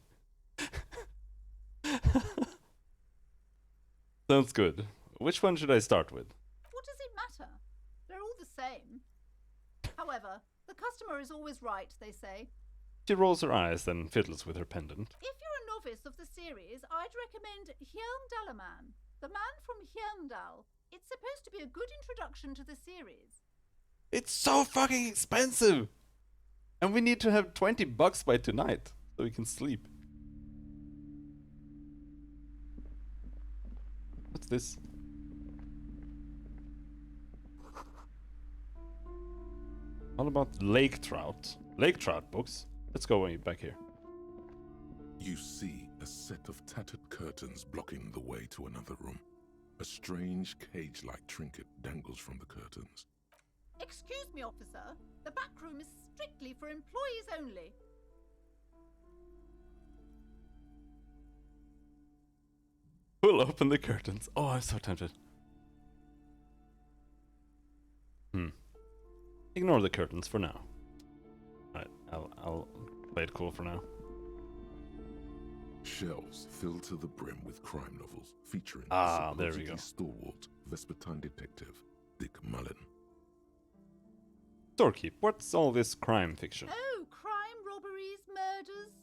Sounds good. Which one should I start with? What does it matter? They're all the same. However, the customer is always right, they say. She rolls her eyes, then fiddles with her pendant. If you're a novice of the series, I'd recommend Hjelmdallar Man, the man from Hjelmdal. It's supposed to be a good introduction to the series. It's so fucking expensive! And we need to have $20 by tonight, so we can sleep. What's this? All about lake trout. Lake trout books. Let's go way back here. You see a set of tattered curtains blocking the way to another room. A strange cage-like trinket dangles from the curtains. Excuse me, officer. The back room is strictly for employees only. We'll open the curtains. Oh, I'm so tempted. Ignore the curtains for now. Alright, I'll play it cool for now. Shelves filled to the brim with crime novels featuring there we go. stalwart Vespertine detective Dick Mullen. Storekeep, what's all this crime fiction? Oh, crime, robberies, murders,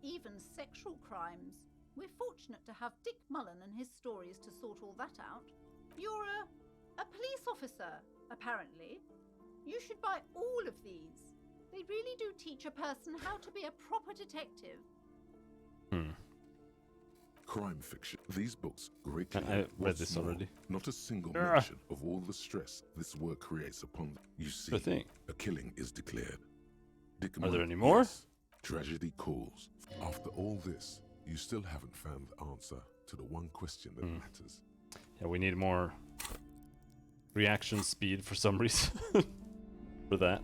even sexual crimes. We're fortunate to have Dick Mullen and his stories to sort all that out. You're a police officer, apparently. You should buy all of these. They really do teach a person how to be a proper detective. Crime fiction. These books greatly I read this already. Not a single mention of all the stress this work creates upon them. You see, a killing is declared. Dick Are there Mullen, any more? yes, tragedy calls. After all this, you still haven't found the answer to the one question that matters. Yeah, we need more reaction speed for some reason. For that.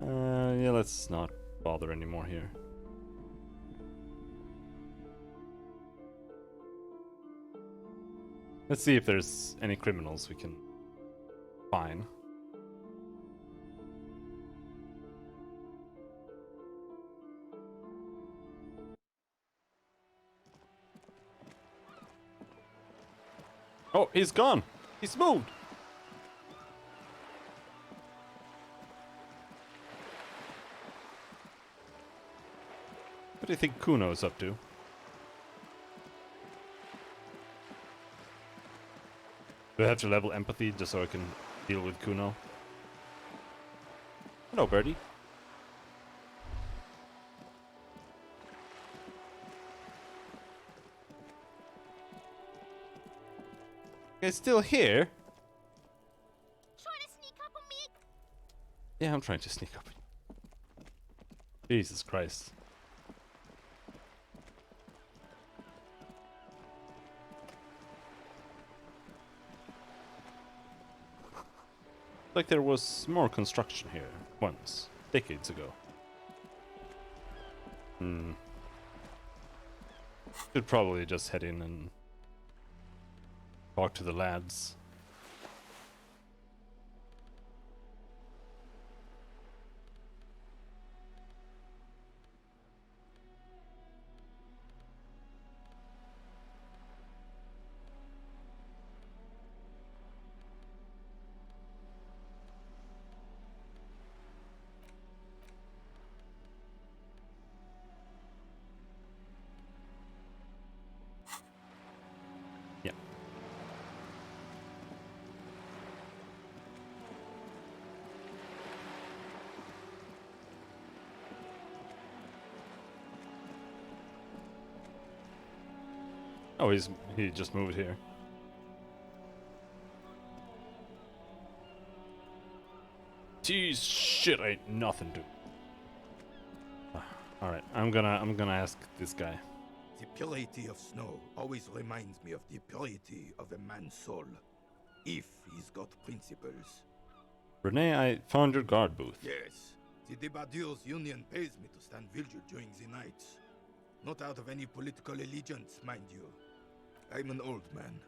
Yeah, let's not bother anymore here. Let's see if there's any criminals we can find. Oh, he's gone! He's moved! What do you think Kuno's up to? Do I have to level empathy just so I can deal with Kuno? Hello, birdie. It's still here? Trying to sneak up on me? Yeah, I'm trying to sneak up. Jesus Christ. Like there was more construction here once, decades ago. Should probably just head in and talk to the lads. Oh, he just moved here. Geez, shit ain't nothing to. All right, I'm gonna ask this guy. The purity of snow always reminds me of the purity of a man's soul, if he's got principles. Renee, I found your guard booth. Yes, the Debardeurs Union pays me to stand vigil during the night. Not out of any political allegiance, mind you. I'm an old man.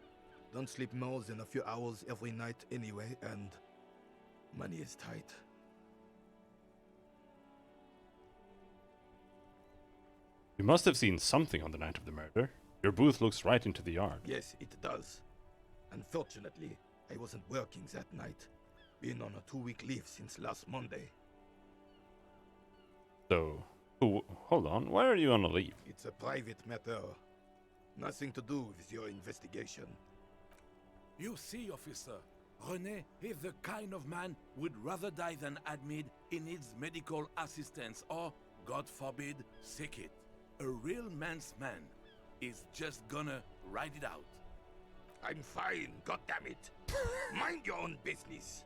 Don't sleep more than a few hours every night anyway, and money is tight. You must have seen something on the night of the murder. Your booth looks right into the yard. Yes, it does. Unfortunately, I wasn't working that night. Been on a 2-week leave since last Monday. So, hold on, why are you on a leave? It's a private matter. Nothing to do with your investigation. You see, officer, René is the kind of man would rather die than admit he needs medical assistance or, God forbid, sick it. A real man's man is just gonna ride it out. I'm fine, goddammit. Mind your own business.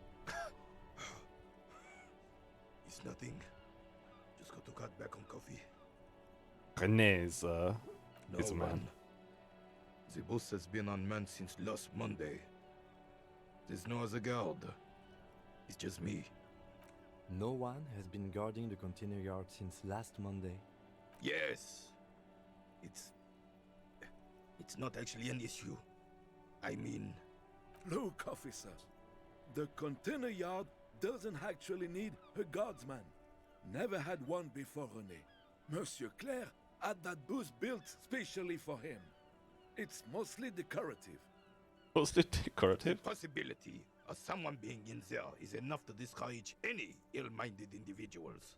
It's nothing. Just got to cut back on coffee. René's, No is a man. one. The boss has been unmanned since last Monday. There's no other guard. It's just me. No one has been guarding the container yard since last Monday. Yes. It's not actually an issue. I mean... Look, officer, the container yard doesn't actually need a guardsman. Never had one before René. Monsieur Claire had that booth built specially for him. It's mostly decorative. Mostly decorative? The possibility of someone being in there is enough to discourage any ill-minded individuals.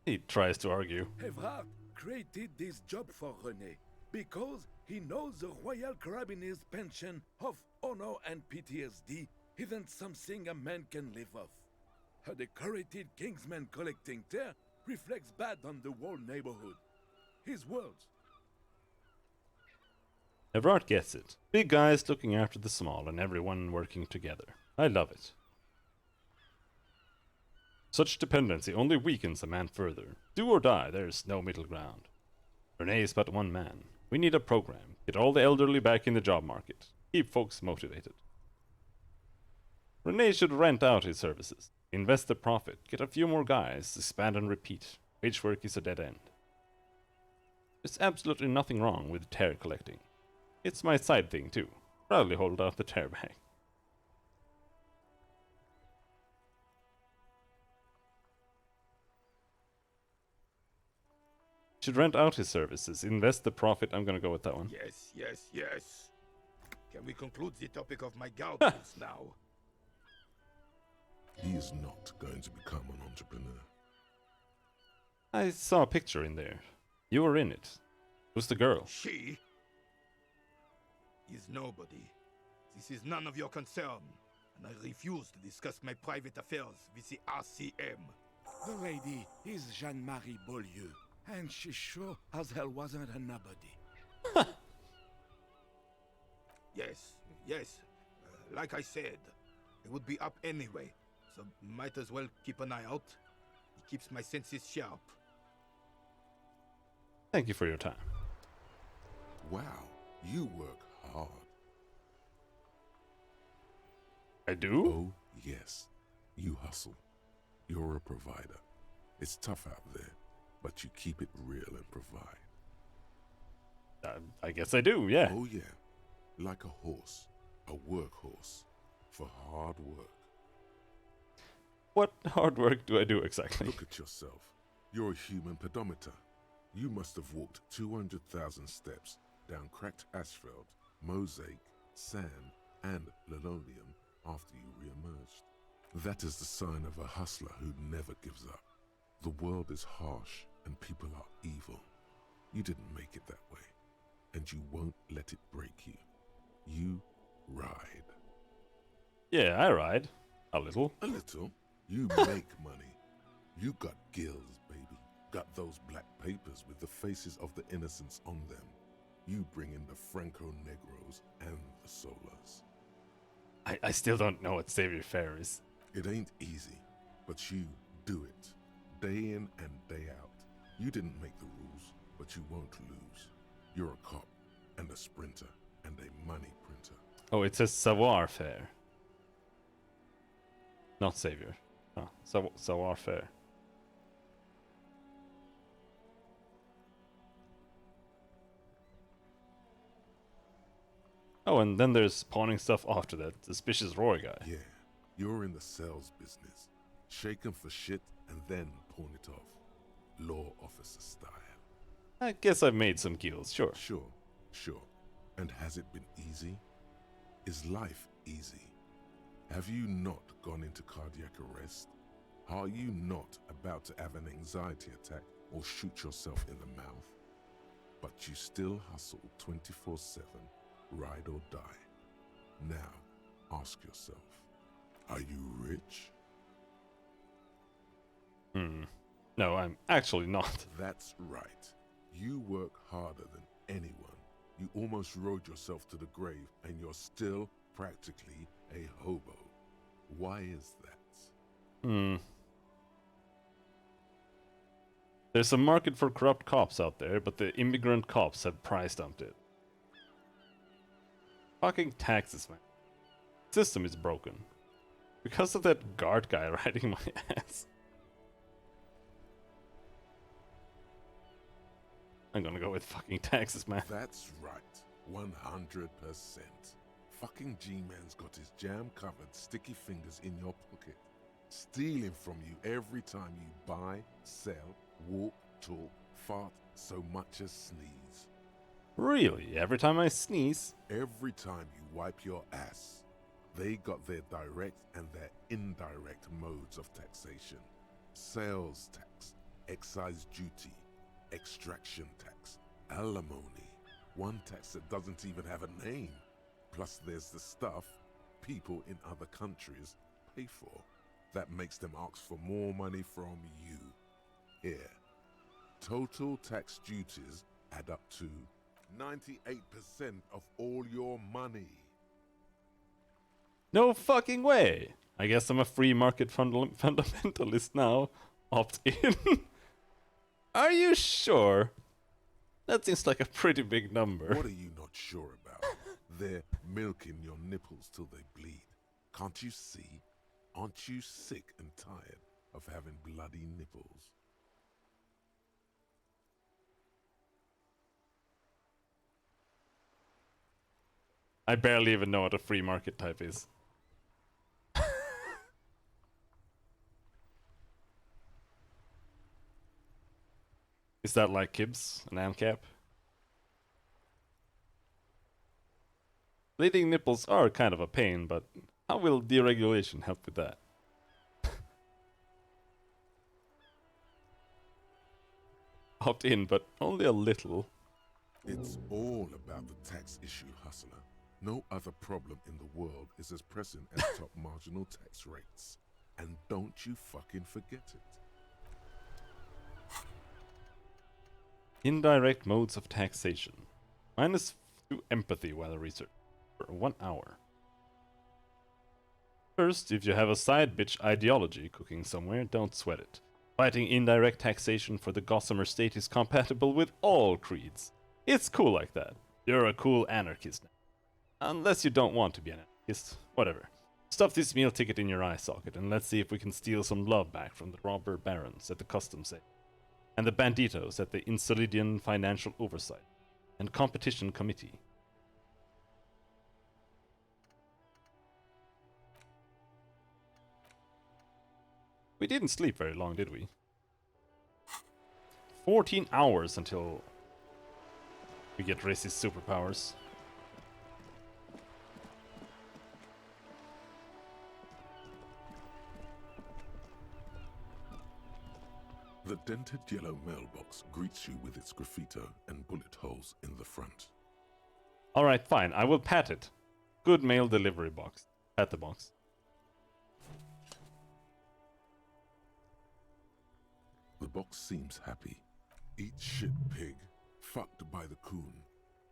He tries to argue. Evrard created this job for René because he knows the Royal Carabiniers' pension of honor and PTSD isn't something a man can live off. A decorated Kingsman collecting tear reflects bad on the whole neighborhood. His words. Evrard gets it. Big guys looking after the small and everyone working together. I love it. Such dependency only weakens a man further. Do or die, there's no middle ground. René is but one man. We need a program. Get all the elderly back in the job market. Keep folks motivated. René should rent out his services. Invest the profit. Get a few more guys. Expand and repeat. Wage work is a dead end. There's absolutely nothing wrong with tear collecting. It's my side thing too. Proudly hold out the tear bag. Should rent out his services, invest the profit. I'm gonna go with that one. Yes, yes, yes. Can we conclude the topic of my guardians now? He is not going to become an entrepreneur. I saw a picture in there. You were in it. Who's the girl? She is nobody. This is none of your concern, and I refuse to discuss my private affairs with the RCM. The lady is Jeanne-Marie Beaulieu, and she sure as hell wasn't a nobody. Yes, yes. Like I said, it would be up anyway, so might as well keep an eye out. It keeps my senses sharp. Thank you for your time. Wow, you work hard. I do? Oh, yes. You hustle. You're a provider. It's tough out there, but you keep it real and provide. I guess I do, yeah. Oh, yeah. Like a horse. A workhorse. For hard work. What hard work do I do exactly? Look at yourself. You're a human pedometer. You must have walked 200,000 steps down cracked asphalt, mosaic, sand, and linoleum after you re-emerged. That is the sign of a hustler who never gives up. The world is harsh and people are evil. You didn't make it that way, and you won't let it break you. You ride. Yeah, I ride. A little. A little. You make money. You got gills, baby. Got those black papers with the faces of the innocents on them. You bring in the Franco Negros and the Solas. I still don't know what Savior Fair is. It ain't easy, but you do it. Day in and day out. You didn't make the rules, but you won't lose. You're a cop, and a sprinter, and a money printer. Oh, it says Savoir Fair. Not Savior. Oh, Savoir Fair. Oh, and then there's pawning stuff after that. Suspicious Roy guy. Yeah, you're in the sales business. Shake 'em for shit and then pawn it off. Law officer style. I guess I've made some kills, sure. Sure. And has it been easy? Is life easy? Have you not gone into cardiac arrest? Are you not about to have an anxiety attack or shoot yourself in the mouth? But you still hustle 24/7, ride or die. Now, ask yourself, are you rich? No, I'm actually not. That's right. You work harder than anyone. You almost rode yourself to the grave, and you're still practically a hobo. Why is that? There's a market for corrupt cops out there, but the immigrant cops have price dumped it. Fucking taxes, man. System is broken. Because of that guard guy riding my ass. I'm gonna go with fucking taxes, man. That's right. 100%. Fucking G-Man's got his jam-covered sticky fingers in your pocket, stealing from you every time you buy, sell, walk, talk, fart, so much as sneeze. Really? Every time I sneeze? Every time you wipe your ass. They got their direct and their indirect modes of taxation. Sales tax, excise duty, extraction tax, alimony, one tax that doesn't even have a name. Plus there's the stuff people in other countries pay for. That makes them ask for more money from you. Here, total tax duties add up to 98% of all your money. No fucking way! I guess I'm a free market fundamentalist now. Opt in. Are you sure? That seems like a pretty big number. What are you not sure about? They're milking your nipples till they bleed. Can't you see? Aren't you sick and tired of having bloody nipples? I barely even know what a free market type is. Is that like Kibs, an AMCAP? Bleeding nipples are kind of a pain, but how will deregulation help with that? Opt in, but only a little. It's all about the tax issue, hustler. No other problem in the world is as pressing as top marginal tax rates. And don't you fucking forget it. Indirect modes of taxation. -2 empathy while research. For 1 hour. First, if you have a side bitch ideology cooking somewhere, don't sweat it. Fighting indirect taxation for the Gossamer state is compatible with all creeds. It's cool like that. You're a cool anarchist now. Unless you don't want to be an anarchist. Whatever. Stuff this meal ticket in your eye socket and let's see if we can steal some love back from the robber barons at the customs safe. And the banditos at the Insulidian Financial Oversight and Competition Committee. We didn't sleep very long, did we? 14 hours until we get Racy's superpowers. The dented yellow mailbox greets you with its graffito and bullet holes in the front. Alright, fine. I will pat it. Good mail delivery box. Pat the box. The box seems happy. Eat shit, pig. Fucked by the coon.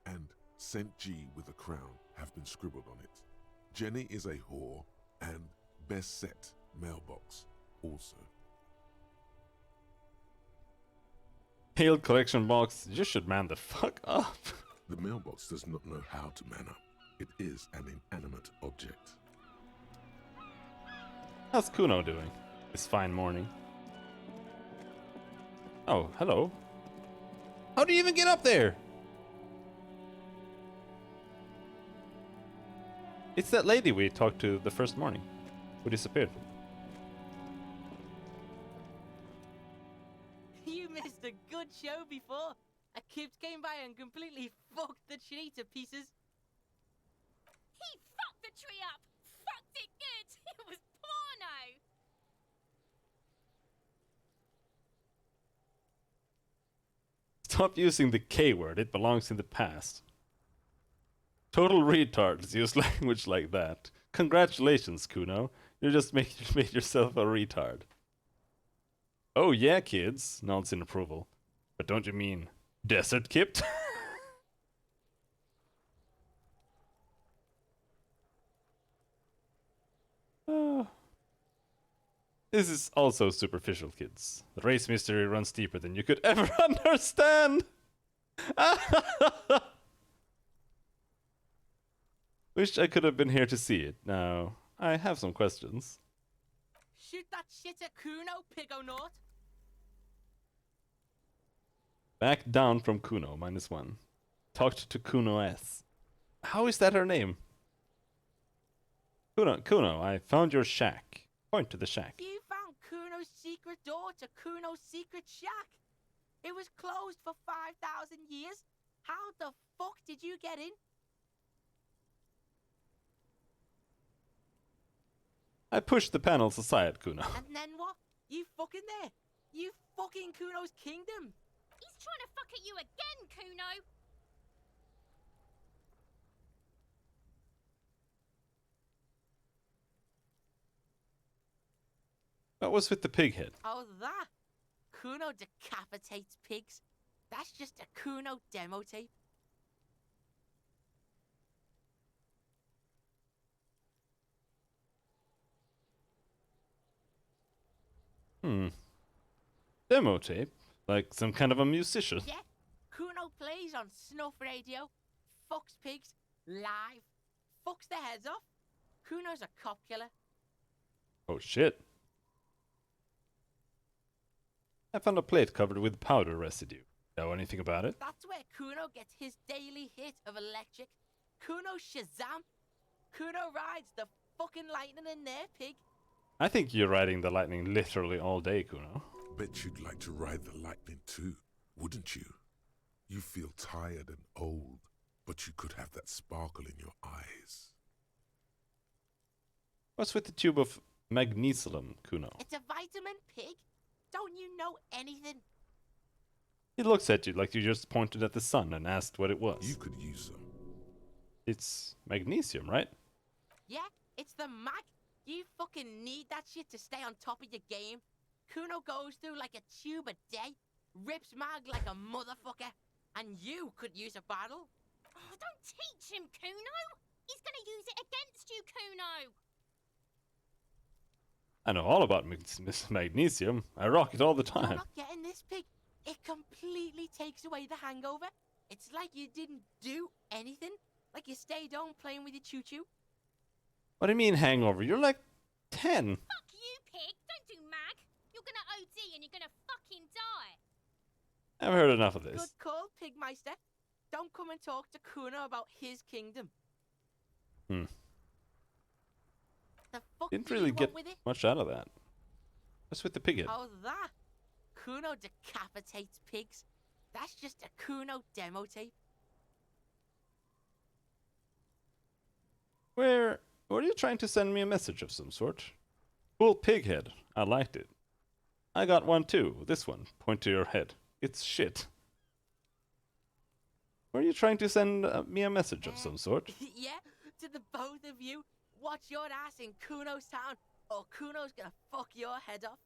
and St. G with a crown have been scribbled on it. Jenny is a whore, and best set mailbox also. Mail collection box, you should man the fuck up. The mailbox does not know how to man up. It is an inanimate object. How's Kuno doing this fine morning? Oh, hello. How do you even get up there? It's that lady we talked to the first morning, who disappeared. You missed a good show before. A kid came by and completely fucked the tree to pieces. He fucked the tree up! Fucked it good! It was porno! Stop using the K word, it belongs in the past. Total retards use language like that. Congratulations, Kuno. You just made yourself a retard. Oh yeah, kids, nods in approval. But don't you mean desert kipped? This is also superficial, kids. The race mystery runs deeper than you could ever understand. Wish I could have been here to see it. Now, I have some questions. Shoot that shit at Kuno, Pigonaut. Back down from Kuno, -1. Talked to Kuno S. How is that her name? Kuno, I found your shack. Point to the shack. You found Kuno's secret door to Kuno's secret shack. It was closed for 5,000 years. How the fuck did you get in? I pushed the panels aside, Kuno. And then what? You fucking there? You fucking Kuno's kingdom? He's trying to fuck at you again, Kuno! What was with the pig head? Oh, that? Kuno decapitates pigs. That's just a Kuno demo tape. Demo tape? Like some kind of a musician? Yeah, Kuno plays on snuff radio, fucks pigs, live, fucks their heads off. Kuno's a cop killer. Oh shit. I found a plate covered with powder residue. Know anything about it? That's where Kuno gets his daily hit of electric. Kuno Shazam. Kuno rides the fucking lightning in their pig. I think you're riding the lightning literally all day, Kuno. Bet you'd like to ride the lightning too, wouldn't you? You feel tired and old, but you could have that sparkle in your eyes. What's with the tube of magnesium, Kuno? It's a vitamin pig. Don't you know anything? He looks at you like you just pointed at the sun and asked what it was. You could use some. It's magnesium, right? Yeah, it's the mag. You fucking need that shit to stay on top of your game. Kuno goes through like a tube a day, rips mag like a motherfucker, and you could use a bottle. Oh, don't teach him, Kuno! He's gonna use it against you, Kuno! I know all about magnesium. I rock it all the You're time. not getting this, pig. It completely takes away the hangover. It's like you didn't do anything. Like you stayed home playing with your choo-choo. What do you mean hangover? You're like 10. Fuck you, pig! Don't do mag! You're gonna OD and you're gonna fucking die! I've heard enough of this. Good call, Pigmeister. Don't come and talk to Kuno about his kingdom. The fuck Didn't do really you get want with it? much out of that. What's with the pig head? Oh, that? Kuno decapitates pigs. That's just a Kuno demo tape. Were you trying to send me a message of some sort? Cool pig head. I liked it. I got one too. This one. Point to your head. It's shit. Were you trying to send me a message of some sort? Yeah, to the both of you. Watch your ass in Kuno's town, or Kuno's gonna fuck your head off.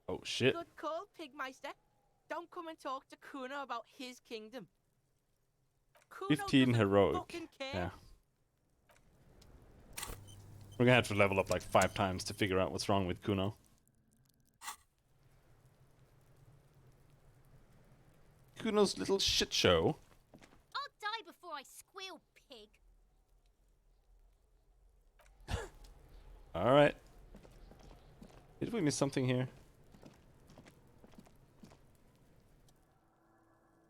Oh shit. Good call, Pigmeister. Don't come and talk to Kuno about his kingdom. Kuno 15 doesn't heroic. fucking care. Yeah. We're gonna have to level up like 5 times to figure out what's wrong with Kuno. Kuno's little shit show. I'll die before I squeal, pig. Alright. Did we miss something here?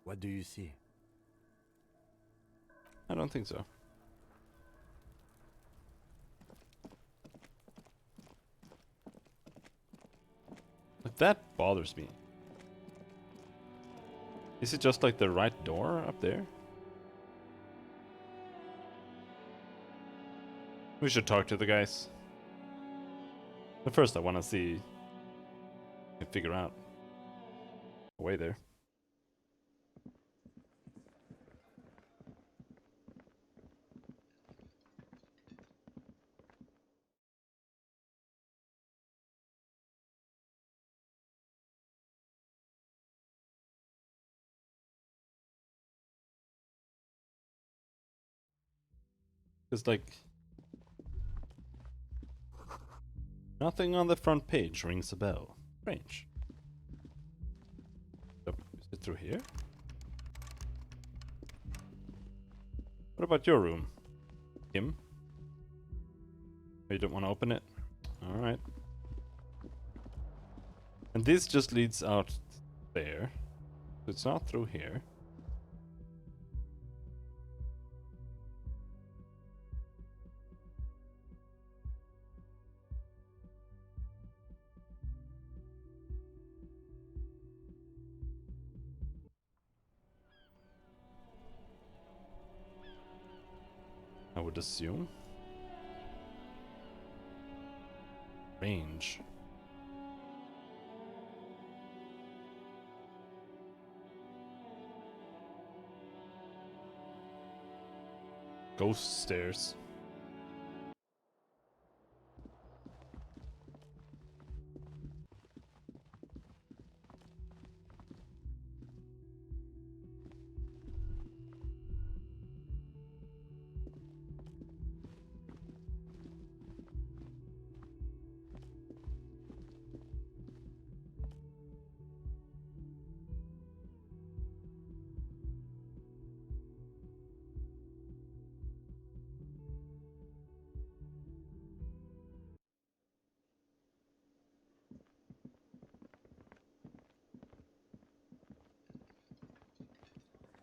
What do you see? I don't think so. But that bothers me. Is it just like the right door up there? We should talk to the guys. But first I want to see and figure out a way there. It's like nothing on the front page rings a bell. Strange. Is it through here? What about your room, Kim? You don't want to open it? Alright. And this just leads out there. So it's not through here. I would assume. Range. Ghost stairs.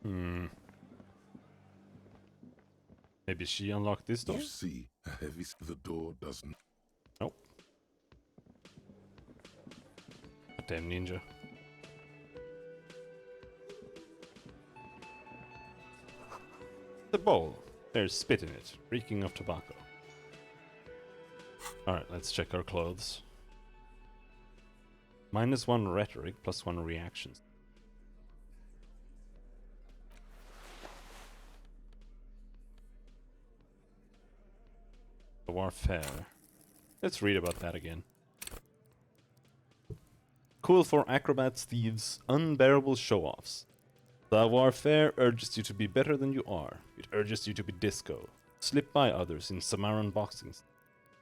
Hmm. Maybe she unlocked this door? You see, a heavy the door doesn't. Nope. Damn ninja. The bowl. There's spit in it, reeking of tobacco. Alright, let's check our clothes. -1 rhetoric, +1 reactions. Warfare. Let's read about that again. Cool for acrobats, thieves, unbearable show-offs. Savoir-faire urges you to be better than you are. It urges you to be disco. Slip by others in Samaran boxings.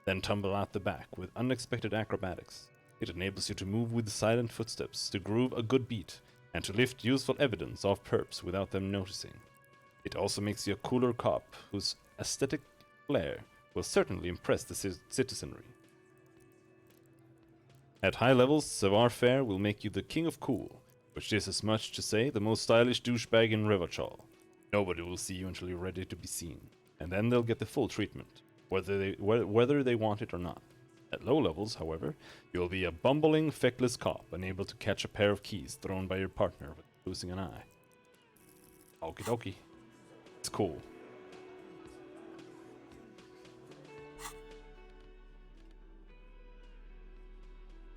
Then tumble out the back with unexpected acrobatics. It enables you to move with silent footsteps, to groove a good beat, and to lift useful evidence off perps without them noticing. It also makes you a cooler cop whose aesthetic flair will certainly impress the citizenry. At high levels, savoir-faire will make you the king of cool, which is as much to say the most stylish douchebag in Rivachol. Nobody will see you until you're ready to be seen, and then they'll get the full treatment, whether they want it or not. At low levels, however, you'll be a bumbling, feckless cop, unable to catch a pair of keys thrown by your partner with losing an eye. Okie dokie. It's cool.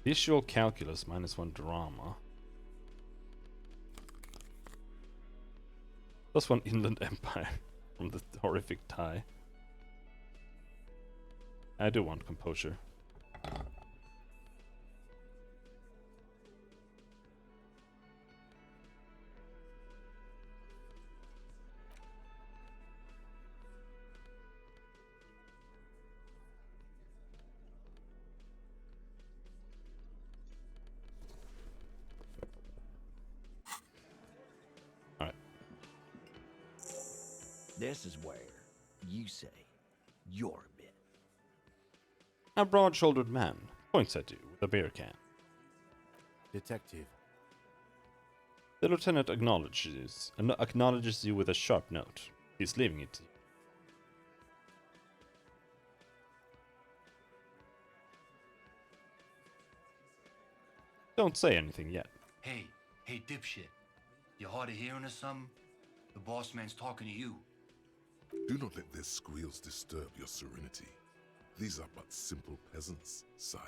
Visual calculus -1 drama. +1 inland empire from the horrific tie. I do want composure. This is where you say your bit. A broad-shouldered man points at you with a beer can. Detective. The lieutenant acknowledges you with a sharp note. He's leaving it to you. Don't say anything yet. Hey, dipshit. You hard of hearing or something? The boss man's talking to you. Do not let their squeals disturb your serenity. These are but simple peasants, sire.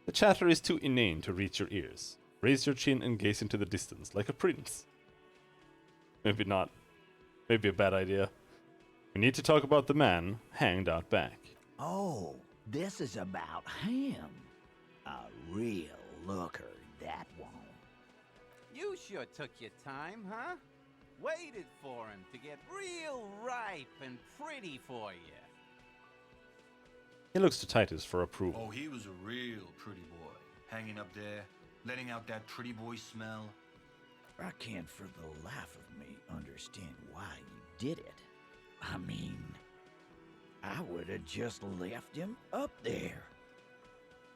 The chatter is too inane to reach your ears. Raise your chin and gaze into the distance like a prince. Maybe not. Maybe a bad idea. We need to talk about the man hanged out back. Oh, this is about him. A real looker, that one. You sure took your time, huh? Waited for him to get real ripe and pretty for you. He looks to Titus for approval. Oh, he was a real pretty boy. Hanging up there, letting out that pretty boy smell. I can't for the life of me understand why you did it. I mean, I would have just left him up there.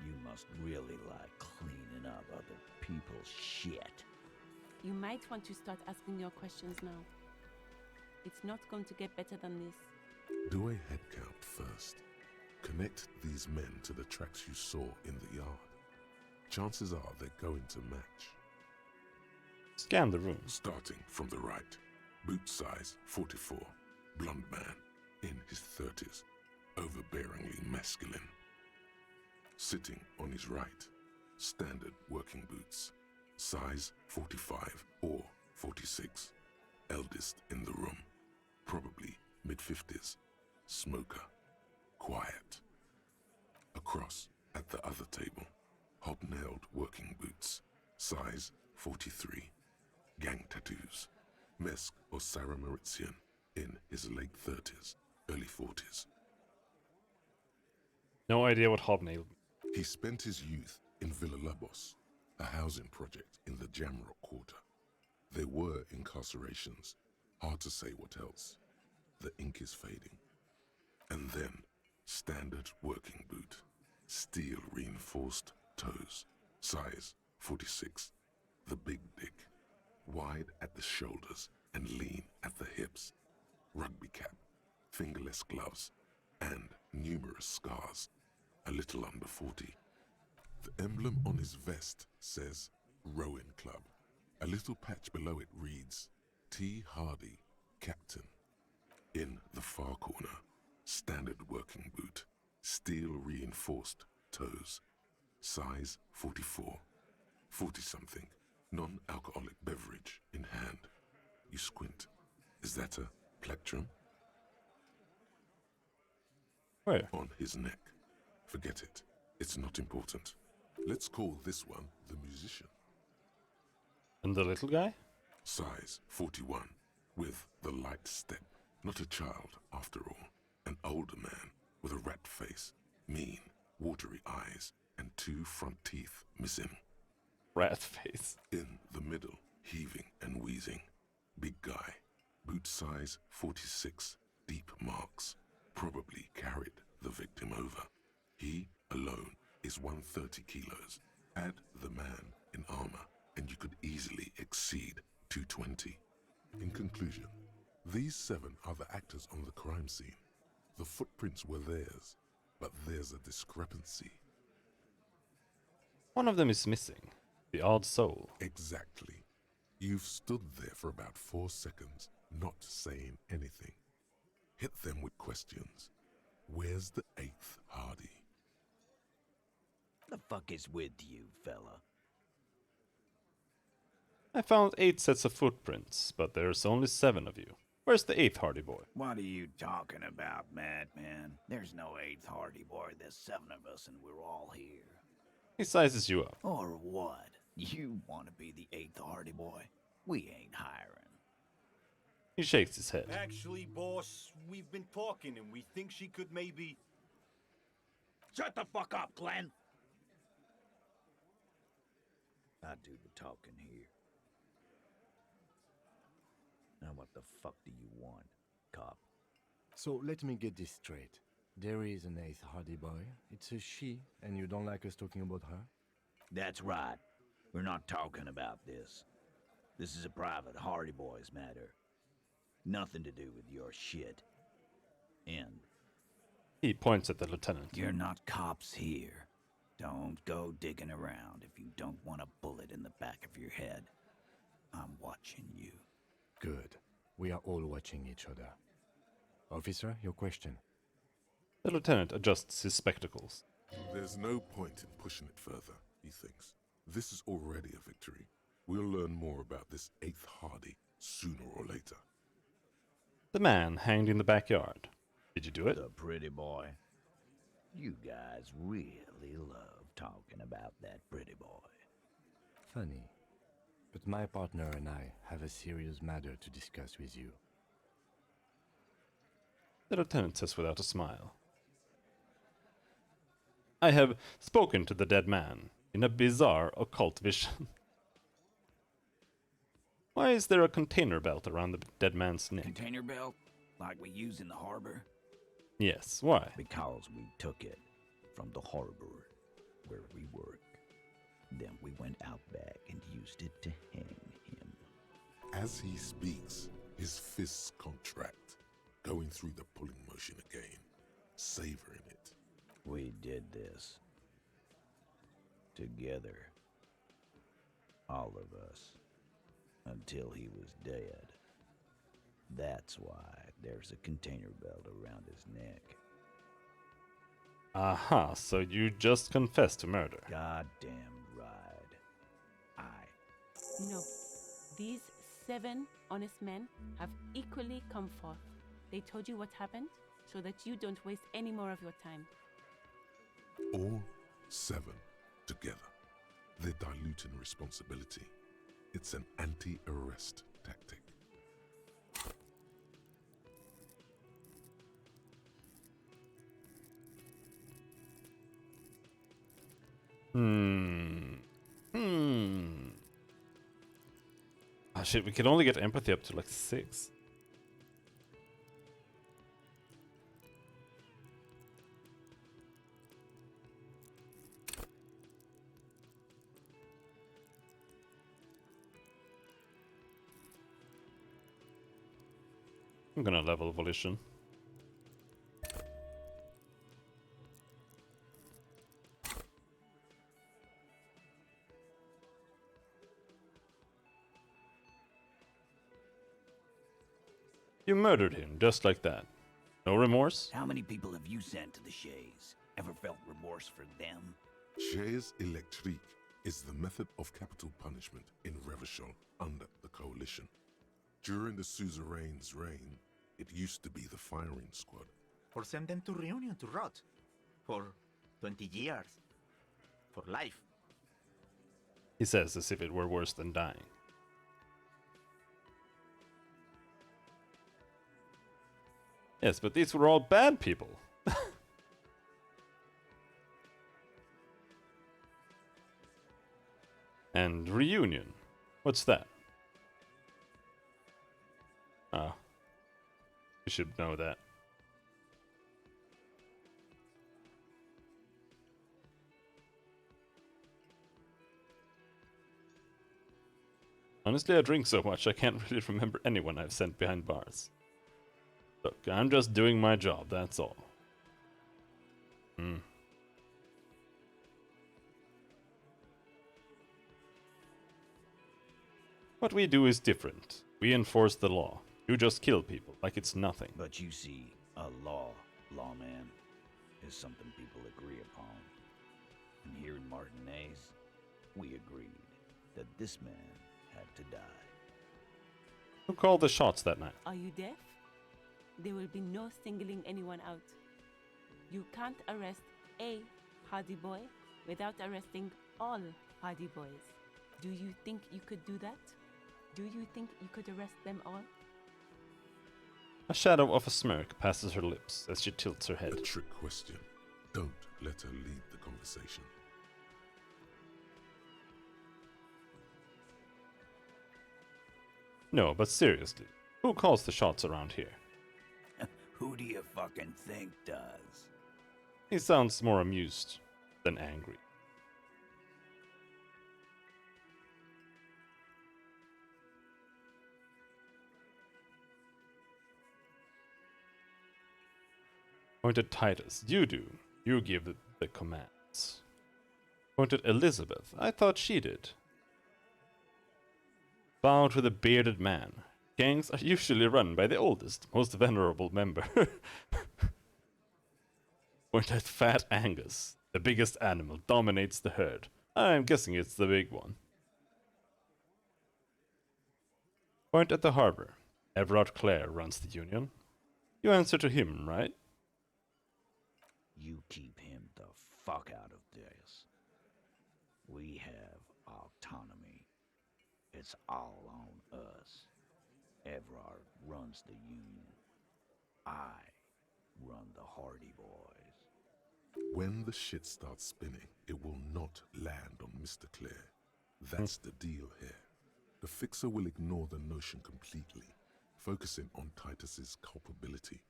You must really like cleaning up other people's shit. You might want to start asking your questions now. It's not going to get better than this. Do a head count first. Connect these men to the tracks you saw in the yard. Chances are they're going to match. Scan the room. Starting from the right. Boot size 44. Blonde man. In his 30s. Overbearingly masculine. Sitting on his right. Standard working boots. Size 45 or 46. Eldest in the room. Probably mid-50s. Smoker. Quiet. Across at the other table. Hobnailed working boots. Size 43. Gang tattoos. Mesk or Sarah Mauritian. In his late 30s, early 40s. No idea what hobnail. He spent his youth in Villa Labos, a housing project in the Jamrock Quarter. There were incarcerations. Hard to say what else. The ink is fading. And then, standard working boot. Steel reinforced toes. Size 46. The big dick. Wide at the shoulders and lean at the hips. Rugby cap. Fingerless gloves. And numerous scars. A little under 40. The emblem on his vest says Rowing Club. A little patch below it reads T. Hardy, Captain. In the far corner, standard working boot, steel reinforced toes, size 44, 40-something, non-alcoholic beverage in hand. You squint. Is that a plectrum? Where? On his neck. Forget it. It's not important. Let's call this one the musician. And the little guy? Size 41, with the light step. Not a child, after all. An older man with a rat face, mean, watery eyes, and 2 front teeth missing. Rat face. In the middle, heaving and wheezing. Big guy. Boot size 46, deep marks. Probably carried the victim over. He, alone, is 130 kilos. Add the man in armor, and you could easily exceed 220. In conclusion, these 7 are the actors on the crime scene. The footprints were theirs, but there's a discrepancy. One of them is missing. The odd soul. Exactly. You've stood there for about 4 seconds, not saying anything. Hit them with questions. Where's the 8th Hardy? The fuck is with you, fella? I found 8 sets of footprints, but there's only 7 of you. Where's the 8th Hardy boy? What are you talking about, madman? There's no 8th Hardy boy. There's 7 of us and we're all here. He sizes you up. Or what? You want to be the 8th Hardy boy? We ain't hiring. He shakes his head. Actually, boss, we've been talking and we think she could maybe... Shut the fuck up, Glenn! I do the talking here. Now what the fuck do you want, cop? So let me get this straight. There is an 8th Hardy boy. It's a she, and you don't like us talking about her? That's right. We're not talking about this. This is a private Hardy Boys matter. Nothing to do with your shit. End. He points at the lieutenant. You're not cops here. Don't go digging around if you don't want a bullet in the back of your head. I'm watching you. Good. We are all watching each other. Officer, your question. The lieutenant adjusts his spectacles. There's no point in pushing it further, he thinks. This is already a victory. We'll learn more about this 8th Hardy sooner or later. The man hanged in the backyard. Did you do it? The pretty boy. You guys really love talking about that pretty boy. Funny. But my partner and I have a serious matter to discuss with you. The lieutenant says without a smile. I have spoken to the dead man in a bizarre occult vision. Why is there a container belt around the dead man's neck? Container belt? Like we use in the harbor? Yes, why? Because we took it from the harbor where we work. Then we went out back and used it to hang him. As he speaks, his fists contract, going through the pulling motion again, savoring it. We did this. Together. All of us. Until he was dead. That's why there's a container belt around his neck. Aha, so you just confessed to murder. Goddamn right. No. These 7 honest men have equally come forth. They told you what happened so that you don't waste any more of your time. All 7 together. They're diluting responsibility. It's an anti-arrest tactic. Ah, shit, we can only get empathy up to like 6. I'm gonna level volition. You murdered him just like that. No remorse? How many people have you sent to the Shays? Ever felt remorse for them? Chaise électrique is the method of capital punishment in Revachol under the Coalition. During the suzerain's reign, it used to be the firing squad. Or send them to Reunion to rot. For 20 years. For life. He says as if it were worse than dying. Yes, but these were all bad people. And Reunion. What's that? Ah. You should know that. Honestly, I drink so much I can't really remember anyone I've sent behind bars. Look, I'm just doing my job, that's all. What we do is different. We enforce the law. You just kill people like it's nothing. But you see, a law, lawman, is something people agree upon. And here in Martinez, we agreed that this man had to die. Who called the shots that night? Are you deaf? There will be no singling anyone out. You can't arrest a Hardy boy without arresting all Hardy boys. Do you think you could do that? Do you think you could arrest them all? A shadow of a smirk passes her lips as she tilts her head. A trick question. Don't let her lead the conversation. No, but seriously, who calls the shots around here? Who do you fucking think does? He sounds more amused than angry. Pointed Titus, you do. You give the commands. Pointed Elizabeth, I thought she did. Bowed to the bearded man. Gangs are usually run by the oldest, most venerable member. Pointed Fat Angus, the biggest animal, dominates the herd. I'm guessing it's the big one. Point at the harbor. Everard Clare runs the union. You answer to him, right? You keep him the fuck out of this. We have autonomy. It's all on us. Everard runs the union. I run the Hardy Boys. When the shit starts spinning, it will not land on Mr. Clare. That's the deal here. The Fixer will ignore the notion completely, focusing on Titus's culpability.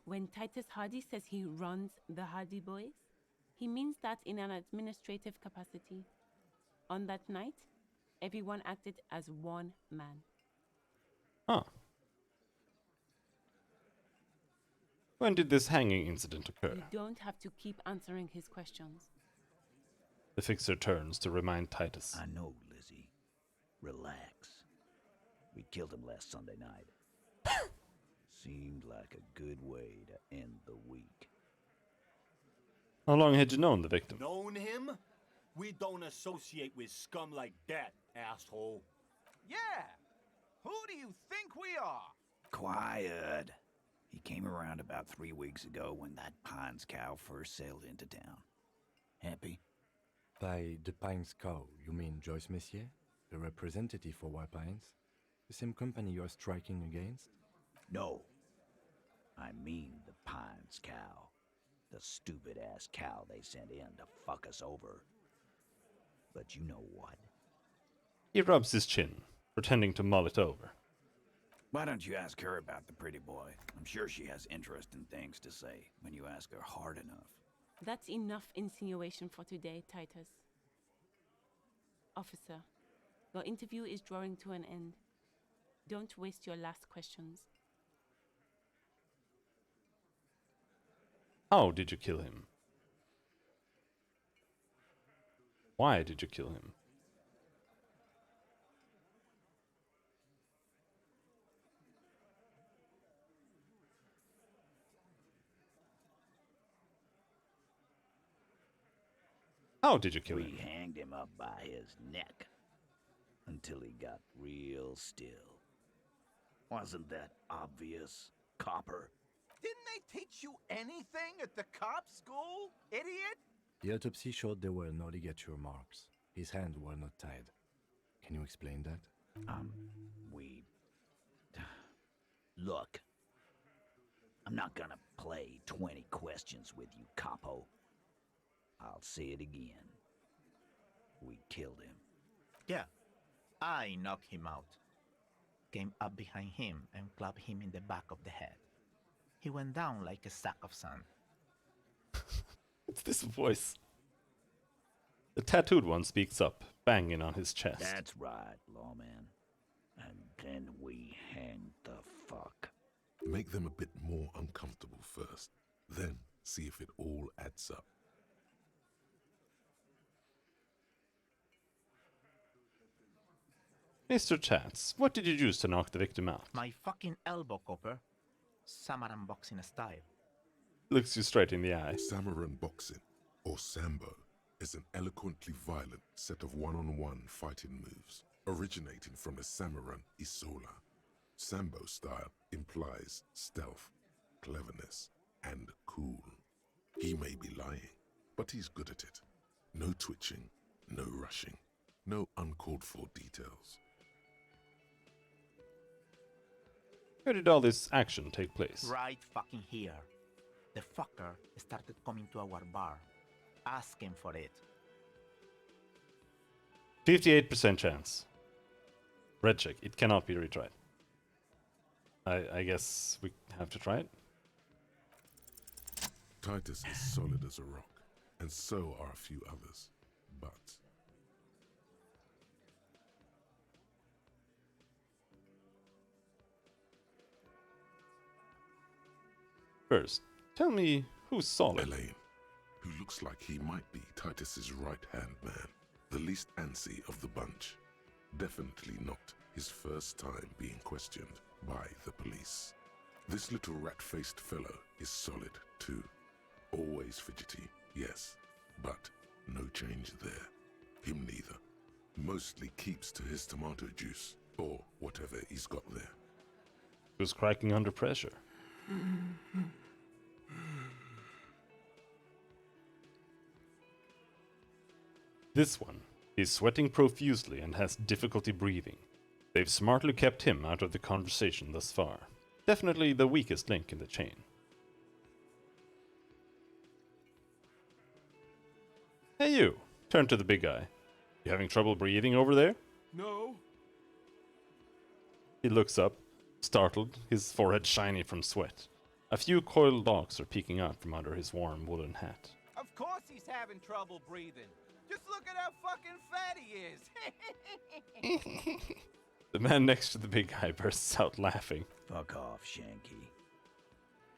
When Titus Hardy says he runs the Hardy Boys, he means that in an administrative capacity. On that night, everyone acted as one man. Huh. When did this hanging incident occur? You don't have to keep answering his questions. The Fixer turns to remind Titus. I know, Lizzie. Relax. We killed him last Sunday night. Seemed like a good way to end the week. How long had you known the victim? Known him? We don't associate with scum like that, asshole. Yeah! Who do you think we are? Quiet. He came around about 3 weeks ago when that Pines cow first sailed into town. Happy? By the Pines cow, you mean Joyce Messier, the representative for White Pines? The same company you're striking against? No. I mean the Pines cow. The stupid-ass cow they sent in to fuck us over. But you know what? He rubs his chin, pretending to mull it over. Why don't you ask her about the pretty boy? I'm sure she has interesting things to say when you ask her hard enough. That's enough insinuation for today, Titus. Officer, your interview is drawing to an end. Don't waste your last questions. How did you kill him? Why did you kill him? How did you kill him? We hanged him up by his neck until he got real still. Wasn't that obvious, copper? Didn't they teach you anything at the cop school, idiot? The autopsy showed there were no ligature marks. His hands were not tied. Can you explain that? We... Look. I'm not gonna play 20 questions with you, capo. I'll say it again. We killed him. Yeah, I knocked him out. Came up behind him and clapped him in the back of the head. He went down like a sack of sand. What's this voice? The tattooed one speaks up, banging on his chest. That's right, lawman. And then we hanged the fuck. Make them a bit more uncomfortable first, then see if it all adds up. Mr. Chats, what did you use to knock the victim out? My fucking elbow, copper. Samaran boxing style. Looks you straight in the eye. Samaran boxing, or Sambo, is an eloquently violent set of one-on-one fighting moves, originating from the Samaran Isola. Sambo style implies stealth, cleverness, and cool. He may be lying, but he's good at it. No twitching, no rushing, no uncalled for details. Where did all this action take place? Right fucking here. The fucker started coming to our bar. Ask him for it. 58% chance. Red check. It cannot be retried. I guess we have to try it. Titus is solid as a rock, and so are a few others. But First, tell me who's solid. Elaine, who looks like he might be Titus's right-hand man, the least antsy of the bunch. Definitely not his first time being questioned by the police. This little rat-faced fellow is solid too. Always fidgety, yes, but no change there. Him neither. Mostly keeps to his tomato juice, or whatever he's got there. Who's cracking under pressure? This one. He's sweating profusely and has difficulty breathing. They've smartly kept him out of the conversation thus far. Definitely the weakest link in the chain. Hey you! Turn to the big guy. You having trouble breathing over there? No. He looks up, startled, his forehead shiny from sweat. A few coiled locks are peeking out from under his warm woolen hat. Of course he's having trouble breathing. Just look at how fucking fat he is. The man next to the big guy bursts out laughing. Fuck off, Shanky.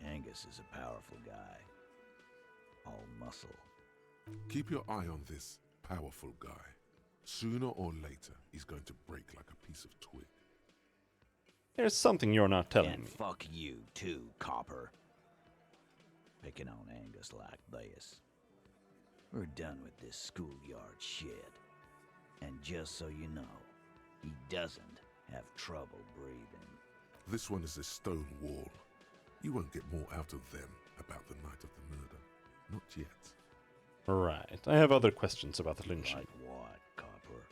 Angus is a powerful guy. All muscle. Keep your eye on this powerful guy. Sooner or later, he's going to break like a piece of twig. There's something you're not telling And me. fuck you too, copper. Picking on Angus like this. We're done with this schoolyard shit. And just so you know, he doesn't have trouble breathing. This one is a stone wall. You won't get more out of them about the night of the murder. Not yet. Right. I have other questions about the lynching. Like what, copper?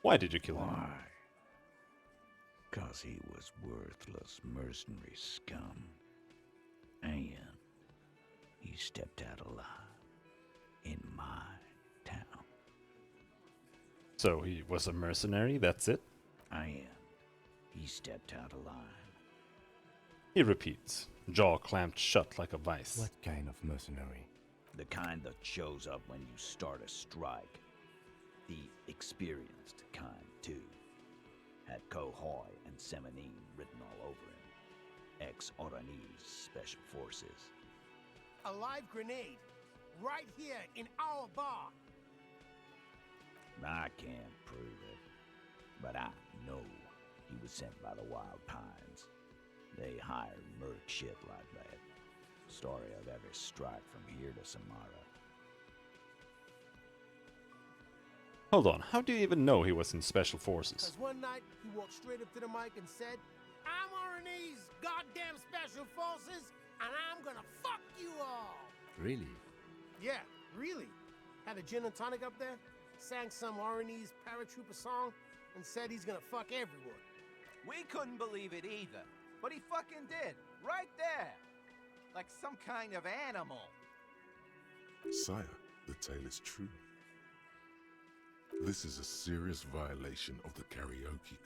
Why did you kill him? Why? 'Cause he was worthless mercenary scum. And he stepped out alive in my town. So he was a mercenary, that's it? And he stepped out alive. He repeats, jaw clamped shut like a vice. What kind of mercenary? The kind that shows up when you start a strike. The experienced kind, too. Had Cohoy and Semenine written all over him. Ex-Oranese Special Forces. A live grenade, right here in our bar. I can't prove it, but I know he was sent by the Wild Pines. They hire merc shit like that. Story of every strike from here to Samara. Hold on, how do you even know he was in Special Forces? Because one night, he walked straight up to the mic and said, I'm Oranese goddamn Special Forces, and I'm gonna fuck you all. Really? Yeah, really. Had a gin and tonic up there, sang some Oranese paratrooper song, and said he's gonna fuck everyone. We couldn't believe it either, but he fucking did, right there. Like some kind of animal. Sire, the tale is true. This is a serious violation of the karaoke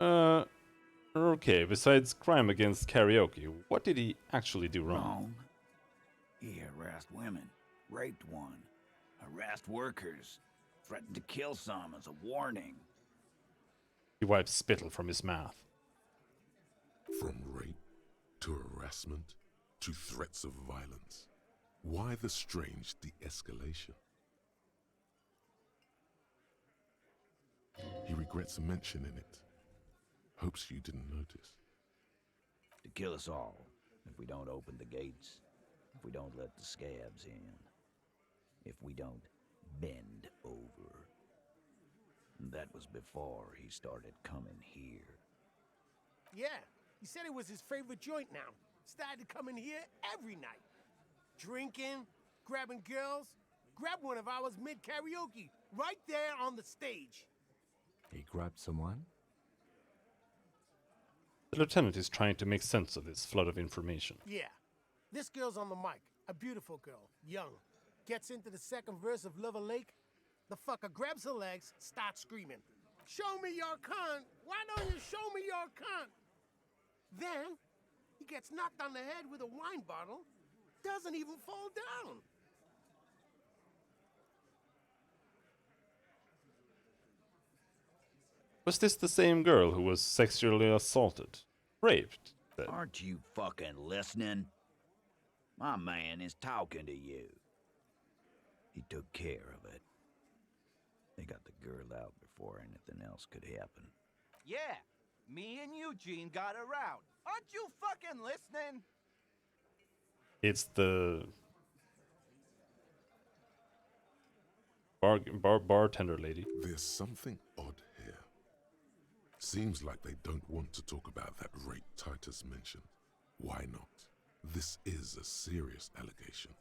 code. Okay, besides crime against karaoke, what did he actually do wrong? He harassed women, raped one, harassed workers, threatened to kill some as a warning. He wipes spittle from his mouth. From rape to harassment to threats of violence. Why the strange de-escalation? He regrets mentioning it. Hopes you didn't notice. To kill us all, if we don't open the gates, if we don't let the scabs in, if we don't bend over. That was before he started coming here. Yeah, he said it was his favorite joint now. Started to come in here every night. Drinking, grabbing girls. Grab one of ours mid-karaoke, right there on the stage. He grabbed someone? The lieutenant is trying to make sense of this flood of information. Yeah. This girl's on the mic. A beautiful girl. Young. Gets into the second verse of Lover Lake. The fucker grabs her legs, starts screaming, "Show me your cunt! Why don't you show me your cunt?" Then, he gets knocked on the head with a wine bottle, doesn't even fall down. Was this the same girl who was sexually assaulted? Raped? Aren't you fucking listening? My man is talking to you. He took care of it. They got the girl out before anything else could happen. Yeah, me and Eugene got her out. Aren't you fucking listening? It's the bartender lady. There's something odd here. Seems like they don't want to talk about that rape Titus mentioned. Why not? This is a serious allegation.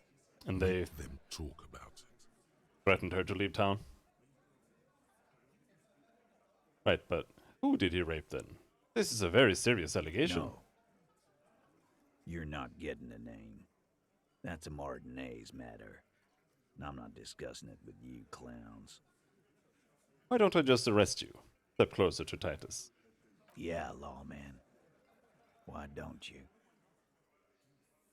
And they Let them talk about it. threatened her to leave town. Right, but who did he rape then? This is a very serious allegation. No. You're not getting the name. That's a Martinez matter. And I'm not discussing it with you clowns. Why don't I just arrest you? Step closer to Titus. Yeah, lawman. Why don't you?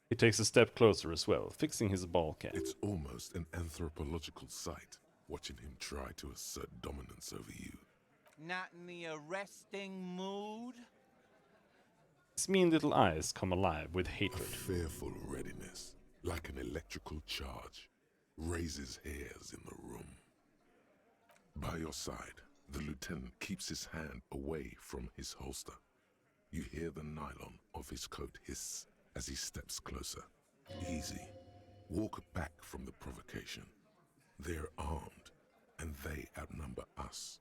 He takes a step closer as well, fixing his ball cap. It's almost an anthropological sight, watching him try to assert dominance over you. Not in the arresting mood? His mean little eyes come alive with hatred. A fearful readiness, like an electrical charge, raises hairs in the room. By your side, the lieutenant keeps his hand away from his holster. You hear the nylon of his coat hiss as he steps closer. Easy. Walk back from the provocation. They're armed, and they outnumber us.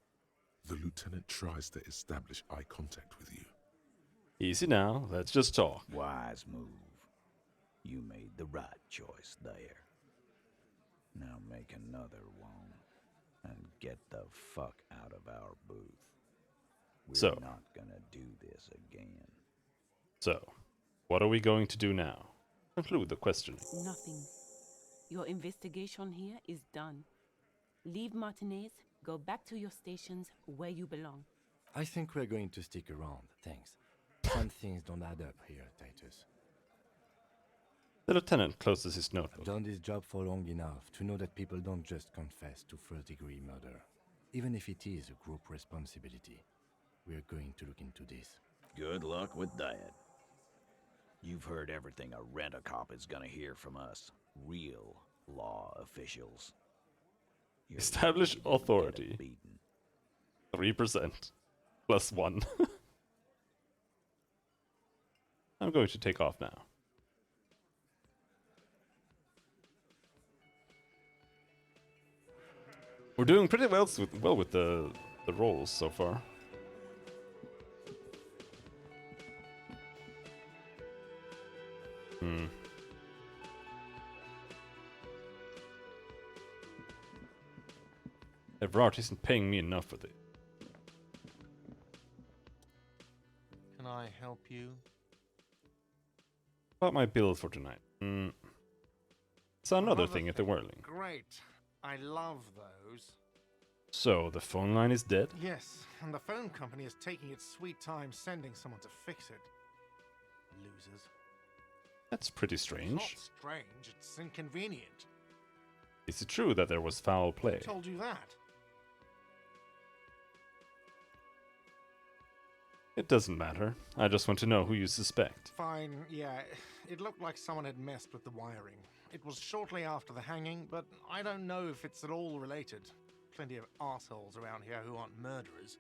The lieutenant tries to establish eye contact with you. Easy now, let's just talk. Wise move. You made the right choice there. Now make another one, and get the fuck out of our booth. We're not gonna do this again. So, what are we going to do now? Conclude the questioning. Nothing. Your investigation here is done. Leave Martinez, go back to your stations where you belong. I think we're going to stick around, thanks. Some things don't add up here, Titus. The lieutenant closes his notebook. I've done this job for long enough to know that people don't just confess to first-degree murder, even if it is a group responsibility. We're going to look into this. Good luck with that. You've heard everything a rent-a-cop is gonna hear from us, real law officials. Establish authority. 3%. Plus 1. I'm going to take off now. We're doing pretty well with the rolls so far. Everard isn't paying me enough for this. Can I help you? About my bill for tonight. It's another thing at the Whirling. Great. I love those. So, the phone line is dead? Yes, and the phone company is taking its sweet time sending someone to fix it. Losers. That's pretty It's strange. not strange, it's inconvenient. Is it true that there was foul play? Who told you that? It doesn't matter. I just want to know who you suspect. Fine, yeah. It looked like someone had messed with the wiring. It was shortly after the hanging, but I don't know if it's at all related. Plenty of assholes around here who aren't murderers.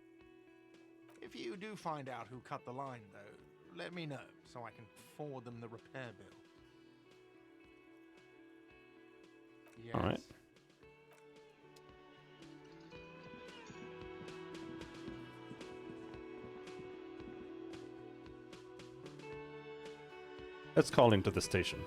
If you do find out who cut the line, though, let me know so I can forward them the repair bill. Yes. All right. Let's call into the station.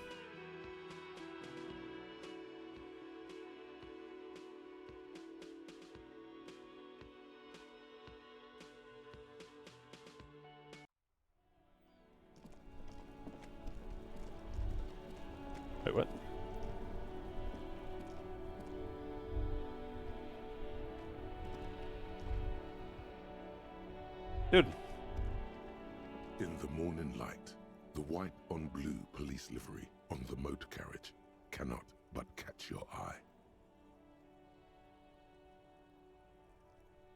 Wait, what? Dude. In the morning light, the white on blue police livery on the motor carriage cannot but catch your eye.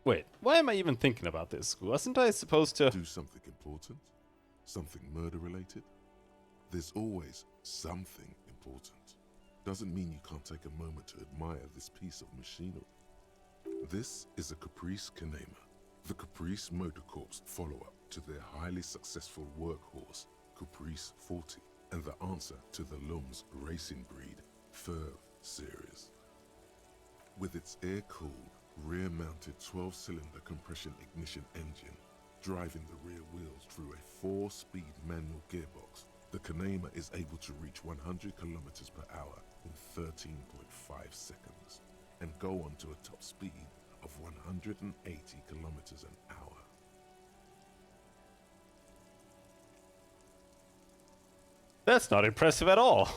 Wait, why am I even thinking about this? Wasn't I supposed to do something important? Something murder related? There's always something important. Doesn't mean you can't take a moment to admire this piece of machinery. This is a Caprice Kanema, the Caprice Motor Corps follow-up to their highly successful workhorse, Caprice 40, and the answer to the Lum's racing breed, Ferv series. With its air-cooled, rear-mounted 12-cylinder compression ignition engine, driving the rear wheels through a 4-speed manual gearbox, the Kanema is able to reach 100 kilometers per hour in 13.5 seconds, and go on to a top speed of 180 kilometers an hour. That's not impressive at all.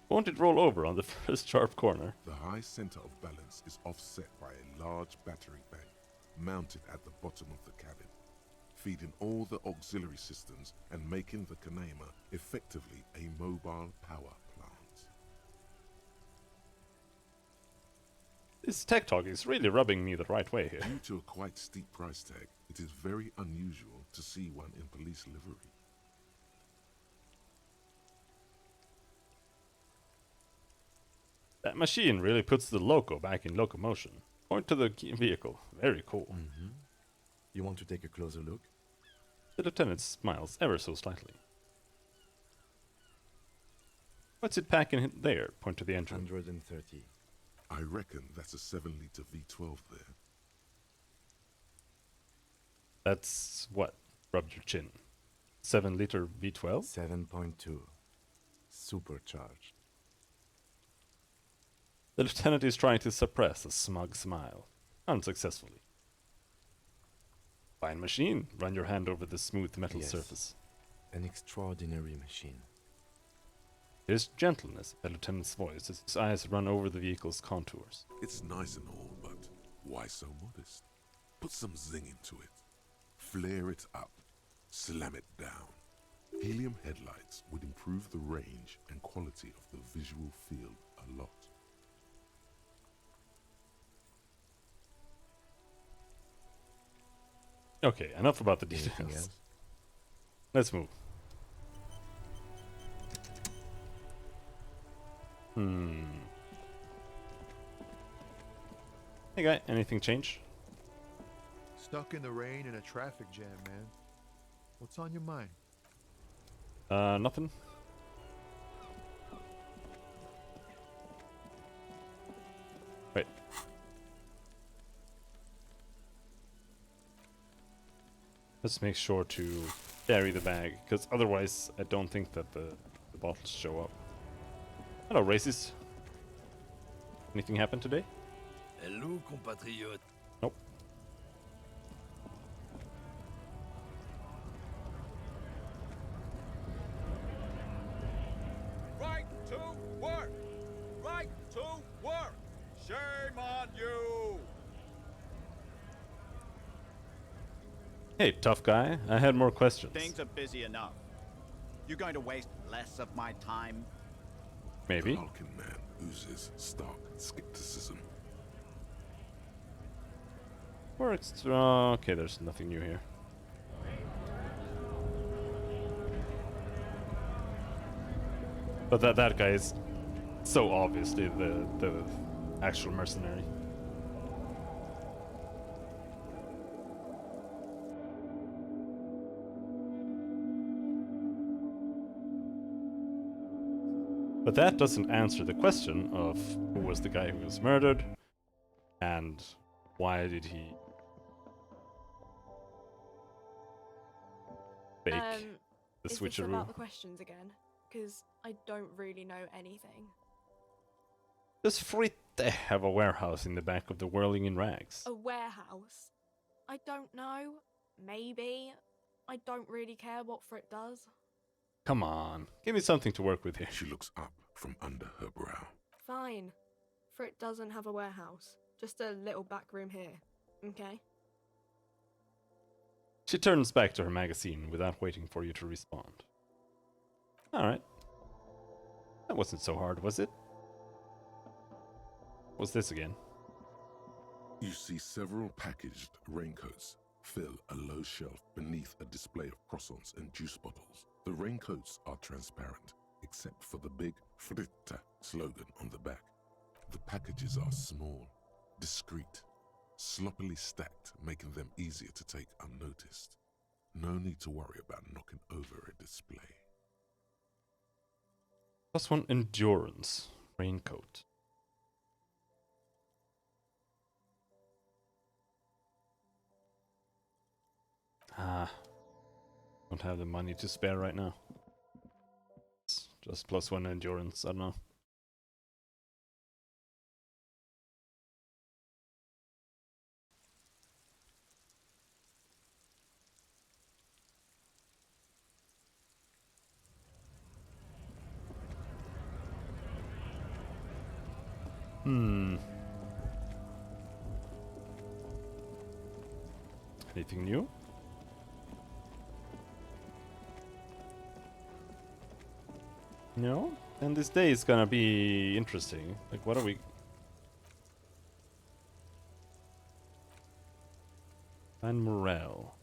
Won't it roll over on the first sharp corner? The high center of balance is offset by a large battery bank mounted at the bottom of the cabin, feeding all the auxiliary systems and making the Kanema effectively a mobile power plant. This tech talk is really rubbing me the right way here. Due to a quite steep price tag, it is very unusual to see one in police livery. That machine really puts the loco back in locomotion. Point to the vehicle. Very cool. Mm-hmm. You want to take a closer look? The lieutenant smiles ever so slightly. What's it packing there? Point to the engine. 130. I reckon that's a 7-liter V12 there. That's what? Rub your chin. 7-liter V12? 7.2. Supercharged. The lieutenant is trying to suppress a smug smile. Unsuccessfully. Fine machine. Run your hand over the smooth metal surface. An extraordinary machine. There's gentleness in the lieutenant's voice as his eyes run over the vehicle's contours. It's nice and all, but why so modest? Put some zing into it. Flare it up. Slam it down. Helium headlights would improve the range and quality of the visual field a lot. Okay, enough about the Anything details. else? Let's move. Hey guy, anything change? Stuck in the rain in a traffic jam, man. What's on your mind? Nothing. Wait. Let's make sure to carry the bag, because otherwise I don't think that the bottles show up. Hello, racist. Anything happen today? Hello, compatriot. Nope. Right to work! Right to work! Shame on you! Hey, tough guy. I had more questions. Things are busy enough. You're going to waste less of my time? Maybe. The Vulcan man oozes stark skepticism. Works. Okay, there's nothing new here. But that guy is so obviously the actual mercenary. But that doesn't answer the question of who was the guy who was murdered, and why did he fake the Is this switcheroo? about the questions again? Because I don't really know anything. Does Fritte have a warehouse in the back of the Whirling in Rags? A warehouse? I don't know. Maybe. I don't really care what Frit does. Come on, give me something to work with here. She looks up from under her brow. Fine. Frit doesn't have a warehouse. Just a little back room here, okay? She turns back to her magazine without waiting for you to respond. Alright. That wasn't so hard, was it? What's this again? You see several packaged raincoats fill a low shelf beneath a display of croissants and juice bottles. The raincoats are transparent, except for the big Fritta slogan on the back. The packages are small, discreet, sloppily stacked, making them easier to take unnoticed. No need to worry about knocking over a display. +1 endurance. Raincoat. Don't have the money to spare right now. It's just +1 endurance, I don't know. Anything new? No? And this day is gonna be interesting. Like, what are we... And morale.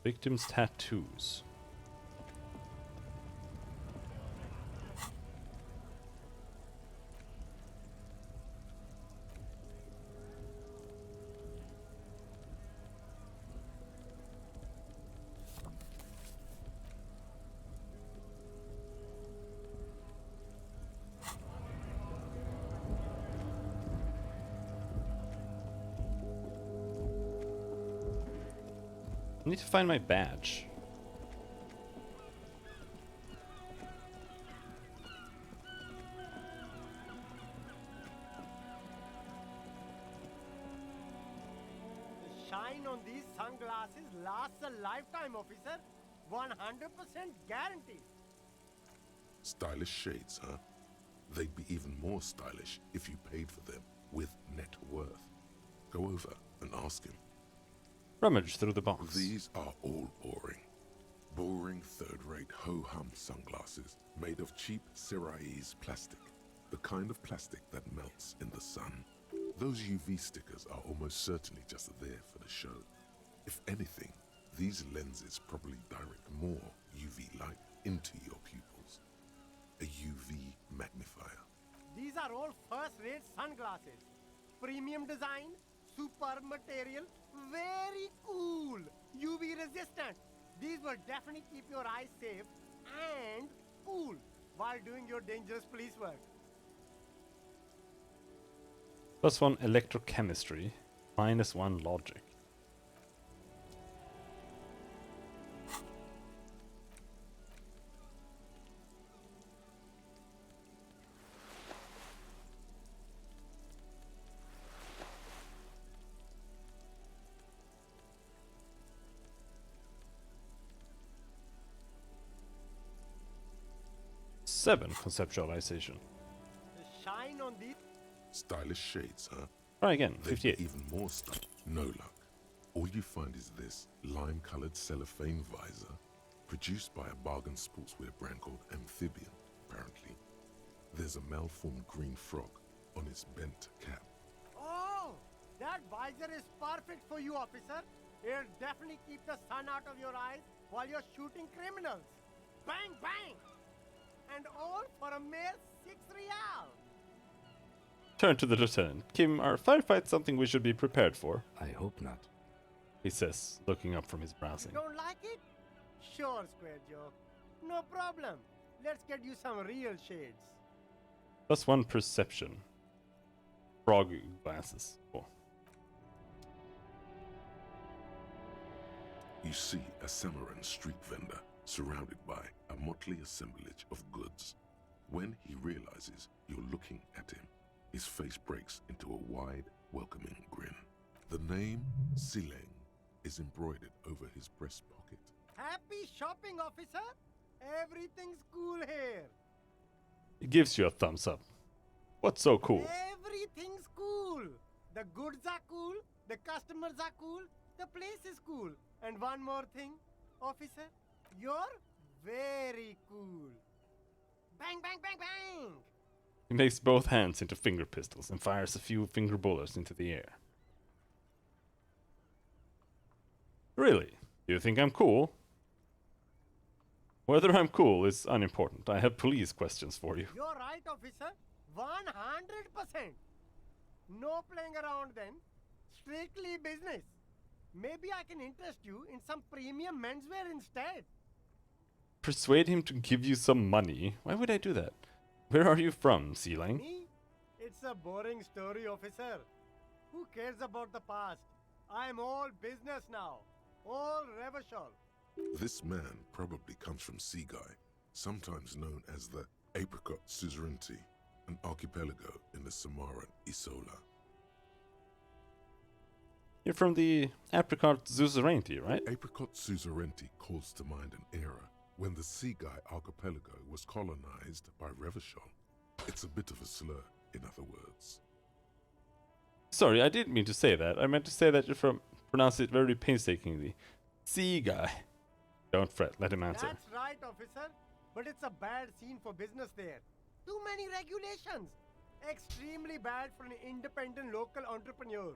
Victims' tattoos. I need to find my badge. The shine on these sunglasses lasts a lifetime, officer. 100% guaranteed. Stylish shades, huh? They'd be even more stylish if you paid for them with net worth. Go over and ask him. Rummage through the box. These are all boring. Boring third-rate ho-hum sunglasses made of cheap Syrahese plastic. The kind of plastic that melts in the sun. Those UV stickers are almost certainly just there for the show. If anything, these lenses probably direct more UV light into your pupils. A UV magnifier. These are all first-rate sunglasses. Premium design, super material, very cool, UV resistant. These will definitely keep your eyes safe and cool while doing your dangerous police work. +1 electrochemistry, -1 logic. +7 conceptualization. The shine on these... Stylish shades, huh? Try again, They'd 58. be even more stylish. No luck. All you find is this lime-colored cellophane visor, produced by a bargain sportswear brand called Amphibian, apparently. There's a malformed green frog on its bent cap. Oh, that visor is perfect for you, officer. It'll definitely keep the sun out of your eyes while you're shooting criminals. Bang, bang! And all for a mere 6 real. Turn to the lieutenant. Kim, are firefights something we should be prepared for? I hope not. He says, looking up from his browsing. Don't like it? Sure, Square Joe. No problem. Let's get you some real shades. +1 perception. Frog glasses. Cool. You see a Samaran street vendor surrounded by a motley assemblage of goods. When he realizes you're looking at him, his face breaks into a wide, welcoming grin. The name Sileng is embroidered over his breast pocket. Happy shopping, officer. Everything's cool here. He gives you a thumbs up. What's so cool? Everything's cool. The goods are cool. The customers are cool. The place is cool. And one more thing, officer. You're very cool. Bang, bang, bang, bang. He makes both hands into finger pistols and fires a few finger bullets into the air. Really? You think I'm cool? Whether I'm cool is unimportant. I have police questions for you. You're right, officer. 100%. No playing around then. Strictly business. Maybe I can interest you in some premium menswear instead. Persuade him to give you some money? Why would I do that? Where are you from, Sealang? Me? It's a boring story, officer. Who cares about the past? I'm all business now. All Revachol. This man probably comes from Seaguy, sometimes known as the Apricot Suzerainty, an archipelago in the Samaran Isola. You're from the Apricot Suzerainty, right? Apricot Suzerainty calls to mind an era when the Seaguy archipelago was colonized by Revachol. It's a bit of a slur, in other words. Sorry, I didn't mean to say that. I meant to say that you're from... Pronounce it very painstakingly. Sea guy. Don't fret, let him answer. That's right, officer. But it's a bad scene for business there. Too many regulations. Extremely bad for an independent local entrepreneur.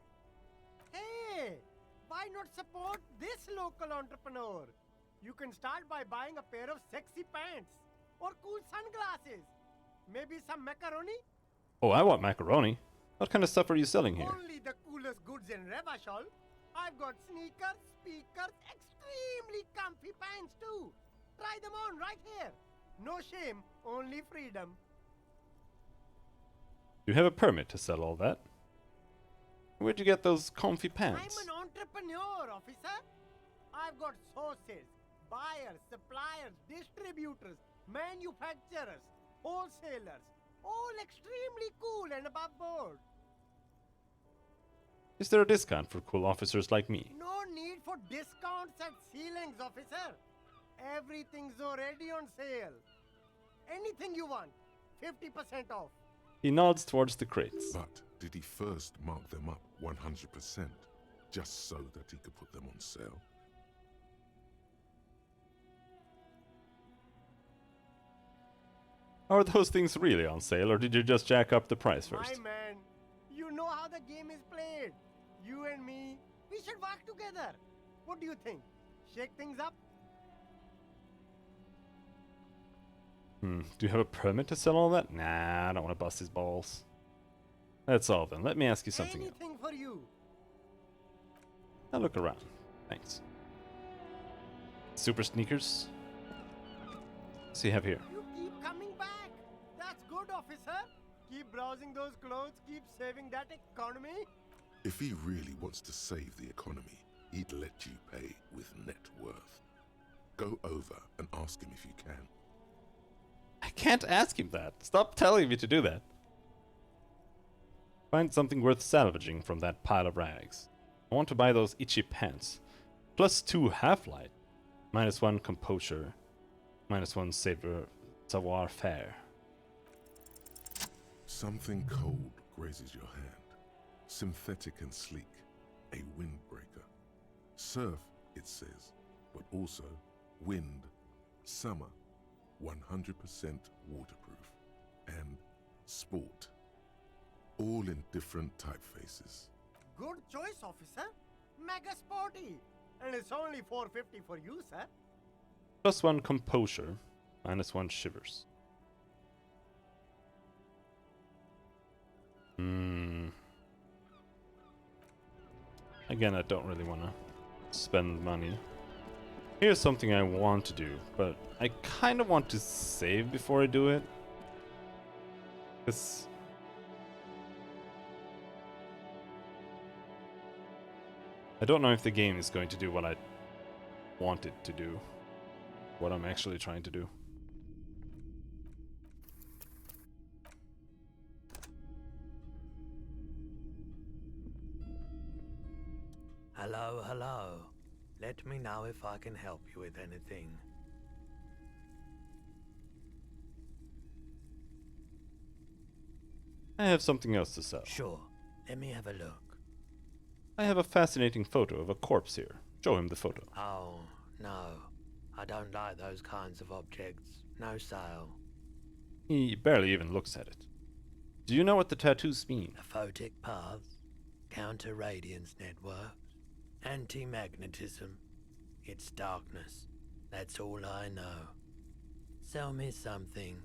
Hey, why not support this local entrepreneur? You can start by buying a pair of sexy pants or cool sunglasses. Maybe some macaroni? Oh, I want macaroni. What kind of stuff are you selling here? Only the coolest goods in Revachol. I've got sneakers, speakers, extremely comfy pants too. Try them on right here. No shame, only freedom. You have a permit to sell all that? Where'd you get those comfy pants? I'm an entrepreneur, officer. I've got sources, buyers, suppliers, distributors, manufacturers, wholesalers, all extremely cool and above board. Is there a discount for cool officers like me? No need for discounts at ceilings, officer. Everything's already on sale. Anything you want, 50% off. He nods towards the crates. But did he first mark them up 100%, just so that he could put them on sale? Are those things really on sale, or did you just jack up the price My first? man, you know how the game is played. You and me, we should work together. What do you think? Shake things up? Do you have a permit to sell all that? Nah, I don't want to bust his balls. That's all then. Let me ask you something else. Anything for you. Now look around. Thanks. Super sneakers? What's he have here? You keep coming back. That's good, officer. Keep browsing those clothes, keep saving that economy. If he really wants to save the economy, he'd let you pay with net worth. Go over and ask him if you can. I can't ask him that. Stop telling me to do that. Find something worth salvaging from that pile of rags. I want to buy those itchy pants. +2 half-light. -1 composure. -1 savoir-faire. Something cold grazes your hand. Synthetic and sleek. A windbreaker. Surf, it says, but also wind, summer, 100% waterproof, and sport. All in different typefaces. Good choice, officer. Mega sporty. And it's only $4.50 for you, sir. +1 composure. -1 shivers. Again, I don't really want to spend money. Here's something I want to do, but I kind of want to save before I do it. Because I don't know if the game is going to do what I want it to do. What I'm actually trying to do. Hello, hello. Let me know if I can help you with anything. I have something else to sell. Sure. Let me have a look. I have a fascinating photo of a corpse here. Show him the photo. Oh, no. I don't like those kinds of objects. No sale. He barely even looks at it. Do you know what the tattoos mean? Aphotic paths, counter-radiance networks, anti-magnetism. It's darkness. That's all I know. Sell me something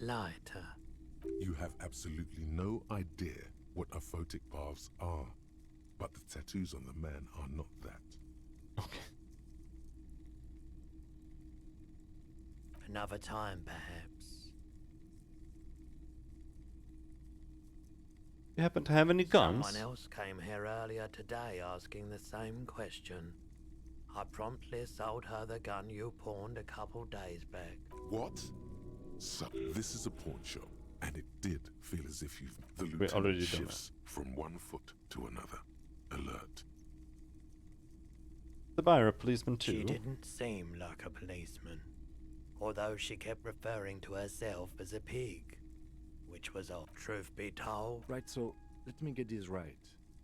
lighter. You have absolutely no idea what aphotic paths are, but the tattoos on the man are not that. Okay. Another time, perhaps. You happen to have any guns? Someone else came here earlier today asking the same question. I promptly sold her the gun you pawned a couple days back. What? So, this is a pawn shop, and it did feel as if you've... The We already lieutenant done shifts from one foot to another. Alert. The buyer a policeman too? She didn't seem like a policeman, although she kept referring to herself as a pig, which was all. Truth be told. Right, so let me get this right.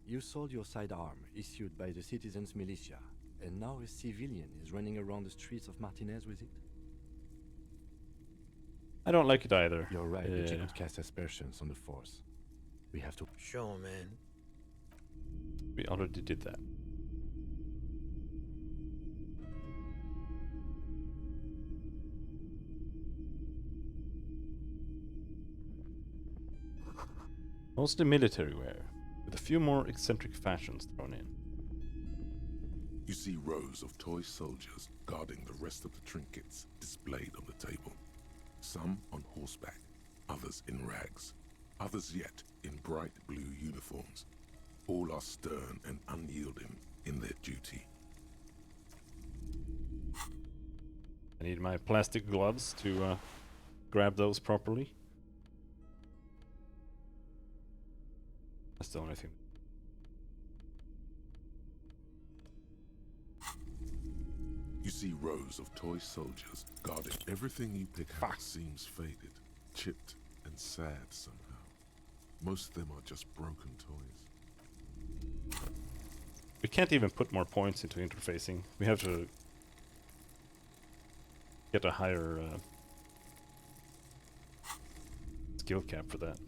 You sold your sidearm issued by the citizens' militia, and now a civilian is running around the streets of Martinez with it? I don't like it either. You're right, but you could cast aspersions on the force. We have to... Sure, man. We already did that. Mostly military wear, with a few more eccentric fashions thrown in. You see rows of toy soldiers guarding the rest of the trinkets displayed on the table. Some on horseback, others in rags, others yet in bright blue uniforms. All are stern and unyielding in their duty. I need my plastic gloves to grab those properly. That's the only thing. You see rows of toy soldiers guarding everything you pick out seems faded, chipped, and sad somehow. Most of them are just broken toys. We can't even put more points into interfacing. We have to get a higher skill cap for that.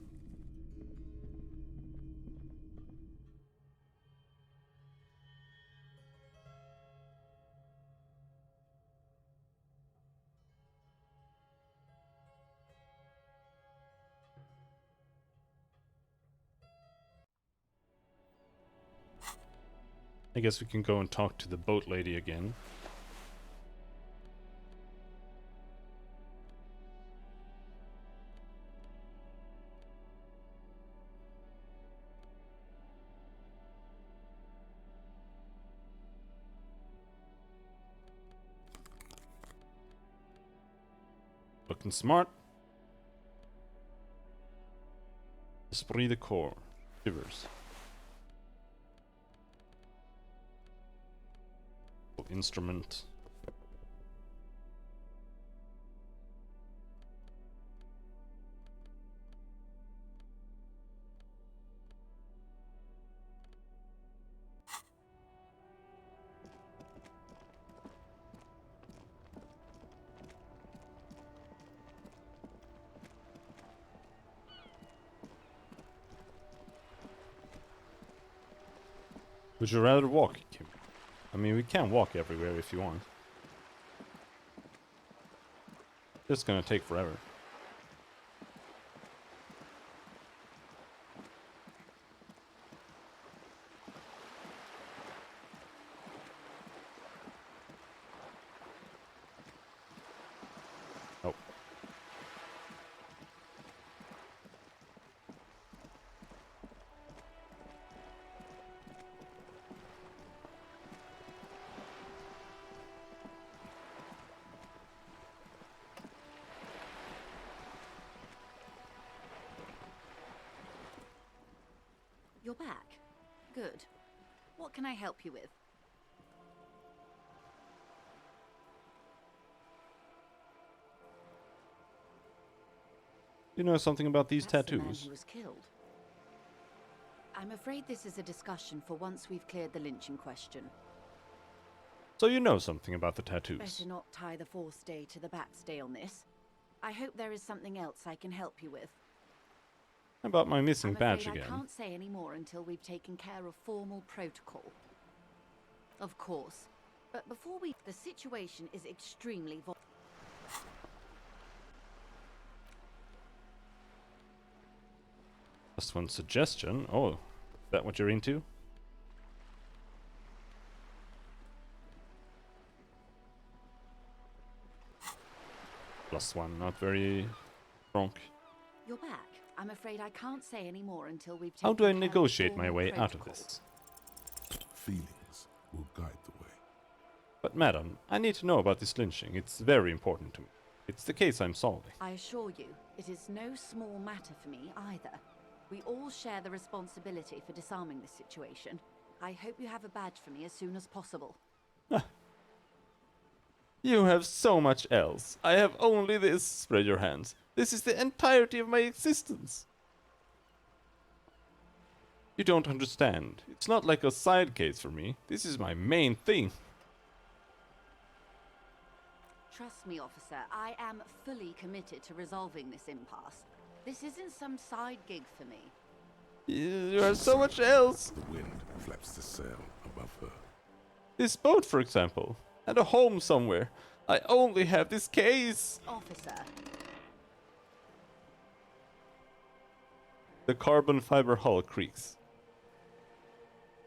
I guess we can go and talk to the boat lady again. Looking smart. Esprit de corps. Shivers. Instrument. Would you rather walk, Kim? I mean, we can walk everywhere if you want. It's gonna take forever. Oh. You're back. Good. What can I help you with? You know something about these That's the man tattoos? who was killed. I'm afraid this is a discussion for once we've cleared the lynching question. So you know something about the tattoos. Better not tie the fourth day to the bat's day on this. I hope there is something else I can help you with. About my missing I'm badge afraid again. I can't say any more until we've taken care of formal protocol. Of course. But before we... The situation is extremely Just one suggestion. Oh, is that what you're into? +1, not very strong. You're back. I'm afraid I can't say any more until we've taken How do I care of negotiate my formal way out of protocol. this? Feelings will guide the way. But madam, I need to know about this lynching. It's very important to me. It's the case I'm solving. I assure you, it is no small matter for me either. We all share the responsibility for disarming this situation. I hope you have a badge for me as soon as possible. You have so much else. I have only this. Spread your hands. This is the entirety of my existence. You don't understand. It's not like a side case for me. This is my main thing. Trust me, officer, I am fully committed to resolving this impasse. This isn't some side gig for me. You have so much else. The wind flaps the sail above her. This boat, for example, and a home somewhere. I only have this case. Officer. The carbon fiber hull creaks.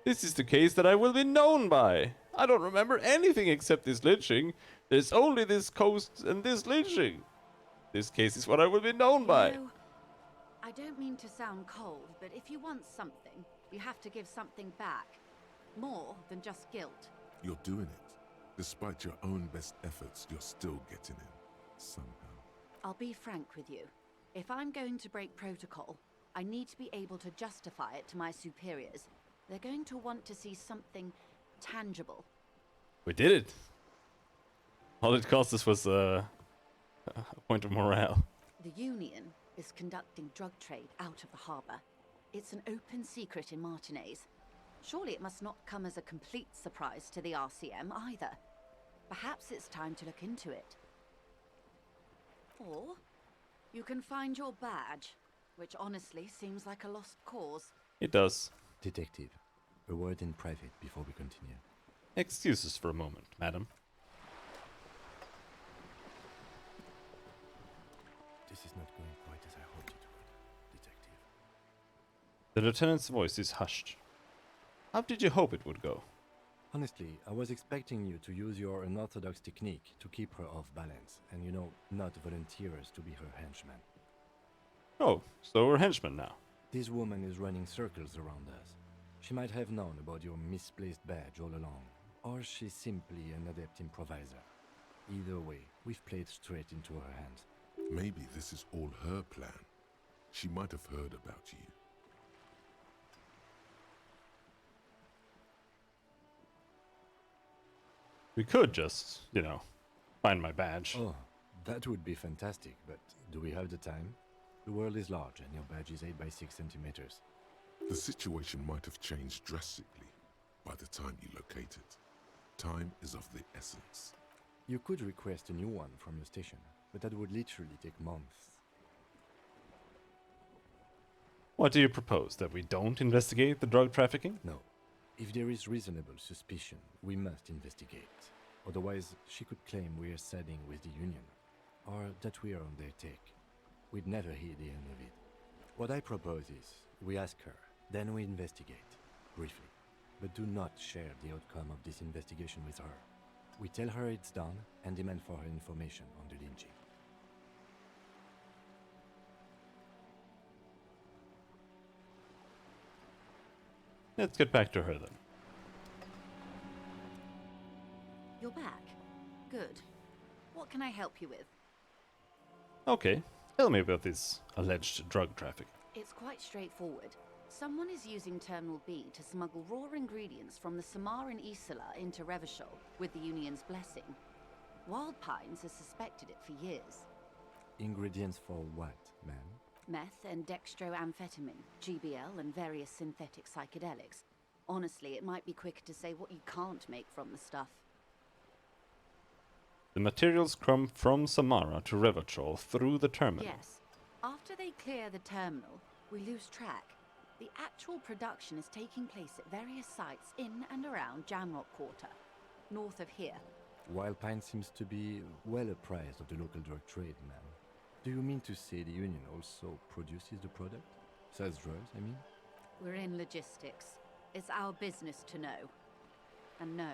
This is the case that I will be known by. I don't remember anything except this lynching. There's only this coast and this lynching. This case is what I will be known by. You know, I don't mean to sound cold, but if you want something, you have to give something back. More than just guilt. You're doing it. Despite your own best efforts, you're still getting in. Somehow. I'll be frank with you. If I'm going to break protocol, I need to be able to justify it to my superiors. They're going to want to see something tangible. We did it. All it cost us was a point of morale. The Union is conducting drug trade out of the harbour. It's an open secret in Martinez. Surely it must not come as a complete surprise to the RCM either. Perhaps it's time to look into it. Or you can find your badge, which honestly seems like a lost cause. It does. Detective, a word in private before we continue. Excuses for a moment, madam. This is not going quite as I hoped it would, detective. The lieutenant's voice is hushed. How did you hope it would go? Honestly, I was expecting you to use your unorthodox technique to keep her off balance, and not volunteer us to be her henchman. Oh, so we're henchmen now. This woman is running circles around us. She might have known about your misplaced badge all along, or she's simply an adept improviser. Either way, we've played straight into her hands. Maybe this is all her plan. She might have heard about you. We could just, find my badge. Oh, that would be fantastic, but do we have the time? The world is large and your badge is 8 by 6 centimeters. The situation might have changed drastically by the time you locate it. Time is of the essence. You could request a new one from your station, but that would literally take months. What do you propose? That we don't investigate the drug trafficking? No. If there is reasonable suspicion, we must investigate. Otherwise, she could claim we are siding with the Union, or that we are on their take. We'd never hear the end of it. What I propose is, we ask her, then we investigate, briefly. But do not share the outcome of this investigation with her. We tell her it's done and demand for her information on the lynching. Let's get back to her then. You're back. Good. What can I help you with? Okay, tell me about this alleged drug traffic. It's quite straightforward. Someone is using Terminal B to smuggle raw ingredients from the Samar and Isola into Revachol with the Union's blessing. Wild Pines has suspected it for years. Ingredients for what, ma'am? Meth and dextroamphetamine, GBL, and various synthetic psychedelics. Honestly, it might be quicker to say what you can't make from the stuff. The materials come from Samara to Revachol through the terminal. Yes. After they clear the terminal, we lose track. The actual production is taking place at various sites in and around Jamrock Quarter, north of here. Wild Pine seems to be well apprised of the local drug trade, ma'am. Do you mean to say the Union also produces the product? Sells drugs, I mean? We're in logistics. It's our business to know. And no.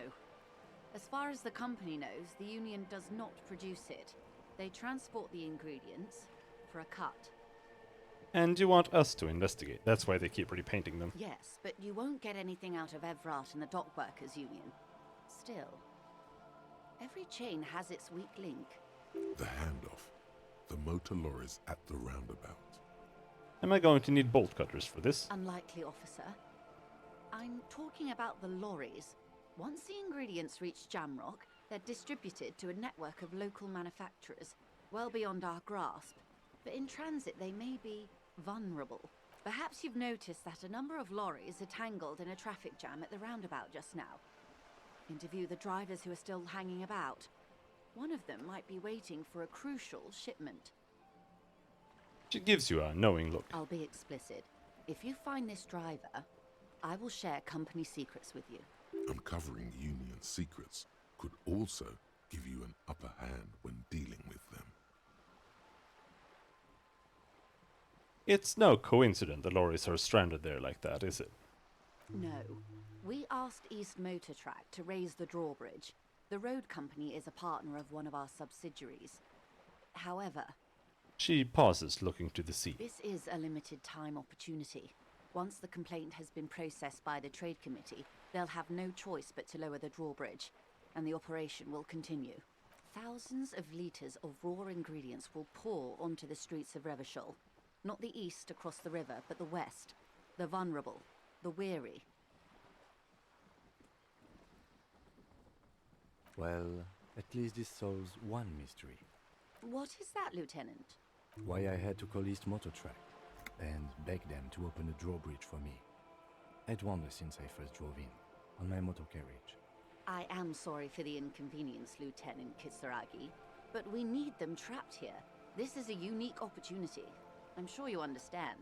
As far as the company knows, the Union does not produce it. They transport the ingredients for a cut. And you want us to investigate. That's why they keep repainting them. Yes, but you won't get anything out of Evrat and the Dock Workers Union. Still, every chain has its weak link. The handoff. The motor lorries at the roundabout. Am I going to need bolt cutters for this? Unlikely, officer. I'm talking about the lorries. Once the ingredients reach Jamrock, they're distributed to a network of local manufacturers, well beyond our grasp. But in transit, they may be vulnerable. Perhaps you've noticed that a number of lorries are tangled in a traffic jam at the roundabout just now. Interview the drivers who are still hanging about. One of them might be waiting for a crucial shipment. She gives you a knowing look. I'll be explicit. If you find this driver, I will share company secrets with you. Uncovering Union secrets could also give you an upper hand when dealing with them. It's no coincidence the lorries are stranded there like that, is it? No. We asked East Motor Track to raise the drawbridge. The road company is a partner of one of our subsidiaries. However, She pauses, looking to the sea. this is a limited time opportunity. Once the complaint has been processed by the Trade Committee, they'll have no choice but to lower the drawbridge, and the operation will continue. Thousands of litres of raw ingredients will pour onto the streets of Revachol. Not the east across the river, but the west. The vulnerable, the weary. Well, at least this solves one mystery. What is that, Lieutenant? Why I had to call East Motor Track and beg them to open a drawbridge for me. I'd wondered since I first drove in, on my motor carriage. I am sorry for the inconvenience, Lieutenant Kisaragi, but we need them trapped here. This is a unique opportunity. I'm sure you understand.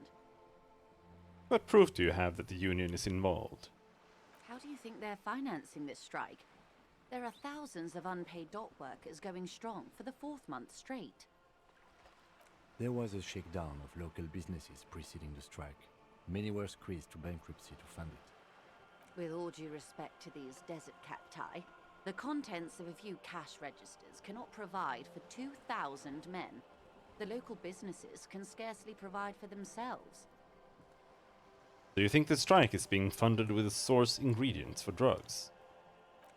What proof do you have that the Union is involved? How do you think they're financing this strike? There are thousands of unpaid dock workers going strong for the 4th month straight. There was a shakedown of local businesses preceding the strike. Many were squeezed to bankruptcy to fund it. With all due respect to these desert cacti, the contents of a few cash registers cannot provide for 2,000 men. The local businesses can scarcely provide for themselves. Do you think the strike is being funded with source ingredients for drugs?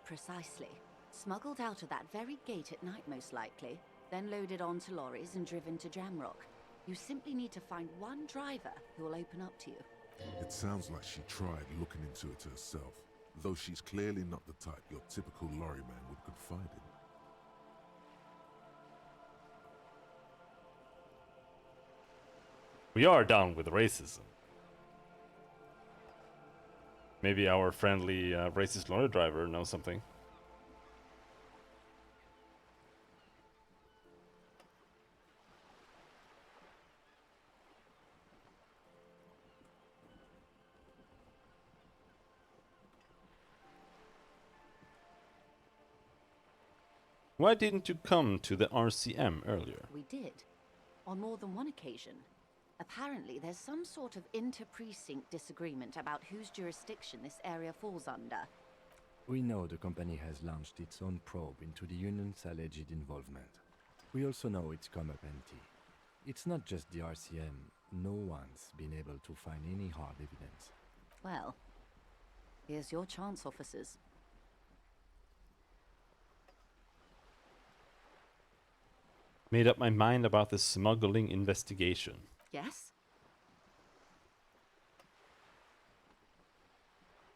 Precisely. Smuggled out of that very gate at night, most likely, then loaded onto lorries and driven to Jamrock. You simply need to find one driver who will open up to you. It sounds like she tried looking into it herself, though she's clearly not the type your typical lorryman would confide in. We are down with racism. Maybe our friendly racist lorry driver knows something. Why didn't you come to the RCM earlier? We did. On more than one occasion. Apparently, there's some sort of inter-precinct disagreement about whose jurisdiction this area falls under. We know the company has launched its own probe into the Union's alleged involvement. We also know it's come up empty. It's not just the RCM. No one's been able to find any hard evidence. Well, here's your chance, officers. Made up my mind about the smuggling investigation. Yes?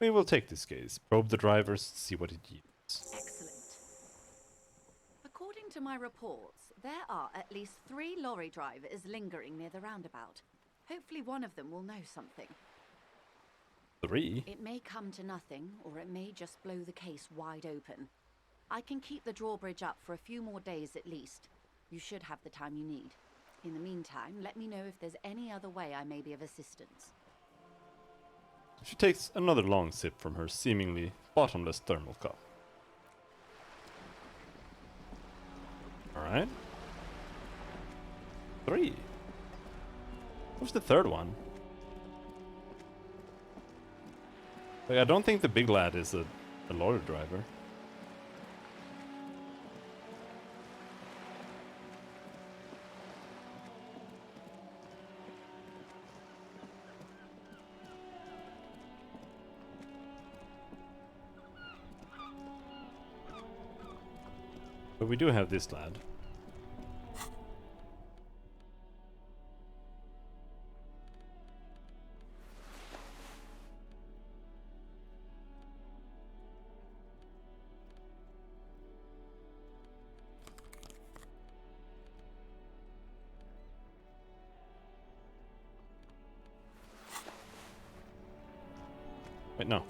We will take this case, probe the drivers, see what it yields. Excellent. According to my reports, There are at least 3 lorry drivers lingering near the roundabout. Hopefully one of them will know something. 3? It may come to nothing, or it may just blow the case wide open. I can keep the drawbridge up for a few more days at least. You should have the time you need. In the meantime, let me know if there's any other way I may be of assistance. She takes another long sip from her seemingly bottomless thermal cup. Alright. 3. What's the third one? Like, I don't think the big lad is a lorry driver. But we do have this lad. Wait, no.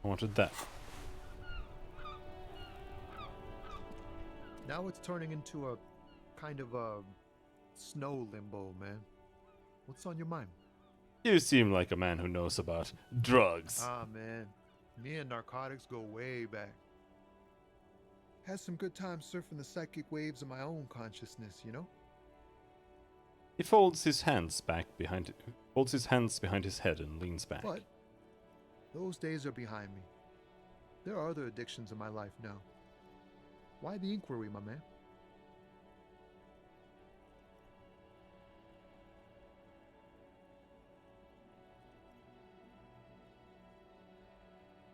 I wanted that. Now it's turning into a kind of a snow limbo, man. What's on your mind? You seem like a man who knows about drugs. Ah, man. Me and narcotics go way back. Had some good times surfing the psychic waves of my own consciousness, you know? He folds his hands behind his head and leans back. But those days are behind me. There are other addictions in my life now. Why the inquiry, my man?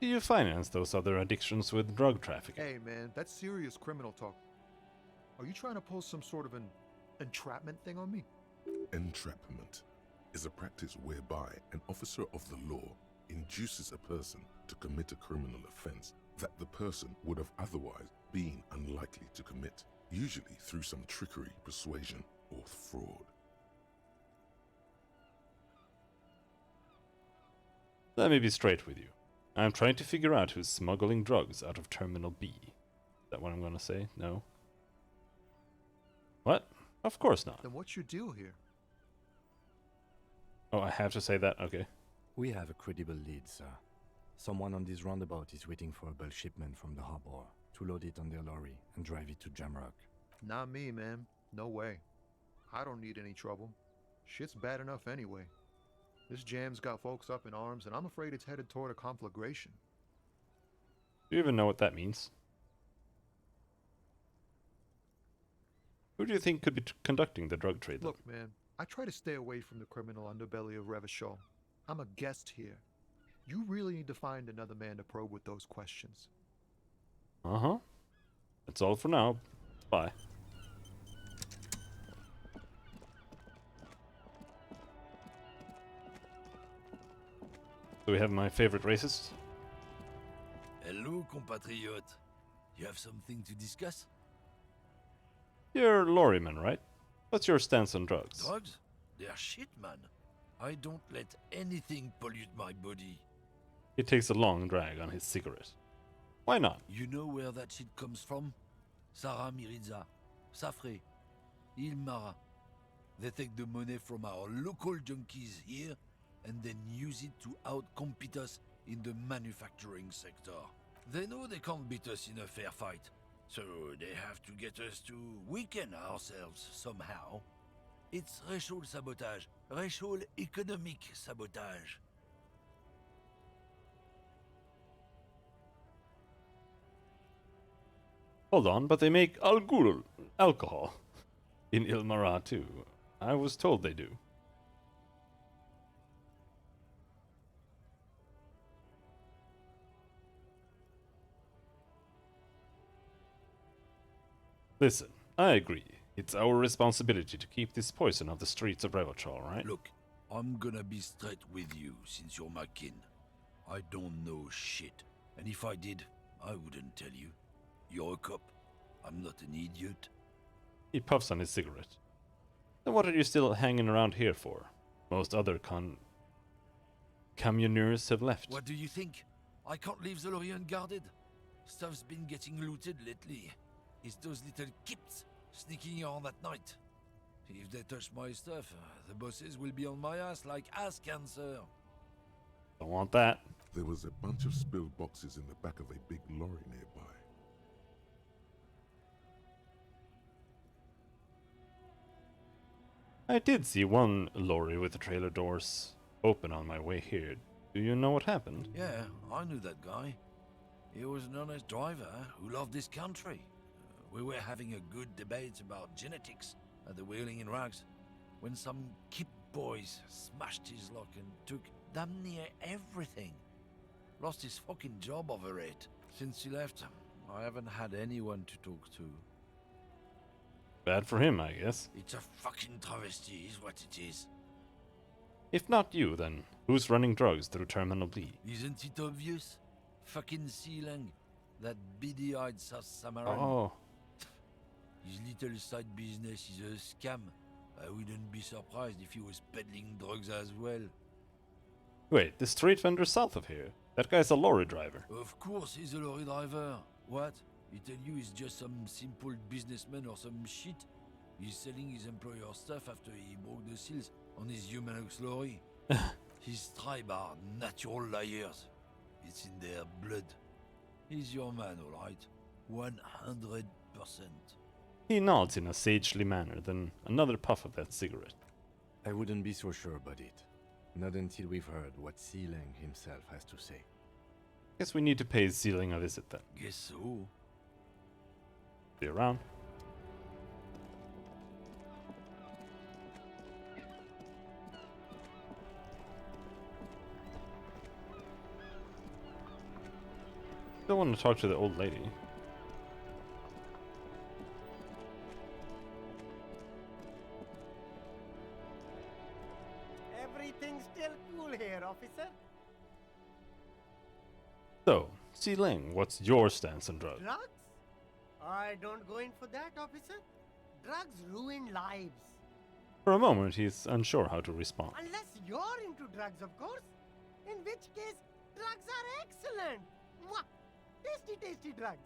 Do you finance those other addictions with drug trafficking? Hey, man, that's serious criminal talk. Are you trying to pull some sort of an entrapment thing on me? Entrapment is a practice whereby an officer of the law induces a person to commit a criminal offense that the person would have otherwise been unlikely to commit, usually through some trickery, persuasion, or fraud. Let me be straight with you. I'm trying to figure out who's smuggling drugs out of Terminal B. Is that what I'm gonna say? No? What? Of course not. Then what's your deal here? Oh, I have to say that? Okay. We have a credible lead, sir. Someone on this roundabout is waiting for a bulk shipment from the harbor to load it on their lorry and drive it to Jamrock. Not me, man. No way. I don't need any trouble. Shit's bad enough anyway. This jam's got folks up in arms, and I'm afraid it's headed toward a conflagration. Do you even know what that means? Who do you think could be conducting the drug trade? Look, man, I try to stay away from the criminal underbelly of Revachol. I'm a guest here. You really need to find another man to probe with those questions. Uh-huh. That's all for now. Bye. Do we have my favorite racist? Hello, compatriot. You have something to discuss? You're lorryman, right? What's your stance on drugs? Drugs? They're shit, man. I don't let anything pollute my body. He takes a long drag on his cigarette. Why not? You know where that shit comes from? Sarah Miriza, Safre, Ilmara. They take the money from our local junkies here and then use it to outcompete us in the manufacturing sector. They know they can't beat us in a fair fight, so they have to get us to weaken ourselves somehow. It's racial sabotage, racial economic sabotage. Hold on, but they make Al-Ghul alcohol in Ilmara too. I was told they do. Listen, I agree. It's our responsibility to keep this poison off the streets of Revachol, right? Look, I'm gonna be straight with you since you're my kin. I don't know shit, and if I did, I wouldn't tell you. You're a cop. I'm not an idiot. He puffs on his cigarette. Then what are you still hanging around here for? Most other communers have left. What do you think? I can't leave the lorry unguarded. Stuff's been getting looted lately. It's those little kips sneaking around at night. If they touch my stuff, the bosses will be on my ass like ass cancer. Don't want that. There was a bunch of spilled boxes in the back of a big lorry nearby. I did see one lorry with the trailer doors open on my way here. Do you know what happened? Yeah, I knew that guy. He was an honest driver who loved this country. We were having a good debate about genetics at the Wheeling in Rags when some kip boys smashed his lock and took damn near everything. Lost his fucking job over it. Since he left, I haven't had anyone to talk to. Bad for him, I guess. It's a fucking travesty, is what it is. If not you, then who's running drugs through Terminal B? Isn't it obvious? Fucking Sealang, that beady-eyed South Samaran. Oh. His little side business is a scam. I wouldn't be surprised if he was peddling drugs as well. Wait, the street vendor south of here? That guy's a lorry driver. Of course he's a lorry driver. What? He tell you he's just some simple businessman or some shit? He's selling his employer stuff after he broke the seals on his Humanux lorry. His tribe are natural liars. It's in their blood. He's your man, all right. 100%. He nods in a sagely manner, then another puff of that cigarette. I wouldn't be so sure about it. Not until we've heard what Sealang himself has to say. Guess we need to pay Sealing a visit then. Guess so. See you around. Still want to talk to the old lady. Everything's still cool here, officer. So, Sealing, what's your stance on drugs? Drugs? I don't go in for that, officer. Drugs ruin lives. For a moment, he's unsure how to respond. Unless you're into drugs, of course. In which case, drugs are excellent. Mwah! Tasty, tasty drugs.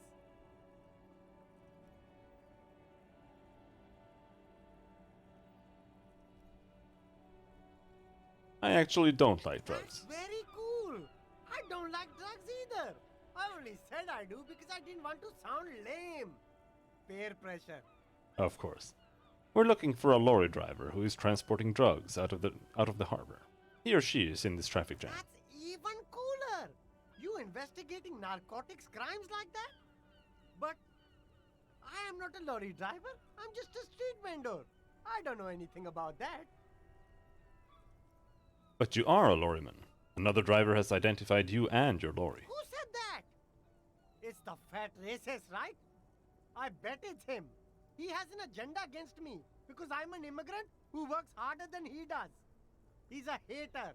I actually don't like drugs. Very cool. I don't like drugs either. I only said I do because I didn't want to sound lame. Peer pressure. Of course. We're looking for a lorry driver who is transporting drugs out of the harbor. He or she is in this traffic jam. That's even cooler. You investigating narcotics crimes like that? But I am not a lorry driver. I'm just a street vendor. I don't know anything about that. But you are a lorryman. Another driver has identified you and your lorry. Who said that? It's the fat racist, right? I bet it's him. He has an agenda against me because I'm an immigrant who works harder than he does. He's a hater.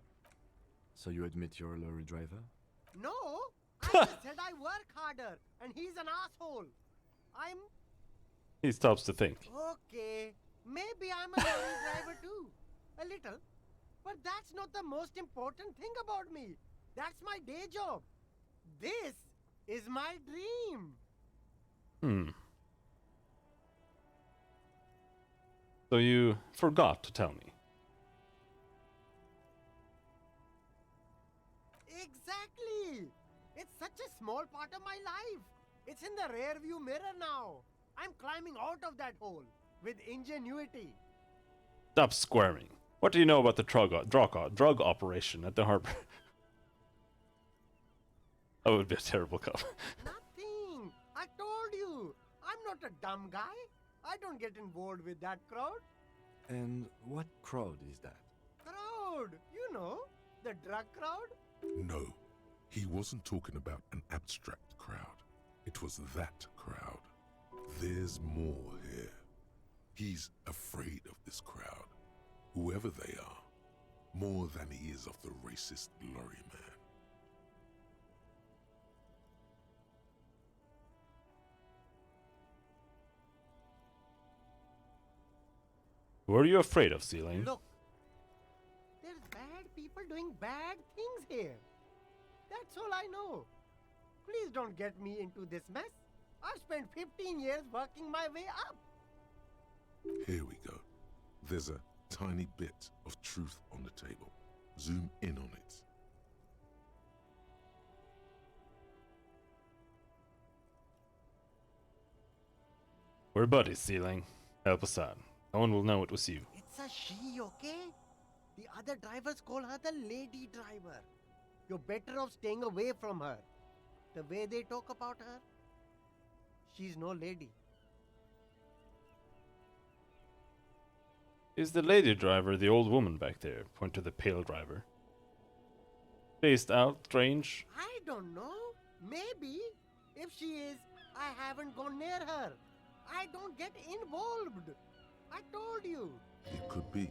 So you admit you're a lorry driver? No, I just said I work harder and he's an asshole. He stops to think. Okay, maybe I'm a lorry driver too. A little. But that's not the most important thing about me. That's my day job. This is my dream. So you forgot to tell me. Exactly. It's such a small part of my life. It's in the rear view mirror now. I'm climbing out of that hole with ingenuity. Stop squirming. What do you know about the drug operation at the harbor? I would be a terrible cop. Nothing. I told you. I'm not a dumb guy. I don't get involved with that crowd. And what crowd is that? Crowd. You know, the drug crowd. No, he wasn't talking about an abstract crowd. It was that crowd. There's more here. He's afraid of this crowd, whoever they are, more than he is of the racist lorry man. Who are you afraid of, Ceiling? Look, there's bad people doing bad things here. That's all I know. Please don't get me into this mess. I've spent 15 years working my way up. Here we go. There's a tiny bit of truth on the table. Zoom in on it. We're buddies, Ceiling. Help us out. No one will know it was you. It's a she, okay? The other drivers call her the lady driver. You're better off staying away from her. The way they talk about her, she's no lady. Is the lady driver the old woman back there? Point to the pale driver. Spaced out, strange. I don't know. Maybe. If she is, I haven't gone near her. I don't get involved. I told you. It could be.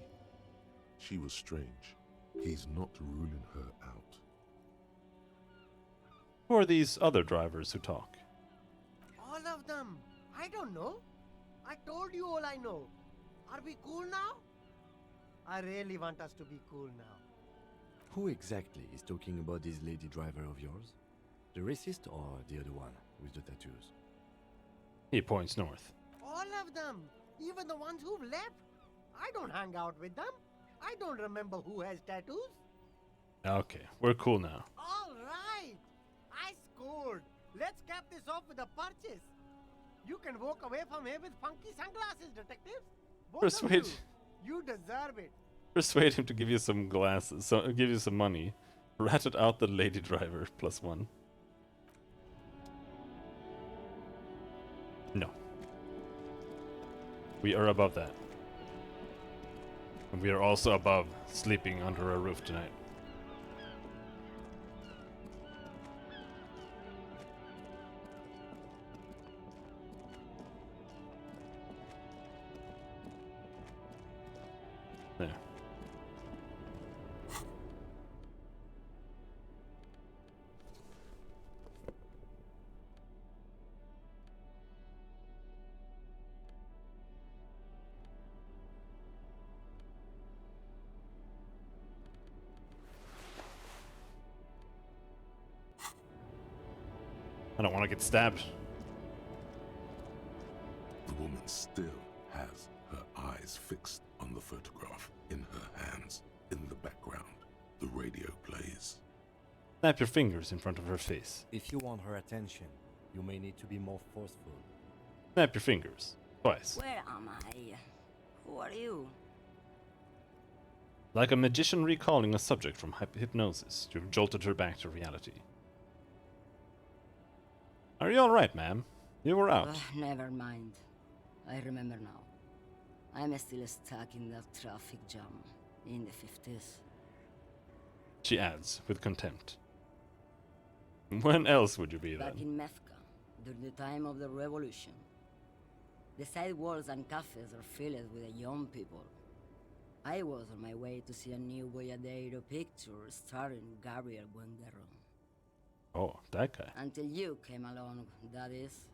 She was strange. He's not ruling her out. Who are these other drivers who talk? All of them. I don't know. I told you all I know. Are we cool now? I really want us to be cool now. Who exactly is talking about this lady driver of yours? The racist or the other one with the tattoos? He points north. All of them. Even the ones who've left. I don't hang out with them. I don't remember who has tattoos. Okay, we're cool now. All right. I scored. Let's cap this off with a purchase. You can walk away from here with funky sunglasses, detectives. Both of Persuade. You deserve it. Persuade him to give you some glasses, so give you some money. Ratted out the lady driver, +1. No. We are above that. And we are also above sleeping under a roof tonight. There. I don't want to get stabbed. The woman still has her eyes fixed on the photograph in her hands. In the background, the radio plays. Snap your fingers in front of her face. If you want her attention, you may need to be more forceful. Snap your fingers. Twice. Where am I? Who are you? Like a magician recalling a subject from hypnosis, you've jolted her back to reality. Are you alright, ma'am? You were out. Never mind. I remember now. I'm still stuck in that traffic jam in the 50s. She adds, with contempt. When else would you be Back then? in Methka, during the time of the revolution. The sidewalks and cafes are filled with young people. I was on my way to see a new Boyadero picture starring Gabriel Buenguerro. Oh, that guy. Until you came along, that is.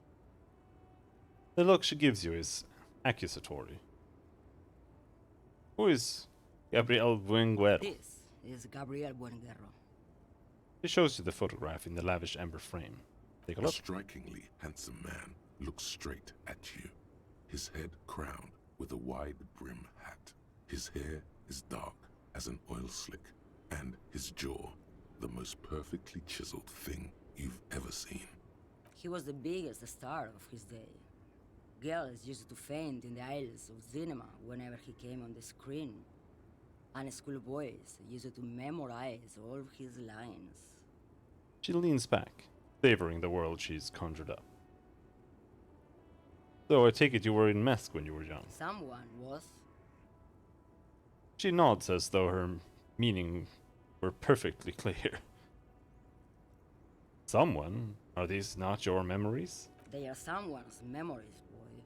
The look she gives you is accusatory. Who is Gabriel Buenguerro? This is Gabriel Buenguerro. She shows you the photograph in the lavish amber frame. Take a A look. strikingly handsome man looks straight at you, his head crowned with a wide brim hat. His hair is dark as an oil slick, and his jaw the most perfectly chiseled thing you've ever seen. He was the biggest star of his day. Girls used to faint in the aisles of cinema whenever he came on the screen. And schoolboys used to memorize all of his lines. She leans back, savoring the world she's conjured up. So I take it you were in Mesk when you were young. Someone was. She nods as though her meaning were perfectly clear. Someone? Are these not your memories? They are someone's memories, boy.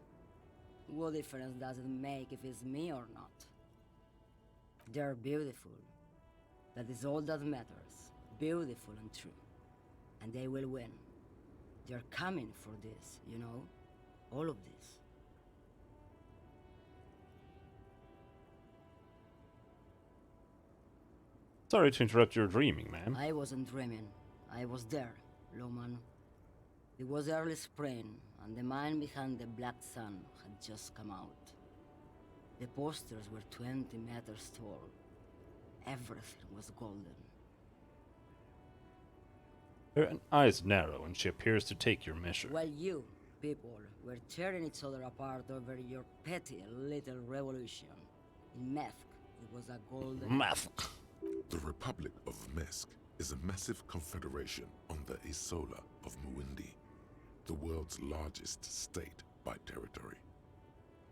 What difference does it make if it's me or not? They're beautiful. That is all that matters. Beautiful and true. And they will win. They're coming for this, you know? All of this. Sorry to interrupt your dreaming, ma'am. I wasn't dreaming. I was there, Loman. It was early spring, and the mine behind the Black Sun had just come out. The posters were 20 meters tall. Everything was golden. Her eyes narrow, and she appears to take your measure. While you, people, were tearing each other apart over your petty little revolution. In Meth, it was a golden... Meth! The Republic of Mesk is a massive confederation on the Isola of Muindi, the world's largest state by territory.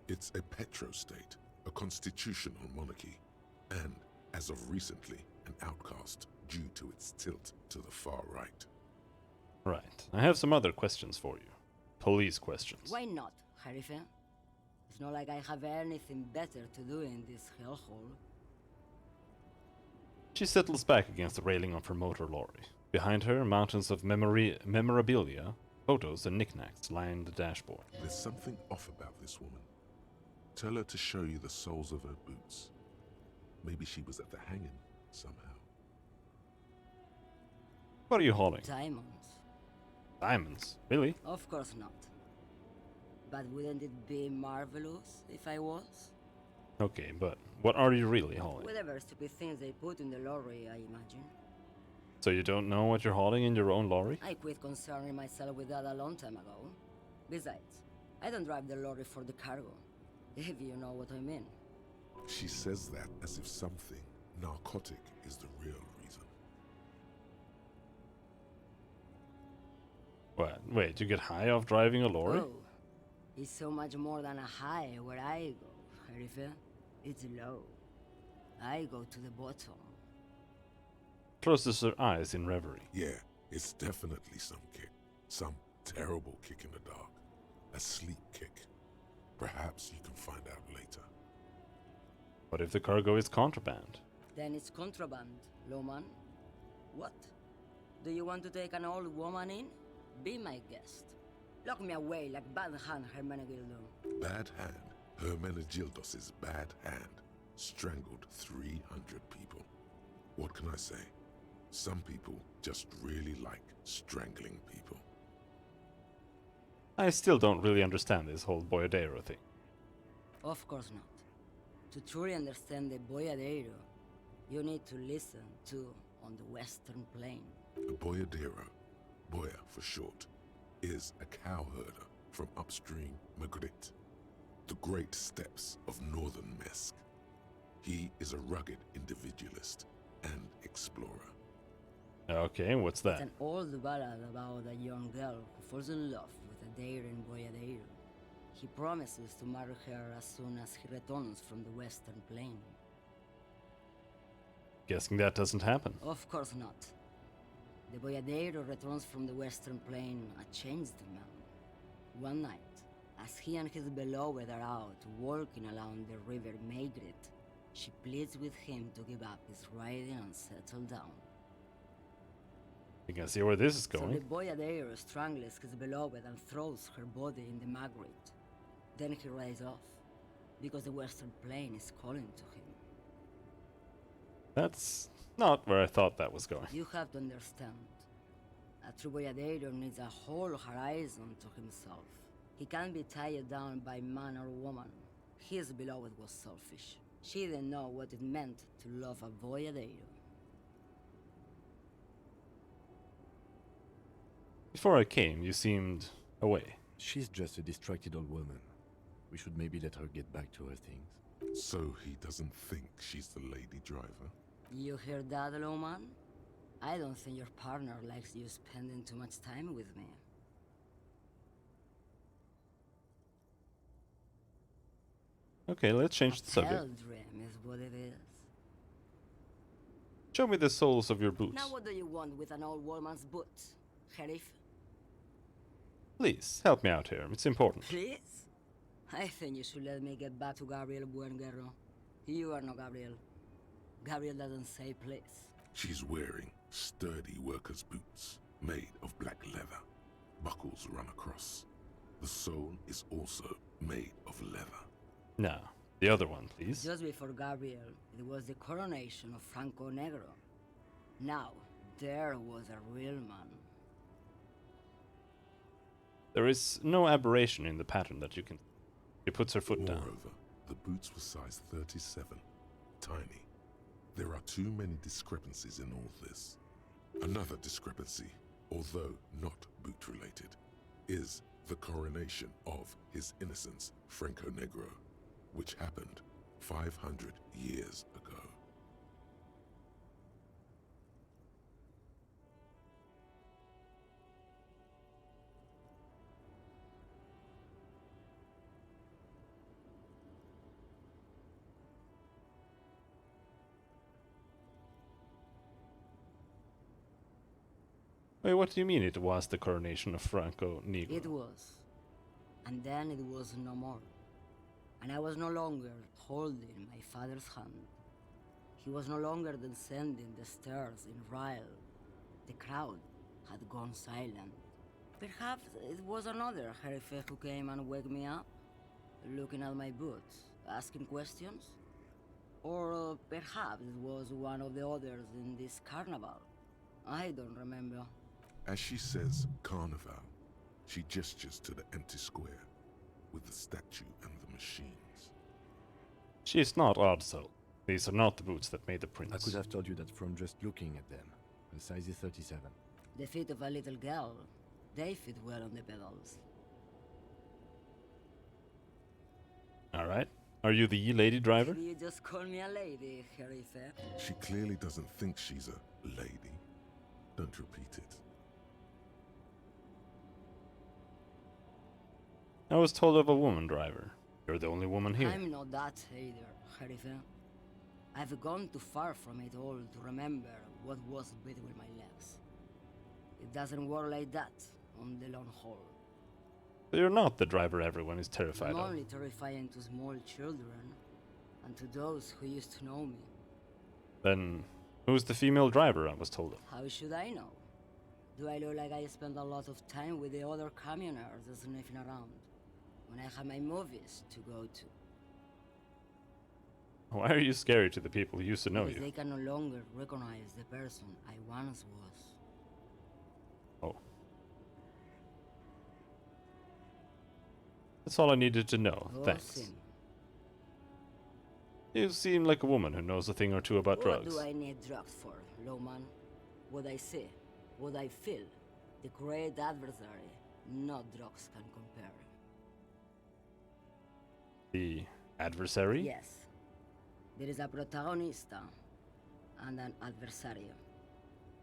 It's a petrostate, a constitutional monarchy, and, as of recently, an outcast due to its tilt to the far right. Right. I have some other questions for you. Police questions. Why not, Harife? It's not like I have anything better to do in this hellhole. She settles back against the railing of her motor lorry. Behind her, mountains of memorabilia, photos, and knickknacks line the dashboard. There's something off about this woman. Tell her to show you the soles of her boots. Maybe she was at the hanging somehow. What are you hauling? Diamonds. Diamonds? Really? Of course not. But wouldn't it be marvelous if I was? Okay, but what are you really hauling? Whatever stupid things they put in the lorry, I imagine. So you don't know what you're hauling in your own lorry? I quit concerning myself with that a long time ago. Besides, I don't drive the lorry for the cargo, if you know what I mean. She says that as if something narcotic is the real reason. What? Wait, you get high off driving a lorry? Oh, it's so much more than a high where I go, Harife. It's low. I go to the bottom. Closes her eyes in reverie. Yeah, it's definitely some kick. Some terrible kick in the dark. A sleep kick. Perhaps you can find out later. What if the cargo is contraband? Then it's contraband, Loman. What? Do you want to take an old woman in? Be my guest. Lock me away like Bad Hand Hermenegildo. Bad Hand? Hermenegildos' bad hand strangled 300 people. What can I say? Some people just really like strangling people. I still don't really understand this whole Boyadero thing. Of course not. To truly understand the Boyadero, you need to listen to On the Western Plain. The Boyadero, Boya for short, is a cowherder from upstream Magritte, the great steppes of northern Mesk. He is a rugged individualist and explorer. Okay, what's It's that? an old ballad about a young girl who falls in love with a daring Boyadero. He promises to marry her as soon as he returns from the Western Plain. Guessing that doesn't happen. Of course not. The Boyadero returns from the Western Plain a changed man. One night, as he and his beloved are out walking along the river Maigret, she pleads with him to give up his riding and settle down. You can see where this is So going. the Boyadero strangles his beloved and throws her body in the Magritte. Then he rides off, because the Western Plain is calling to him. That's not where I thought that was going. You have to understand. A true Boyadero needs a whole horizon to himself. He can't be tied down by man or woman. His beloved was selfish. She didn't know what it meant to love a Boyadero. Before I came, you seemed away. She's just a distracted old woman. We should maybe let her get back to her things. So he doesn't think she's the lady driver? You hear that, Loman? I don't think your partner likes you spending too much time with me. Okay, let's change the subject. Hell dream is what it is. Show me the soles of your boots. Now what do you want with an old woman's boots, Sheriff? Please, help me out here. It's important. Please? I think you should let me get back to Gabriel Buenguerro. You are not Gabriel. Gabriel doesn't say please. She's wearing sturdy worker's boots made of black leather. Buckles run across. The sole is also made of leather. No, the other one, please. Just before Gabriel, it was the coronation of Franco Negro. Now, there was a real man. There is no aberration in the pattern that you can. She puts her foot down. Moreover, the boots were size 37. Tiny. There are too many discrepancies in all this. Another discrepancy, although not boot-related, is the coronation of His Innocence Franco Negro, which happened 500 years ago. Wait, what do you mean it was the coronation of Franco Negro? It was. And then it was no more. And I was no longer holding my father's hand. He was no longer descending the stairs in Ryle. The crowd had gone silent. Perhaps it was another Jerife who came and woke me up, looking at my boots, asking questions. Or perhaps it was one of the others in this carnival. I don't remember. As she says carnival, she gestures to the empty square with the statue and the machines. She is not Oddsoul. These are not the boots that made the prince. I could have told you that from just looking at them. The size is 37. The feet of a little girl, they fit well on the pedals. Alright. Are you the lady driver? You just call me a lady, Jerife. She clearly doesn't think she's a lady. Don't repeat it. I was told of a woman driver. You're the only woman here. I'm not that either, Jerife. I've gone too far from it all to remember what was between my legs. It doesn't work like that on the long haul. But you're not the driver everyone is terrified I'm of. only terrifying to small children and to those who used to know me. Then, who's the female driver I was told of? How should I know? Do I look like I spend a lot of time with the other communers sniffing around when I have my movies to go to? Why are you scary to the people who used to know Because you? they can no longer recognize the person I once was. Oh. That's all I needed to know. Thanks. Awesome. You seem like a woman who knows a thing or two about What drugs. do I need drugs for, Lowman? What I see, what I feel, the great adversary, no drugs can compare. The adversary? Yes. There is a protagonista and an adversario.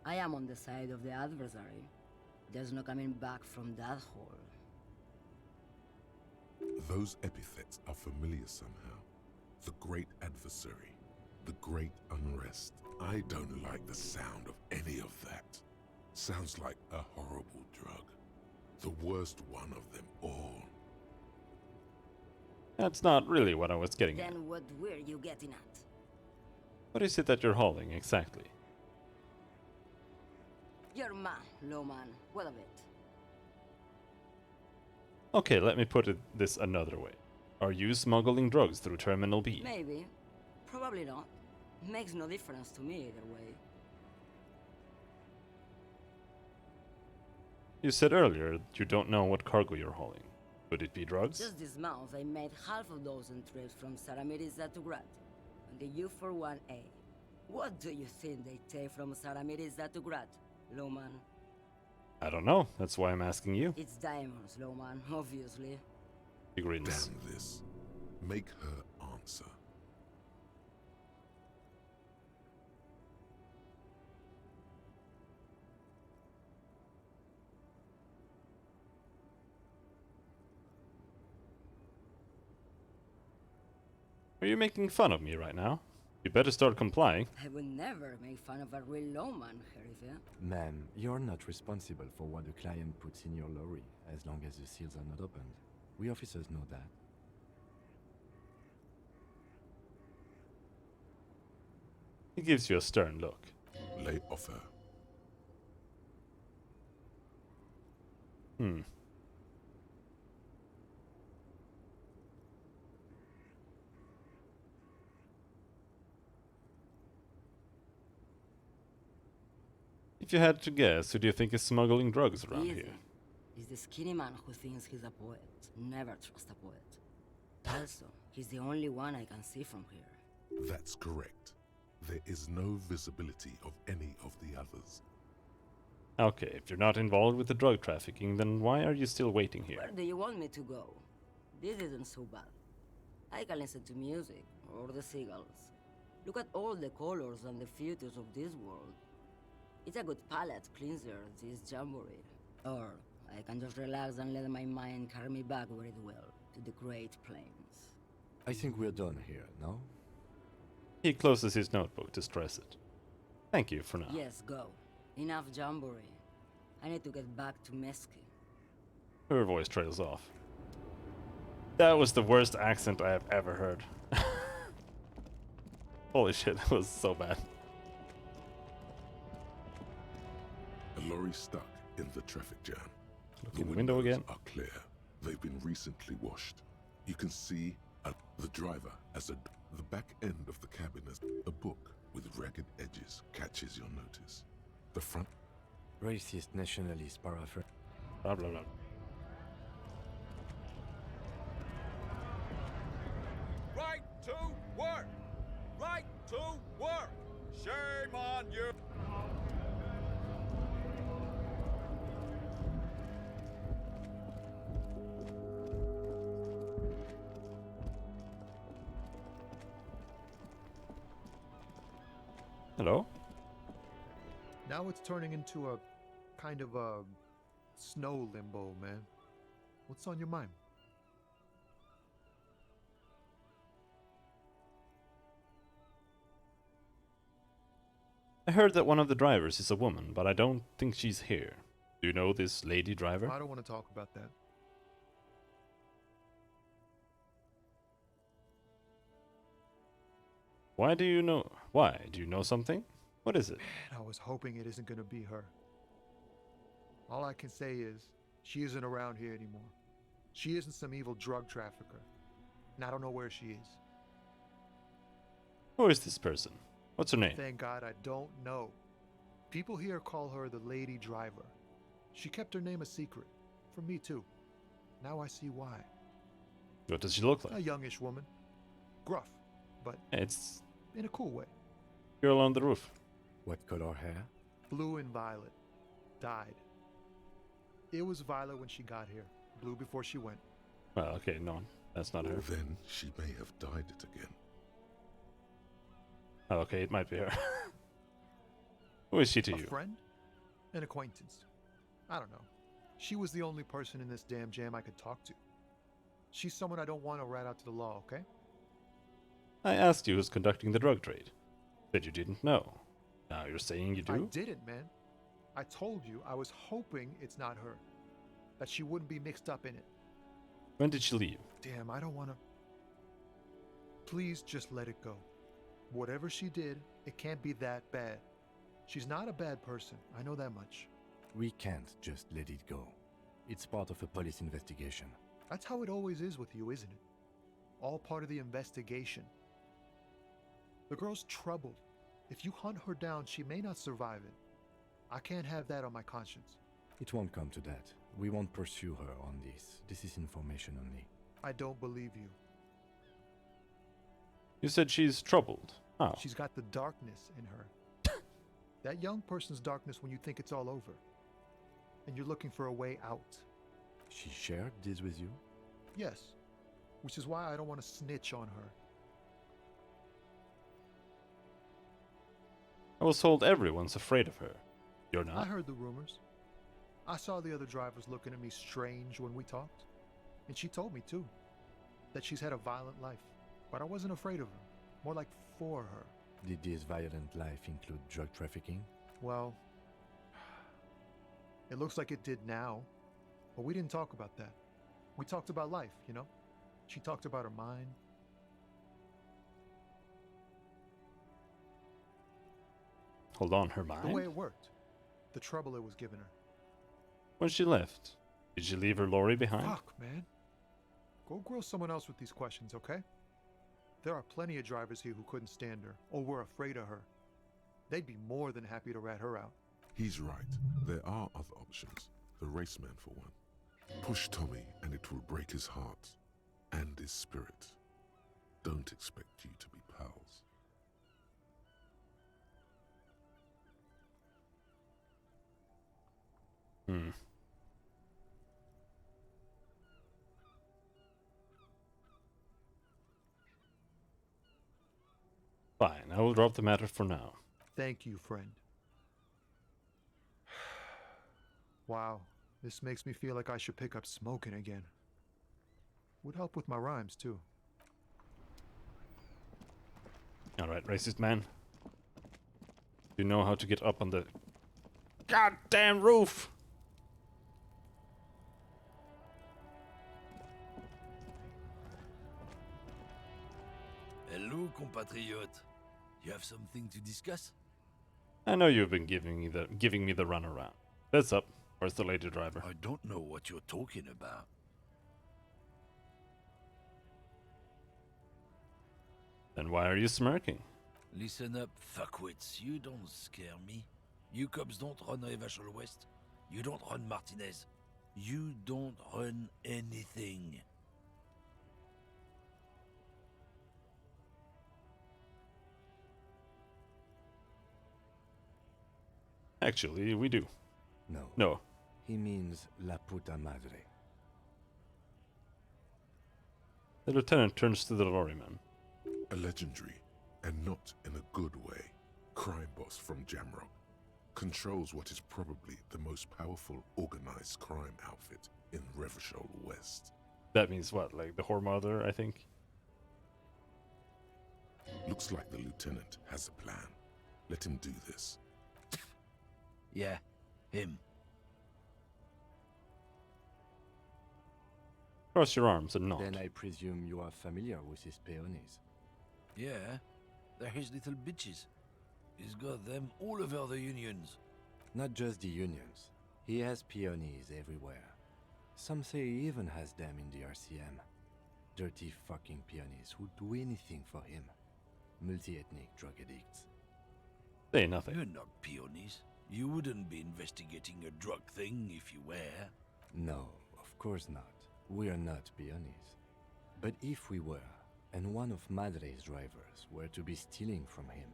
I am on the side of the adversary. There's no coming back from that hole. Those epithets are familiar somehow. The great adversary, the great unrest. I don't like the sound of any of that. Sounds like a horrible drug. The worst one of them all. That's not really what I was getting at. Then what were you getting at? What is it that you're hauling, exactly? You're man, Lowman. What of it? Okay, let me put this another way. Are you smuggling drugs through Terminal B? Maybe. Probably not. Makes no difference to me either way. You said earlier that you don't know what cargo you're hauling. Could it be drugs? Just this month, I made half a dozen trips from Saramiriza to Grat, on the U41A. What do you think they take from Saramiriza to Grat, Lowman? I don't know. That's why I'm asking you. It's diamonds, Lowman, obviously. He grins. Damn this. Make her answer. Are you making fun of me right now? You better start complying. I would never make fun of a real Lowman, Jerife. Ma'am, you're not responsible for what the client puts in your lorry, as long as the seals are not opened. We officers know that. He gives you a stern look. Lay off her. Hmm. If you had to guess, who do you think is smuggling drugs around Easy. here? He's the skinny man who thinks he's a poet. Never trust a poet. Also, he's the only one I can see from here. That's correct. There is no visibility of any of the others. Okay, if you're not involved with the drug trafficking, then why are you still waiting here? Where do you want me to go? This isn't so bad. I can listen to music, or the seagulls. Look at all the colors and the futures of this world. It's a good palate cleanser, this jamboree. Or I can just relax and let my mind carry me back where it will, to the Great Plains. I think we're done here, no? He closes his notebook to stress it. Thank you for now. Yes, go. Enough jamboree. I need to get back to Mesky. Her voice trails off. That was the worst accent I have ever heard. Holy shit, that was so bad. A lorry stuck in the traffic jam. Look in the window again. Are clear. They've been recently washed. You can see the driver as the back end of the cabin as a book with ragged edges catches your notice. The front. Racist, nationalist, parapher. Blah blah blah. Right to work! Right to work! Shame on you! Hello? Now it's turning into a kind of a snow limbo, man. What's on your mind? I heard that one of the drivers is a woman, but I don't think she's here. Do you know this lady driver? I don't want to talk about that. Why do you know? Why? Do you know something? What is it? Man, I was hoping it isn't going to be her. All I can say is, she isn't around here anymore. She isn't some evil drug trafficker. And I don't know where she is. Who is this person? What's her name? Thank God I don't know. People here call her the Lady Driver. She kept her name a secret. From me too. Now I see why. What does she look like? A youngish woman. Gruff, but It's in a cool way. girl on the roof. What color hair? Blue and violet. Dyed. It was violet when she got here. Blue before she went. Well, okay, no, that's not her. Then she may have dyed it again. Oh, okay, it might be her. Who is she to you? A friend? An acquaintance. I don't know. She was the only person in this damn jam I could talk to. She's someone I don't want to rat out to the law, okay? I asked you who's conducting the drug trade. Said you didn't know. Now you're saying you do? I didn't, man. I told you I was hoping it's not her. That she wouldn't be mixed up in it. When did she leave? Damn, I don't want to... Please just let it go. Whatever she did, it can't be that bad. She's not a bad person. I know that much. We can't just let it go. It's part of a police investigation. That's how it always is with you, isn't it? All part of the investigation. The girl's troubled. If you hunt her down, she may not survive it. I can't have that on my conscience. It won't come to that. We won't pursue her on this. This is information only. I don't believe you. You said she's troubled. How? She's got the darkness in her. That young person's darkness when you think it's all over. And you're looking for a way out. She shared this with you? Yes. Which is why I don't want to snitch on her. I was told everyone's afraid of her. You're I not? heard the rumors. I saw the other drivers looking at me strange when we talked. And she told me too. That she's had a violent life. But I wasn't afraid of her. More like for her. Did this violent life include drug trafficking? Well, it looks like it did now. But we didn't talk about that. We talked about life, you know? She talked about her mind. Hold on, her The mind? way it worked. The trouble it was giving her. When she left, did she leave her lorry behind? Fuck, man. Go grill someone else with these questions, okay? There are plenty of drivers here who couldn't stand her, or were afraid of her. They'd be more than happy to rat her out. He's right. There are other options. The raceman, for one. Push Tommy and it will break his heart and his spirit. Don't expect you to be pals. Fine, I will drop the matter for now. Thank you, friend. Wow, this makes me feel like I should pick up smoking again. Would help with my rhymes, too. Alright, racist man. You know how to get up on the goddamn roof! Hello, compatriot. You have something to discuss? I know you've been giving me the runaround. What's up? Where's the lady driver? I don't know what you're talking about. Then why are you smirking? Listen up, fuckwits. You don't scare me. You cops don't run Revachol West. You don't run Martinez. You don't run anything. Actually, we do. No. No. He means La Puta Madre. The lieutenant turns to the lorryman. A legendary, and not in a good way, crime boss from Jamrock. Controls what is probably the most powerful organized crime outfit in Revachol West. That means what? Like the whore mother, I think? Looks like the lieutenant has a plan. Let him do this. Yeah, him. Cross your arms and nod. Then I presume you are familiar with his peonies. Yeah, they're his little bitches. He's got them all over the unions. Not just the unions. He has peonies everywhere. Some say he even has them in the RCM. Dirty fucking peonies who'd do anything for him. Multi-ethnic drug addicts. Say nothing. You're not peonies. You wouldn't be investigating a drug thing if you were. No, of course not. We are not peonies. But if we were, and one of Madre's drivers were to be stealing from him,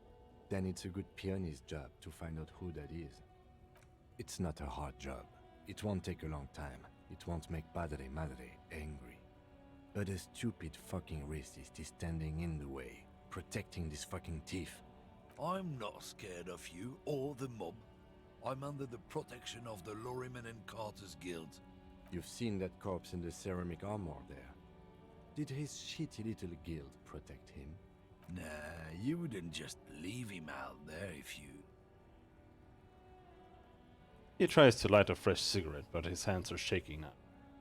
then it's a good peony's job to find out who that is. It's not a hard job. It won't take a long time. It won't make Padre Madre angry. But a stupid fucking racist is standing in the way, protecting this fucking thief. I'm not scared of you or the mob. I'm under the protection of the Lorrymen and Carters Guild. You've seen that corpse in the ceramic armor there. Did his shitty little guild protect him? Nah, you wouldn't just leave him out there if you... He tries to light a fresh cigarette, but his hands are shaking now.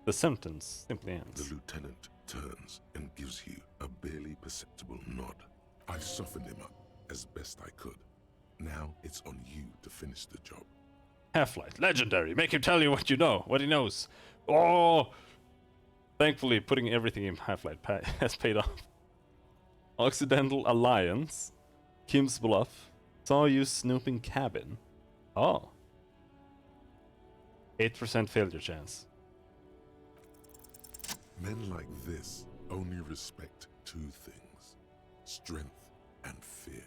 The sentence simply ends. The lieutenant turns and gives you a barely perceptible nod. I softened him up as best I could. Now it's on you to finish the job. Half-Light, legendary. Make him tell you what you know, what he knows. Oh! Thankfully, putting everything in Half-Light has paid off. Occidental Alliance, Kim's Bluff, saw you snooping cabin. Oh. 8% failure chance. Men like this only respect two things: strength and fear.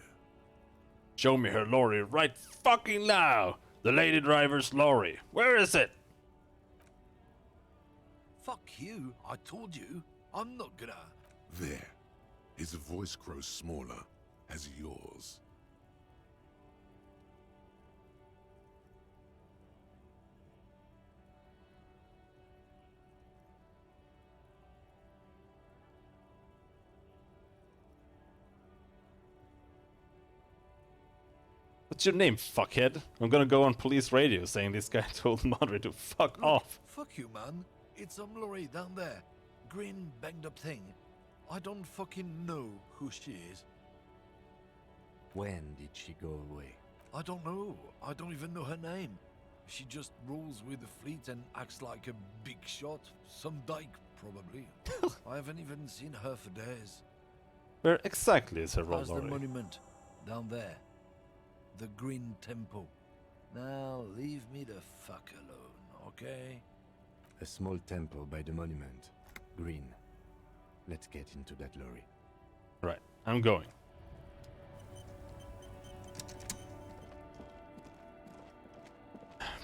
Show me her lorry right fucking now! The lady driver's lorry. Where is it? Fuck you, I told you. I'm not gonna... There. His voice grows smaller as yours. What's your name, fuckhead? I'm gonna go on police radio saying this guy told Madre to fuck off. Fuck you, man. It's some lorry down there. Green, banged up thing. I don't fucking know who she is. When did she go away? I don't know. I don't even know her name. She just rolls with the fleet and acts like a big shot. Some dyke, probably. I haven't even seen her for days. Where exactly is her How's the lorry? monument? Down there. The Green Temple. Now leave me the fuck alone, okay? A small temple by the monument. Green. Let's get into that lorry. Right, I'm going.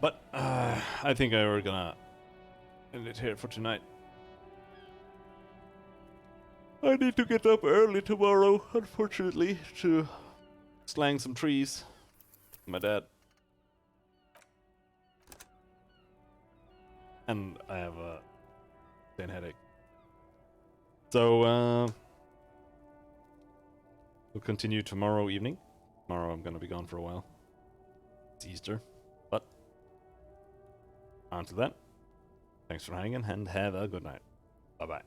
But I think we're gonna end it here for tonight. I need to get up early tomorrow, unfortunately, to slang some trees. My dad. And I have a thin headache. So, we'll continue tomorrow evening. Tomorrow I'm gonna be gone for a while. It's Easter. But, until then, thanks for hanging and have a good night. Bye-bye.